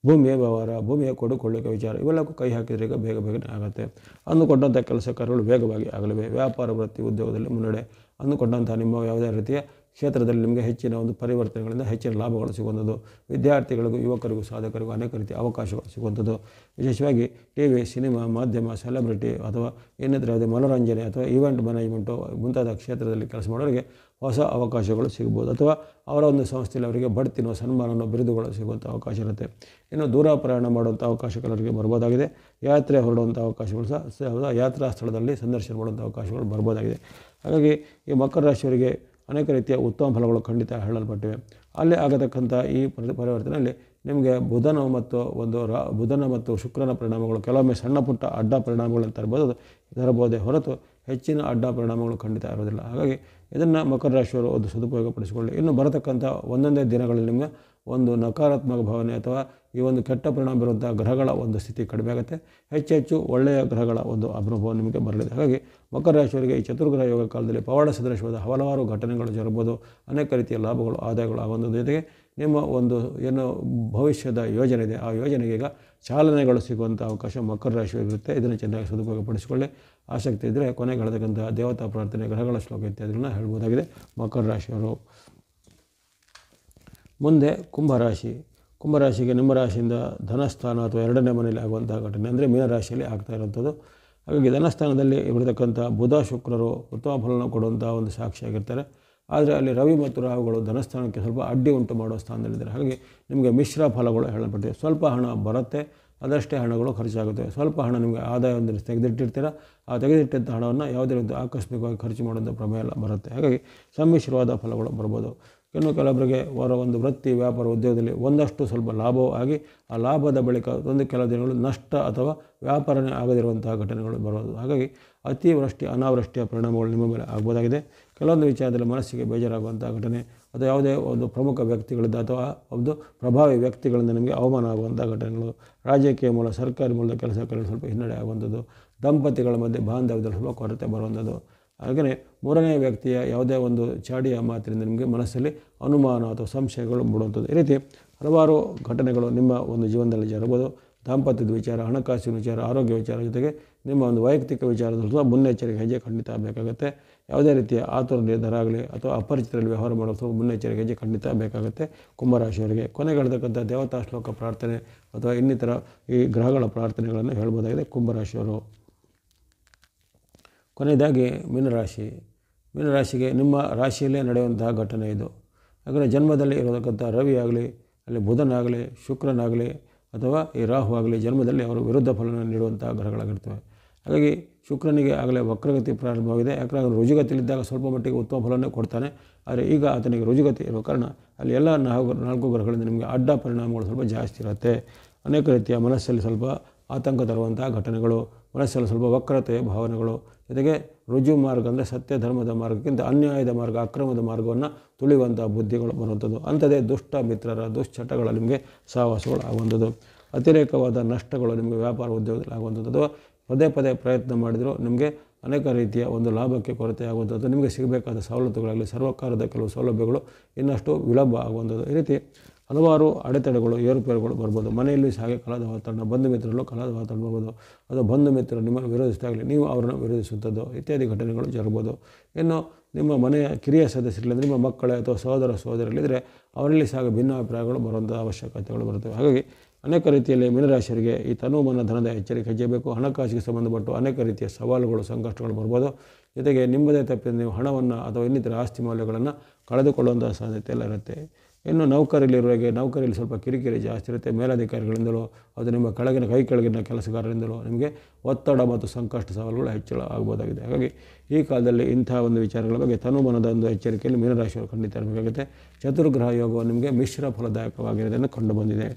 ಭೂಮಿಯ ವ್ಯವಹಾರ, ಭೂಮಿಯ ಕೊಡುಕೊಳ್ಳುವಿಕೆ ವಿಚಾರ ಇವೆಲ್ಲಕ್ಕೂ ಕೈ ಹಾಕಿದರೆ ಈಗ ಬೇಗನೆ ಆಗುತ್ತೆ. ಅಂದುಕೊಂಡಂಥ ಕೆಲಸ ಕಾರ್ಯಗಳು ವೇಗವಾಗಿ ಆಗಲಿವೆ. ವ್ಯಾಪಾರ, ವೃತ್ತಿ, ಉದ್ಯೋಗದಲ್ಲಿ ಮುನ್ನಡೆ. ಅಂದುಕೊಂಡಂಥ ನಿಮ್ಮ ಯಾವುದೇ ರೀತಿಯ ಕ್ಷೇತ್ರದಲ್ಲಿ ನಿಮಗೆ ಹೆಚ್ಚಿನ ಒಂದು ಪರಿವರ್ತನೆಗಳಿಂದ ಹೆಚ್ಚಿನ ಲಾಭಗಳು ಸಿಗುವಂಥದ್ದು. ವಿದ್ಯಾರ್ಥಿಗಳಿಗೂ, ಯುವಕರಿಗೂ, ಸಾಧಕರಿಗೂ ಅನೇಕ ರೀತಿಯ ಅವಕಾಶಗಳು ಸಿಗುವಂಥದ್ದು. ವಿಶೇಷವಾಗಿ ಟಿವಿ, ಸಿನಿಮಾ, ಮಾಧ್ಯಮ, ಸೆಲೆಬ್ರಿಟಿ ಅಥವಾ ಇನ್ನಿತರ ಯಾವುದೇ ಮನೋರಂಜನೆ ಅಥವಾ ಈವೆಂಟ್ ಮ್ಯಾನೇಜ್ಮೆಂಟು ಮುಂತಾದ ಕ್ಷೇತ್ರದಲ್ಲಿ ಕೆಲಸ ಮಾಡೋರಿಗೆ ಹೊಸ ಅವಕಾಶಗಳು ಸಿಗ್ಬೋದು. ಅಥವಾ ಅವರ ಒಂದು ಸಂಸ್ಥೆಯಲ್ಲಿ ಅವರಿಗೆ ಬಡ್ತಿನೋ, ಸನ್ಮಾನನೋ, ಬಿರುದುಗಳು ಸಿಗುವಂಥ ಅವಕಾಶ ಇರುತ್ತೆ. ಇನ್ನು ದೂರ ಪ್ರಯಾಣ ಮಾಡುವಂಥ ಅವಕಾಶ ಕೆಲವರಿಗೆ ಬರ್ಬೋದಾಗಿದೆ. ಯಾತ್ರೆ ಹೊರಡುವಂಥ ಅವಕಾಶಗಳು ಸಹ ಯಾತ್ರಾ ಸ್ಥಳದಲ್ಲಿ ಸಂದರ್ಶನ ಮಾಡುವಂಥ ಅವಕಾಶಗಳು ಬರ್ಬೋದಾಗಿದೆ. ಹಾಗಾಗಿ ಈ ಮಕರ ರಾಶಿಯವರಿಗೆ ಅನೇಕ ರೀತಿಯ ಉತ್ತಮ ಫಲಗಳು ಖಂಡಿತ ಹೇಳಲ್ಪಟ್ಟಿವೆ. ಅಲ್ಲೇ ಆಗತಕ್ಕಂಥ ಈ ಪರಿವರ್ತನೆಯಲ್ಲಿ ನಿಮಗೆ ಬುಧನ ಮತ್ತು ಶುಕ್ರನ ಪರಿಣಾಮಗಳು ಕೆಲವೊಮ್ಮೆ ಸಣ್ಣ ಪುಟ್ಟ ಅಡ್ಡ ಪರಿಣಾಮಗಳನ್ನು ತರಬಹುದೇ ಹೊರತು ಹೆಚ್ಚಿನ ಅಡ್ಡ ಪರಿಣಾಮಗಳು ಖಂಡಿತ ಇರೋದಿಲ್ಲ. ಹಾಗಾಗಿ ಇದನ್ನು ಮಕರ ರಾಶಿಯವರು ಒಂದು ಸದುಪಯೋಗಪಡಿಸಿಕೊಳ್ಳಿ. ಇನ್ನು ಬರತಕ್ಕಂಥ ಒಂದೊಂದೇ ದಿನಗಳಲ್ಲಿ ನಿಮಗೆ ಒಂದು ನಕಾರಾತ್ಮಕ ಭಾವನೆ ಅಥವಾ ಈ ಒಂದು ಕೆಟ್ಟ ಪರಿಣಾಮ ಬೀರುವಂಥ ಗ್ರಹಗಳ ಒಂದು ಸ್ಥಿತಿ ಕಡಿಮೆ ಆಗುತ್ತೆ. ಹೆಚ್ಚು ಒಳ್ಳೆಯ ಗ್ರಹಗಳ ಒಂದು ಅನುಭವ ನಿಮಗೆ ಬರಲಿದೆ. ಹಾಗಾಗಿ ಮಕರ ರಾಶಿಯವರಿಗೆ ಈ ಚತುರ್ಗ್ರಹ ಯೋಗ ಕಾಲದಲ್ಲಿ ಪವಾಡ ಸದೃಶವಾದ ಹಲವಾರು ಘಟನೆಗಳು ಜರಬಹುದು. ಅನೇಕ ರೀತಿಯ ಲಾಭಗಳು, ಆದಾಯಗಳು ಆಗುವುದರ ಜೊತೆಗೆ ನಿಮ್ಮ ಒಂದು ಏನು ಭವಿಷ್ಯದ ಯೋಜನೆ ಇದೆ ಆ ಯೋಜನೆಗೆ ಈಗ ಚಾಲನೆಗಳು ಸಿಗುವಂಥ ಅವಕಾಶ ಮಕರ ರಾಶಿಯವರಿರುತ್ತೆ. ಇದನ್ನು ಚೆನ್ನಾಗಿ ಸದುಪಯೋಗಪಡಿಸಿಕೊಳ್ಳಿ. ಆಸಕ್ತಿ ಇದ್ದರೆ ಕೊನೆಗೆ ಹೇಳತಕ್ಕಂಥ ದೇವತಾ ಪ್ರಾರ್ಥನೆ, ಗ್ರಹಗಳ ಶ್ಲೋಕ ಇತ್ಯಾದಿಗಳನ್ನ ಹೇಳ್ಬೋದಾಗಿದೆ ಮಕರ ರಾಶಿಯವರು. ಮುಂದೆ ಕುಂಭರಾಶಿಗೆ ನಿಮ್ಮ ರಾಶಿಯಿಂದ ಧನಸ್ಥಾನ ಅಥವಾ ಎರಡನೇ ಮನೆಯಲ್ಲಿ ಆಗುವಂತಹ ಘಟನೆ ಅಂದರೆ ಮೀನರಾಶಿಯಲ್ಲಿ ಆಗ್ತಾ ಇರುವಂಥದ್ದು. ಹಾಗಾಗಿ ಧನಸ್ಥಾನದಲ್ಲಿ ಇರತಕ್ಕಂಥ ಬುಧ, ಶುಕ್ರರು ಉತ್ತಮ ಫಲನ ಕೊಡುವಂಥ ಒಂದು ಸಾಕ್ಷಿಯಾಗಿರ್ತಾರೆ. ಆದರೆ ಅಲ್ಲಿ ರವಿ ಮತ್ತು ರಾಹುಗಳು ಧನಸ್ಥಾನಕ್ಕೆ ಸ್ವಲ್ಪ ಅಡ್ಡಿ ಉಂಟು ಮಾಡುವ ಸ್ಥಾನದಲ್ಲಿದ್ದಾರೆ. ಹಾಗಾಗಿ ನಿಮಗೆ ಮಿಶ್ರ ಫಲಗಳು ಹೇಳಲ್ಪಟ್ಟಿವೆ. ಸ್ವಲ್ಪ ಹಣ ಬರುತ್ತೆ, ಅದಷ್ಟೇ ಹಣಗಳು ಖರ್ಚಾಗುತ್ತೆ. ಸ್ವಲ್ಪ ಹಣ ನಿಮಗೆ ಆದಾಯವನ್ನು ತೆಗೆದಿಟ್ಟಿರ್ತೀರ, ಆ ತೆಗೆದಿಟ್ಟಂಥ ಹಣವನ್ನು ಯಾವುದೇ ರೀತಿ ಆಕಸ್ಮಿಕವಾಗಿ ಖರ್ಚು ಮಾಡುವಂಥ ಪ್ರಮೇಯ ಎಲ್ಲ ಬರುತ್ತೆ. ಹಾಗಾಗಿ ಸಮ್ಮಿಶ್ರವಾದ ಫಲಗಳು ಬರ್ಬೋದು. ಇನ್ನು ಕೆಲವರಿಗೆ ಅವರ ಒಂದು ವೃತ್ತಿ, ವ್ಯಾಪಾರ, ಉದ್ಯೋಗದಲ್ಲಿ ಒಂದಷ್ಟು ಸ್ವಲ್ಪ ಲಾಭವೂ ಆಗಿ ಆ ಲಾಭದ ಬಳಿಕ ಕೆಲವು ದಿನಗಳು ನಷ್ಟ ಅಥವಾ ವ್ಯಾಪಾರನೇ ಆಗದಿರುವಂತಹ ಘಟನೆಗಳು ಬರೋದು. ಹಾಗಾಗಿ ಅತಿವೃಷ್ಟಿ, ಅನಾವೃಷ್ಟಿಯ ಪರಿಣಾಮಗಳು ನಿಮ್ಮ ಮೇಲೆ ಆಗ್ಬೋದಾಗಿದೆ. ಕೆಲವೊಂದು ವಿಚಾರದಲ್ಲಿ ಮನಸ್ಸಿಗೆ ಬೇಜಾರಾಗುವಂಥ ಘಟನೆ ಅಥವಾ ಯಾವುದೇ ಒಂದು ಪ್ರಮುಖ ವ್ಯಕ್ತಿಗಳಿಂದ ಅಥವಾ ಒಂದು ಪ್ರಭಾವಿ ವ್ಯಕ್ತಿಗಳಿಂದ ನಿಮಗೆ ಅವಮಾನ ಆಗುವಂಥ ಘಟನೆಗಳು, ರಾಜಕೀಯ ಮೂಲ, ಸರ್ಕಾರಿ ಮೂಲದ ಕೆಲಸ ಕಾರ್ಯಗಳು ಸ್ವಲ್ಪ ಹಿನ್ನಡೆ ಆಗುವಂಥದ್ದು, ದಂಪತಿಗಳ ಮಧ್ಯೆ ಬಾಂಧವ್ಯದಲ್ಲಿ ಸ್ವಲ್ಪ ಕೊರತೆ ಬರುವಂಥದ್ದು. ಹಾಗೆಯೇ ಮೂರನೇ ವ್ಯಕ್ತಿಯ ಯಾವುದೇ ಒಂದು ಚಾಡಿಯ ಮಾತಿನಿಂದ ನಿಮಗೆ ಮನಸ್ಸಲ್ಲಿ ಅನುಮಾನ ಅಥವಾ ಸಂಶಯಗಳು ಮೂಡುವಂಥದ್ದು. ಈ ರೀತಿ ಹಲವಾರು ಘಟನೆಗಳು ನಿಮ್ಮ ಒಂದು ಜೀವನದಲ್ಲಿ ಜರಬಹುದು. ದಾಂಪತ್ಯದ ವಿಚಾರ, ಹಣಕಾಸಿನ ವಿಚಾರ, ಆರೋಗ್ಯ ವಿಚಾರ ಜೊತೆಗೆ ನಿಮ್ಮ ಒಂದು ವೈಯಕ್ತಿಕ ವಿಚಾರದಲ್ಲಿ ಸ್ವಲ್ಪ ಮುನ್ನೆಚ್ಚರಿಕೆ ಹೆಜ್ಜೆ ಖಂಡಿತ ಬೇಕಾಗುತ್ತೆ. ಯಾವುದೇ ರೀತಿಯ ಆತುರ ನಿರ್ಧಾರ ಆಗಲಿ ಅಥವಾ ಅಪರಿಚಿತರಲ್ಲಿ ವ್ಯವಹಾರ ಮಾಡೋ ಸ್ವಲ್ಪ ಮುನ್ನೆಚ್ಚರಿಕೆ ಹೆಜ್ಜೆ ಖಂಡಿತ ಬೇಕಾಗುತ್ತೆ ಕುಂಭರಾಶಿಯವರಿಗೆ. ಕೊನೆಗೆಳ್ತಕ್ಕಂಥ ದೇವತಾ ಶ್ಲೋಕ ಪ್ರಾರ್ಥನೆ ಅಥವಾ ಇನ್ನಿತರ ಈ ಗ್ರಹಗಳ ಪ್ರಾರ್ಥನೆಗಳನ್ನು ಹೇಳ್ಬೋದಾಗಿದೆ ಕುಂಭರಾಶಿಯವರು. ಕೊನೆಯದಾಗಿ ಮೀನರಾಶಿಗೆ ನಿಮ್ಮ ರಾಶಿಯಲ್ಲೇ ನಡೆಯುವಂತಹ ಘಟನೆ ಇದು. ಯಾಕಂದರೆ ಜನ್ಮದಲ್ಲಿ ಇರತಕ್ಕಂಥ ರವಿ ಆಗಲಿ, ಅಲ್ಲಿ ಬುಧನಾಗಲಿ, ಶುಕ್ರನಾಗಲಿ ಅಥವಾ ಈ ರಾಹು ಆಗಲಿ ಜನ್ಮದಲ್ಲಿ ಅವರು ವಿರುದ್ಧ ಫಲನ ನೀಡುವಂಥ ಗ್ರಹಗಳಾಗಿರ್ತವೆ. ಹಾಗಾಗಿ ಶುಕ್ರನಿಗೆ ಆಗಲೇ ವಕ್ರಗತಿ ಪ್ರಾರಂಭವಾಗಿದೆ. ಯಾಕಂದರೆ ಅವನು ರುಜುಗತಿಯಲ್ಲಿದ್ದಾಗ ಸ್ವಲ್ಪ ಮಟ್ಟಿಗೆ ಉತ್ತಮ ಫಲವನ್ನೇ ಕೊಡ್ತಾನೆ. ಆದರೆ ಈಗ ಆತನಿಗೆ ರುಜುಗತಿ ಇರೋ ಕಾರಣ ಅಲ್ಲಿ ಎಲ್ಲ ನಾಲ್ಕು ಗ್ರಹಗಳಿಂದ ನಿಮಗೆ ಅಡ್ಡ ಪರಿಣಾಮಗಳು ಸ್ವಲ್ಪ ಜಾಸ್ತಿ ಇರುತ್ತೆ. ಅನೇಕ ರೀತಿಯ ಮನಸ್ಸಲ್ಲಿ ಸ್ವಲ್ಪ ಆತಂಕ ತರುವಂಥ ಘಟನೆಗಳು, ಮನಸ್ಸಲ್ಲಿ ಸ್ವಲ್ಪ ವಕ್ರತೆಯ ಭಾವನೆಗಳು, ಜೊತೆಗೆ ರುಜು ಮಾರ್ಗ ಅಂದರೆ ಸತ್ಯ ಧರ್ಮದ ಮಾರ್ಗಕ್ಕಿಂತ ಅನ್ಯಾಯದ ಮಾರ್ಗ, ಅಕ್ರಮದ ಮಾರ್ಗವನ್ನು ತುಳಿಯುವಂಥ ಬುದ್ಧಿಗಳು ಬರುವಂಥದ್ದು. ಅಂಥದ್ದೇ ದುಷ್ಟ ಮಿತ್ರರ ದುಶ್ಚಟಗಳ ನಿಮಗೆ ಸಹವಾಸಗಳು ಆಗುವಂಥದ್ದು. ಅತಿರೇಕವಾದ ನಷ್ಟಗಳು ನಿಮಗೆ ವ್ಯಾಪಾರ ಉದ್ಯೋಗದಲ್ಲಿ ಆಗುವಂಥದ್ದು. ಅಥವಾ ಪದೇ ಪ್ರಯತ್ನ ಮಾಡಿದರೂ ನಿಮಗೆ ಅನೇಕ ರೀತಿಯ ಒಂದು ಲಾಭಕ್ಕೆ ಕೊರತೆ ಆಗುವಂಥದ್ದು. ನಿಮಗೆ ಸಿಗಬೇಕಾದ ಸವಲತ್ತುಗಳಾಗಲಿ, ಸರ್ವಕಾರದ ಕೆಲವು ಸೌಲಭ್ಯಗಳು ಇನ್ನಷ್ಟು ವಿಳಂಬ ಆಗುವಂಥದ್ದು. ಈ ರೀತಿ ಹಲವಾರು ಅಡೆತಡೆಗಳು, ಏರುಪೇರುಗಳು ಬರ್ಬೋದು. ಮನೆಯಲ್ಲಿ ಸಹ ಹಾಗೆ ಕಲಹದ ವಾತಾವರಣ, ಬಂಧು ಮಿತ್ರರಲ್ಲೂ ಕಲಹದ ವಾತಾವರಣ ಬರ್ಬೋದು. ಅದು ಬಂಧು ಮಿತ್ರರು ನಿಮ್ಮನ್ನು ವಿರೋಧಿಸಿದಾಗಲಿ ನೀವು ಅವರನ್ನು ವಿರೋಧಿಸುವಂಥದ್ದು ಇತ್ಯಾದಿ ಘಟನೆಗಳು ಜರಬಹುದು. ಇನ್ನು ನಿಮ್ಮ ಮನೆಯ ಕಿರಿಯ ಸದಸ್ಯರಿಲ್ಲಂದರೆ ನಿಮ್ಮ ಮಕ್ಕಳೇ ಅಥವಾ ಸಹೋದರರಿದ್ದರೆ ಅವರಲ್ಲಿ ಸಹ ಭಿನ್ನಾಭಿಪ್ರಾಯಗಳು ಬರುವಂಥ ಅವಶ್ಯಕತೆಗಳು ಬರುತ್ತವೆ. ಹಾಗಾಗಿ ಅನೇಕ ರೀತಿಯಲ್ಲಿ ಮೀನರಾಶಿಯರಿಗೆ ಈ ತನುಮನ ಧನದ ಎಚ್ಚರಿಕೆ ಹೆಜ್ಜೆ ಬೇಕು. ಹಣಕಾಸಿಗೆ ಸಂಬಂಧಪಟ್ಟು ಅನೇಕ ರೀತಿಯ ಸವಾಲುಗಳು, ಸಂಕಷ್ಟಗಳು ಬರ್ಬೋದು. ಜೊತೆಗೆ ನಿಮ್ಮದೇ ತಪ್ಪಿದ ನೀವು ಹಣವನ್ನು ಅಥವಾ ಇನ್ನಿತರ ಆಸ್ತಿ ಮೌಲ್ಯಗಳನ್ನು ಕಳೆದುಕೊಳ್ಳುವಂಥ ಸಾಧ್ಯತೆ ಎಲ್ಲ ಇರುತ್ತೆ. ಇನ್ನು ನೌಕರಿಯಲ್ಲಿ ಸ್ವಲ್ಪ ಕಿರಿಕಿರಿ ಜಾಸ್ತಿ ಇರುತ್ತೆ. ಮೇಲಧಿಕಾರಿಗಳಿಂದಲೂ ಅದು ನಿಮ್ಮ ಕೆಳಗಿನ ಕೆಲಸಗಾರರಿಂದಲೂ ನಿಮಗೆ ಒತ್ತಡ ಮತ್ತು ಸಂಕಷ್ಟ ಸವಾಲುಗಳು ಹೆಚ್ಚಳ ಆಗ್ಬೋದಾಗಿದೆ. ಹಾಗಾಗಿ ಈ ಕಾಲದಲ್ಲಿ ಇಂಥ ಒಂದು ವಿಚಾರಗಳ ಬಗ್ಗೆ ತನುಮನದ ಒಂದು ಎಚ್ಚರಿಕೆಯಲ್ಲಿ ಮೀನರಾಶಿಯವರು ಖಂಡಿತ ಇರಬೇಕಾಗುತ್ತೆ. ಚತುರ್ಗ್ರಹ ಯೋಗವು ನಿಮಗೆ ಮಿಶ್ರ ಫಲದಾಯಕವಾಗಿರೋದನ್ನು ಕಂಡುಬಂದಿದೆ.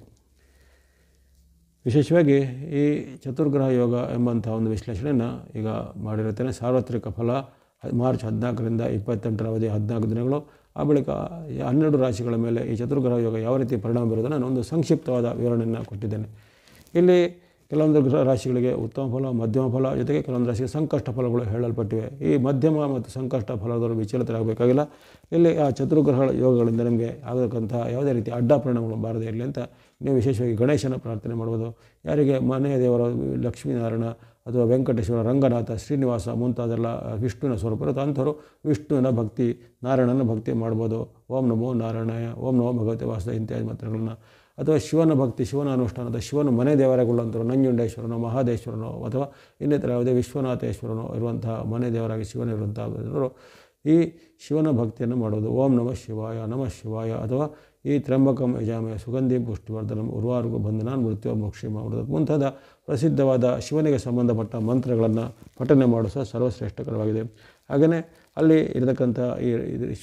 ವಿಶೇಷವಾಗಿ ಈ ಚತುರ್ಗ್ರಹ ಯೋಗ ಎಂಬಂಥ ಒಂದು ವಿಶ್ಲೇಷಣೆಯನ್ನು ಈಗ ಮಾಡಿರುತ್ತೇನೆ. ಸಾರ್ವತ್ರಿಕ ಫಲ ಮಾರ್ಚ್ 14ರಿಂದ 28ರ ಅವಧಿ 14 ದಿನಗಳು. ಆ ಬಳಿಕ 12 ರಾಶಿಗಳ ಮೇಲೆ ಈ ಚತುರ್ಗ್ರಹ ಯೋಗ ಯಾವ ರೀತಿ ಪರಿಣಾಮ ಬೀರೋದನ್ನು ನಾನು ಒಂದು ಸಂಕ್ಷಿಪ್ತವಾದ ವಿವರಣೆಯನ್ನು ಕೊಟ್ಟಿದ್ದೇನೆ. ಇಲ್ಲಿ ಕೆಲವೊಂದು ರಾಶಿಗಳಿಗೆ ಉತ್ತಮ ಫಲ, ಮಧ್ಯಮ ಫಲ, ಜೊತೆಗೆ ಕೆಲವೊಂದು ರಾಶಿಗೆ ಸಂಕಷ್ಟ ಫಲಗಳು ಹೇಳಲ್ಪಟ್ಟಿವೆ. ಈ ಮಧ್ಯಮ ಮತ್ತು ಸಂಕಷ್ಟ ಫಲದವರು ವಿಚಲಿತರಾಗಬೇಕಾಗಿಲ್ಲ. ಇಲ್ಲಿ ಆ ಚತುರ್ಗ್ರಹ ಯೋಗಗಳಿಂದ ನಮಗೆ ಆಗತಕ್ಕಂಥ ಯಾವುದೇ ರೀತಿ ಅಡ್ಡ ಪರಿಣಾಮಗಳು ಬಾರದೇ ಇರಲಿ ಅಂತ ನೀವು ವಿಶೇಷವಾಗಿ ಗಣೇಶನ ಪ್ರಾರ್ಥನೆ ಮಾಡ್ಬೋದು. ಯಾರಿಗೆ ಮನೆಯ ದೇವರ ಲಕ್ಷ್ಮೀನಾರಾಯಣ ಅಥವಾ ವೆಂಕಟೇಶ್ವರ, ರಂಗನಾಥ, ಶ್ರೀನಿವಾಸ ಮುಂತಾದೆಲ್ಲ ವಿಷ್ಣುವಿನ ಸ್ವರೂಪ ಇರುತ್ತೆ, ಅಂಥವ್ರು ವಿಷ್ಣುವಿನ ಭಕ್ತಿ, ನಾರಾಯಣನ ಭಕ್ತಿ ಮಾಡ್ಬೋದು. ಓಂ ನಮೋ ನಾರಾಯಣಾಯ, ಓಂ ನಮೋ ಭಗವತೆ ವಾಸುದೇವ ಇತ್ಯಾದಿ ಮಂತ್ರಗಳನ್ನು. ಅಥವಾ ಶಿವನ ಭಕ್ತಿ, ಶಿವನ ಅನುಷ್ಠಾನದ ಶಿವನ ಮನೆ ದೇವರುಗಳಂತರು ನಂಜುಂಡೇಶ್ವರನೋ, ಮಹಾದೇಶ್ವರನೋ ಅಥವಾ ಇನ್ನಿತರ ಯಾವುದೇ ವಿಶ್ವನಾಥೇಶ್ವರನೋ ಇರುವಂತಹ ಮನೆ ದೇವರಾಗಿ ಶಿವನಿರುವಂಥವರು ಈ ಶಿವನ ಭಕ್ತಿಯನ್ನು ಮಾಡೋದು. ಓಂ ನಮಃ ಶಿವಾಯ, ನಮಃ ಶಿವಾಯ. ಅಥವಾ ಈ ತ್ರ್ಯಂಬಕಂ ಯಜಾಮಯ ಸುಗಂಧಿ ಪುಷ್ಟಿವರ್ಧನಂ ಉರ್ವಾರುಗ ಬಂಧನಾನ್ ಮೃತ್ಯು ಮೋಕ್ಷಿ ಮಾಡೋದು ಮುಂತಾದ ಪ್ರಸಿದ್ಧವಾದ ಶಿವನಿಗೆ ಸಂಬಂಧಪಟ್ಟ ಮಂತ್ರಗಳನ್ನು ಪಠನೆ ಮಾಡೋದು ಸಹ ಸರ್ವಶ್ರೇಷ್ಠಕರವಾಗಿದೆ. ಹಾಗೆಯೇ ಅಲ್ಲಿ ಇರತಕ್ಕಂಥ ಈ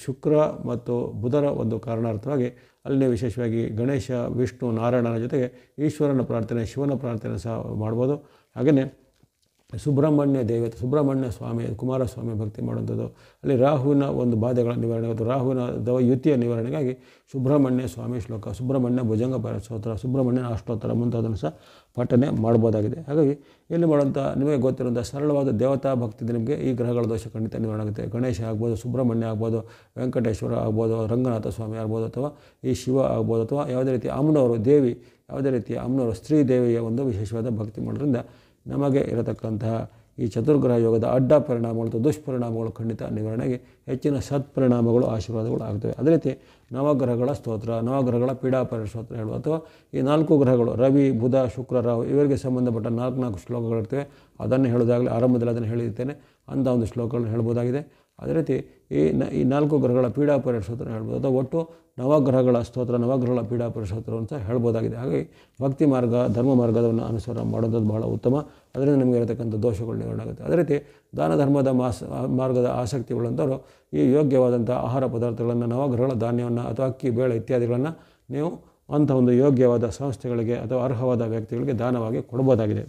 ಶುಕ್ರ ಮತ್ತು ಬುಧರ ಒಂದು ಕಾರಣಾರ್ಥವಾಗಿ ಅಲ್ಲಿ ವಿಶೇಷವಾಗಿ ಗಣೇಶ, ವಿಷ್ಣು, ನಾರಾಯಣನ ಜೊತೆಗೆ ಈಶ್ವರನ ಪ್ರಾರ್ಥನೆ, ಶಿವನ ಪ್ರಾರ್ಥನೆ ಸಹ ಮಾಡ್ಬೋದು. ಹಾಗೆಯೇ ಸುಬ್ರಹ್ಮಣ್ಯ ದೇವತೆ, ಸುಬ್ರಹ್ಮಣ್ಯ ಸ್ವಾಮಿ, ಕುಮಾರಸ್ವಾಮಿ ಭಕ್ತಿ ಮಾಡುವಂಥದ್ದು. ಅಲ್ಲಿ ರಾಹುವಿನ ಒಂದು ಬಾಧೆಗಳ ನಿವಾರಣೆ ಮತ್ತು ರಾಹುವಿನ ಯುತಿಯ ನಿವಾರಣೆಗಾಗಿ ಸುಬ್ರಹ್ಮಣ್ಯ ಸ್ವಾಮಿ ಶ್ಲೋಕ, ಸುಬ್ರಹ್ಮಣ್ಯ ಭುಜಂಗ ಸ್ತೋತ್ರ, ಸುಬ್ರಹ್ಮಣ್ಯನ ಅಷ್ಟೋತ್ತರ ಮುಂತಾದನ್ನು ಸಹ ಪಠನೆ ಮಾಡ್ಬೋದಾಗಿದೆ. ಹಾಗಾಗಿ ಇಲ್ಲಿ ಮಾಡುವಂಥ ನಿಮಗೆ ಗೊತ್ತಿರುವಂಥ ಸರಳವಾದ ದೇವತಾ ಭಕ್ತಿ ನಿಮಗೆ ಈ ಗ್ರಹಗಳ ದೋಷ ಖಂಡಿತ ನಿವಾರಣೆ ಆಗುತ್ತೆ. ಗಣೇಶ ಆಗ್ಬೋದು, ಸುಬ್ರಹ್ಮಣ್ಯ ಆಗ್ಬೋದು, ವೆಂಕಟೇಶ್ವರ ಆಗ್ಬೋದು, ರಂಗನಾಥ ಸ್ವಾಮಿ ಆಗ್ಬೋದು, ಅಥವಾ ಈ ಶಿವ ಆಗ್ಬೋದು, ಅಥವಾ ಯಾವುದೇ ರೀತಿ ಅಮ್ಮನವರು ದೇವಿ, ಯಾವುದೇ ರೀತಿಯ ಅಮ್ಮನವರು ಸ್ತ್ರೀ ದೇವಿಯ ಒಂದು ವಿಶೇಷವಾದ ಭಕ್ತಿ ಮಾಡೋದ್ರಿಂದ ನಮಗೆ ಇರತಕ್ಕಂತಹ ಈ ಚತುರ್ಗ್ರಹ ಯೋಗದ ಅಡ್ಡ ಪರಿಣಾಮಗಳು ಮತ್ತು ದುಷ್ಪರಿಣಾಮಗಳು ಖಂಡಿತ ನಿವಾರಣೆಗೆ ಹೆಚ್ಚಿನ ಸತ್ಪರಿಣಾಮಗಳು, ಆಶೀರ್ವಾದಗಳು ಆಗ್ತವೆ. ಅದೇ ರೀತಿ ನವಗ್ರಹಗಳ ಸ್ತೋತ್ರ, ನವಗ್ರಹಗಳ ಪೀಡಾಪರಿ ಸ್ತೋತ್ರ ಹೇಳುವ, ಅಥವಾ ಈ 4 ಗ್ರಹಗಳು ರವಿ, ಬುಧ, ಶುಕ್ರ, ರಾಹು ಇವರಿಗೆ ಸಂಬಂಧಪಟ್ಟ 4 ಶ್ಲೋಕಗಳಿರ್ತವೆ. ಅದನ್ನು ಹೇಳೋದಾಗಲಿ ಆರಂಭದಲ್ಲಿ ಅದನ್ನು ಹೇಳಿರ್ತೇನೆ, ಅಂಥ ಒಂದು ಶ್ಲೋಕಗಳನ್ನು ಹೇಳ್ಬೋದಾಗಿದೆ. ಅದೇ ರೀತಿ ಈ 4 ಗ್ರಹಗಳ ಪೀಡಾಪರಿ ಸ್ತೋತ್ರ ಹೇಳ್ಬೋದು, ಅಥವಾ ಒಟ್ಟು ನವಗ್ರಹಗಳ ಸ್ತೋತ್ರ, ನವಗ್ರಹಗಳ ಪೀಡಾಪರಿ ಸ್ತೋತ್ರವನ್ನು ಸಹ ಹೇಳ್ಬೋದಾಗಿದೆ. ಹಾಗಾಗಿ ಭಕ್ತಿ ಮಾರ್ಗ, ಧರ್ಮ ಮಾರ್ಗವನ್ನು ಅನುಸರ ಮಾಡೋದು ಬಹಳ ಉತ್ತಮ. ಅದರಿಂದ ನಿಮಗೆ ಇರತಕ್ಕಂಥ ದೋಷಗಳು ನಿವಾರಣೆ ಆಗುತ್ತೆ. ಅದೇ ರೀತಿ ದಾನ ಧರ್ಮದ ಮಾರ್ಗದ ಆಸಕ್ತಿಗಳಂಥವ್ರು ಈ ಯೋಗ್ಯವಾದಂಥ ಆಹಾರ ಪದಾರ್ಥಗಳನ್ನು, ನವಗ್ರಹಗಳ ಧಾನ್ಯವನ್ನು ಅಥವಾ ಅಕ್ಕಿ, ಬೇಳೆ ಇತ್ಯಾದಿಗಳನ್ನು ನೀವು ಅಂಥ ಒಂದು ಯೋಗ್ಯವಾದ ಸಂಸ್ಥೆಗಳಿಗೆ ಅಥವಾ ಅರ್ಹವಾದ ವ್ಯಕ್ತಿಗಳಿಗೆ ದಾನವಾಗಿ ಕೊಡ್ಬೋದಾಗಿದೆ.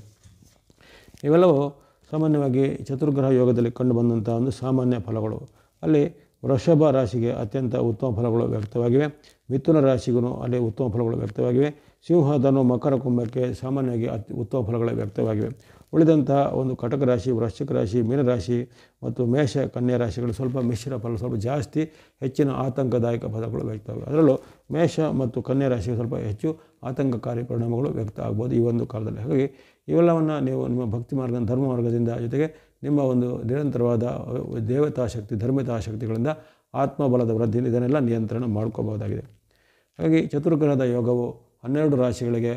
ಇವೆಲ್ಲವೂ ಸಾಮಾನ್ಯವಾಗಿ ಚತುರ್ಗ್ರಹ ಯೋಗದಲ್ಲಿ ಕಂಡುಬಂದಂಥ ಒಂದು ಸಾಮಾನ್ಯ ಫಲಗಳು. ಅಲ್ಲಿ ವೃಷಭ ರಾಶಿಗೆ ಅತ್ಯಂತ ಉತ್ತಮ ಫಲಗಳು ವ್ಯಕ್ತವಾಗಿವೆ. ಮಿಥುನ ರಾಶಿಗೂ ಅಲ್ಲಿ ಉತ್ತಮ ಫಲಗಳು ವ್ಯಕ್ತವಾಗಿವೆ. ಸಿಂಹ, ಧನು, ಮಕರ, ಕುಂಭಕ್ಕೆ ಸಾಮಾನ್ಯವಾಗಿ ಉತ್ತಮ ಫಲಗಳೇ ವ್ಯಕ್ತವಾಗಿವೆ. ಉಳಿದಂತಹ ಒಂದು ಕಟಕ ರಾಶಿ, ವೃಶ್ಚಿಕ ರಾಶಿ, ಮೀನರಾಶಿ ಮತ್ತು ಮೇಷ, ಕನ್ಯಾ ರಾಶಿಗಳು ಸ್ವಲ್ಪ ಮಿಶ್ರ ಫಲ, ಸ್ವಲ್ಪ ಜಾಸ್ತಿ ಹೆಚ್ಚಿನ ಆತಂಕದಾಯಕ ಫಲಗಳು ವ್ಯಕ್ತವಾಗಿವೆ. ಅದರಲ್ಲೂ ಮೇಷ ಮತ್ತು ಕನ್ಯಾ ರಾಶಿಗೆ ಸ್ವಲ್ಪ ಹೆಚ್ಚು ಆತಂಕಕಾರಿ ಪರಿಣಾಮಗಳು ವ್ಯಕ್ತ ಆಗ್ಬೋದು ಈ ಒಂದು ಕಾಲದಲ್ಲಿ. ಹಾಗಾಗಿ ಇವೆಲ್ಲವನ್ನು ನೀವು ನಿಮ್ಮ ಭಕ್ತಿ ಮಾರ್ಗ, ಧರ್ಮ ಮಾರ್ಗದಿಂದ ಜೊತೆಗೆ ನಿಮ್ಮ ಒಂದು ನಿರಂತರವಾದ ದೇವತಾಶಕ್ತಿ, ಧರ್ಮಿತಾಶಕ್ತಿಗಳಿಂದ ಆತ್ಮಬಲದ ವೃದ್ಧಿ ಇದನ್ನೆಲ್ಲ ನಿಯಂತ್ರಣ ಮಾಡ್ಕೋಬಹುದಾಗಿದೆ. ಹಾಗಾಗಿ ಚತುರ್ಗ್ರಹದ ಯೋಗವು 12 ರಾಶಿಗಳಿಗೆ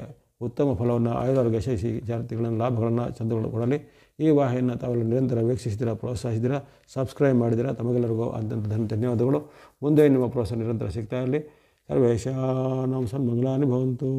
ಉತ್ತಮ ಫಲವನ್ನು, ಆಯುರಾರೋಗ್ಯ, ಯಶಸ್ವಿ ಜಾತಿಗಳನ್ನು, ಲಾಭಗಳನ್ನು, ಚಂದ್ರಗಳು ಕೊಡಲಿ. ಈ ವಾಹಿನಿಯನ್ನು ತಾವೆಲ್ಲ ನಿರಂತರ ವೀಕ್ಷಿಸಿದ್ದೀರಾ, ಪ್ರೋತ್ಸಾಹಿಸಿದ್ದೀರಾ, ಸಬ್ಸ್ಕ್ರೈಬ್ ಮಾಡಿದ್ದೀರಾ. ತಮಗೆಲ್ಲರಿಗೂ ಅತ್ಯಂತ ಧನ್ಯವಾದಗಳು. ಮುಂದೆ ನಿಮ್ಮ ಪ್ರೋತ್ಸಾಹ ನಿರಂತರ ಸಿಗ್ತಾ ಇರಲಿ. ಸರ್ವೇಷಾಂ ಸನ್ಮಂಗಲಾನಿ ಭವಂತು.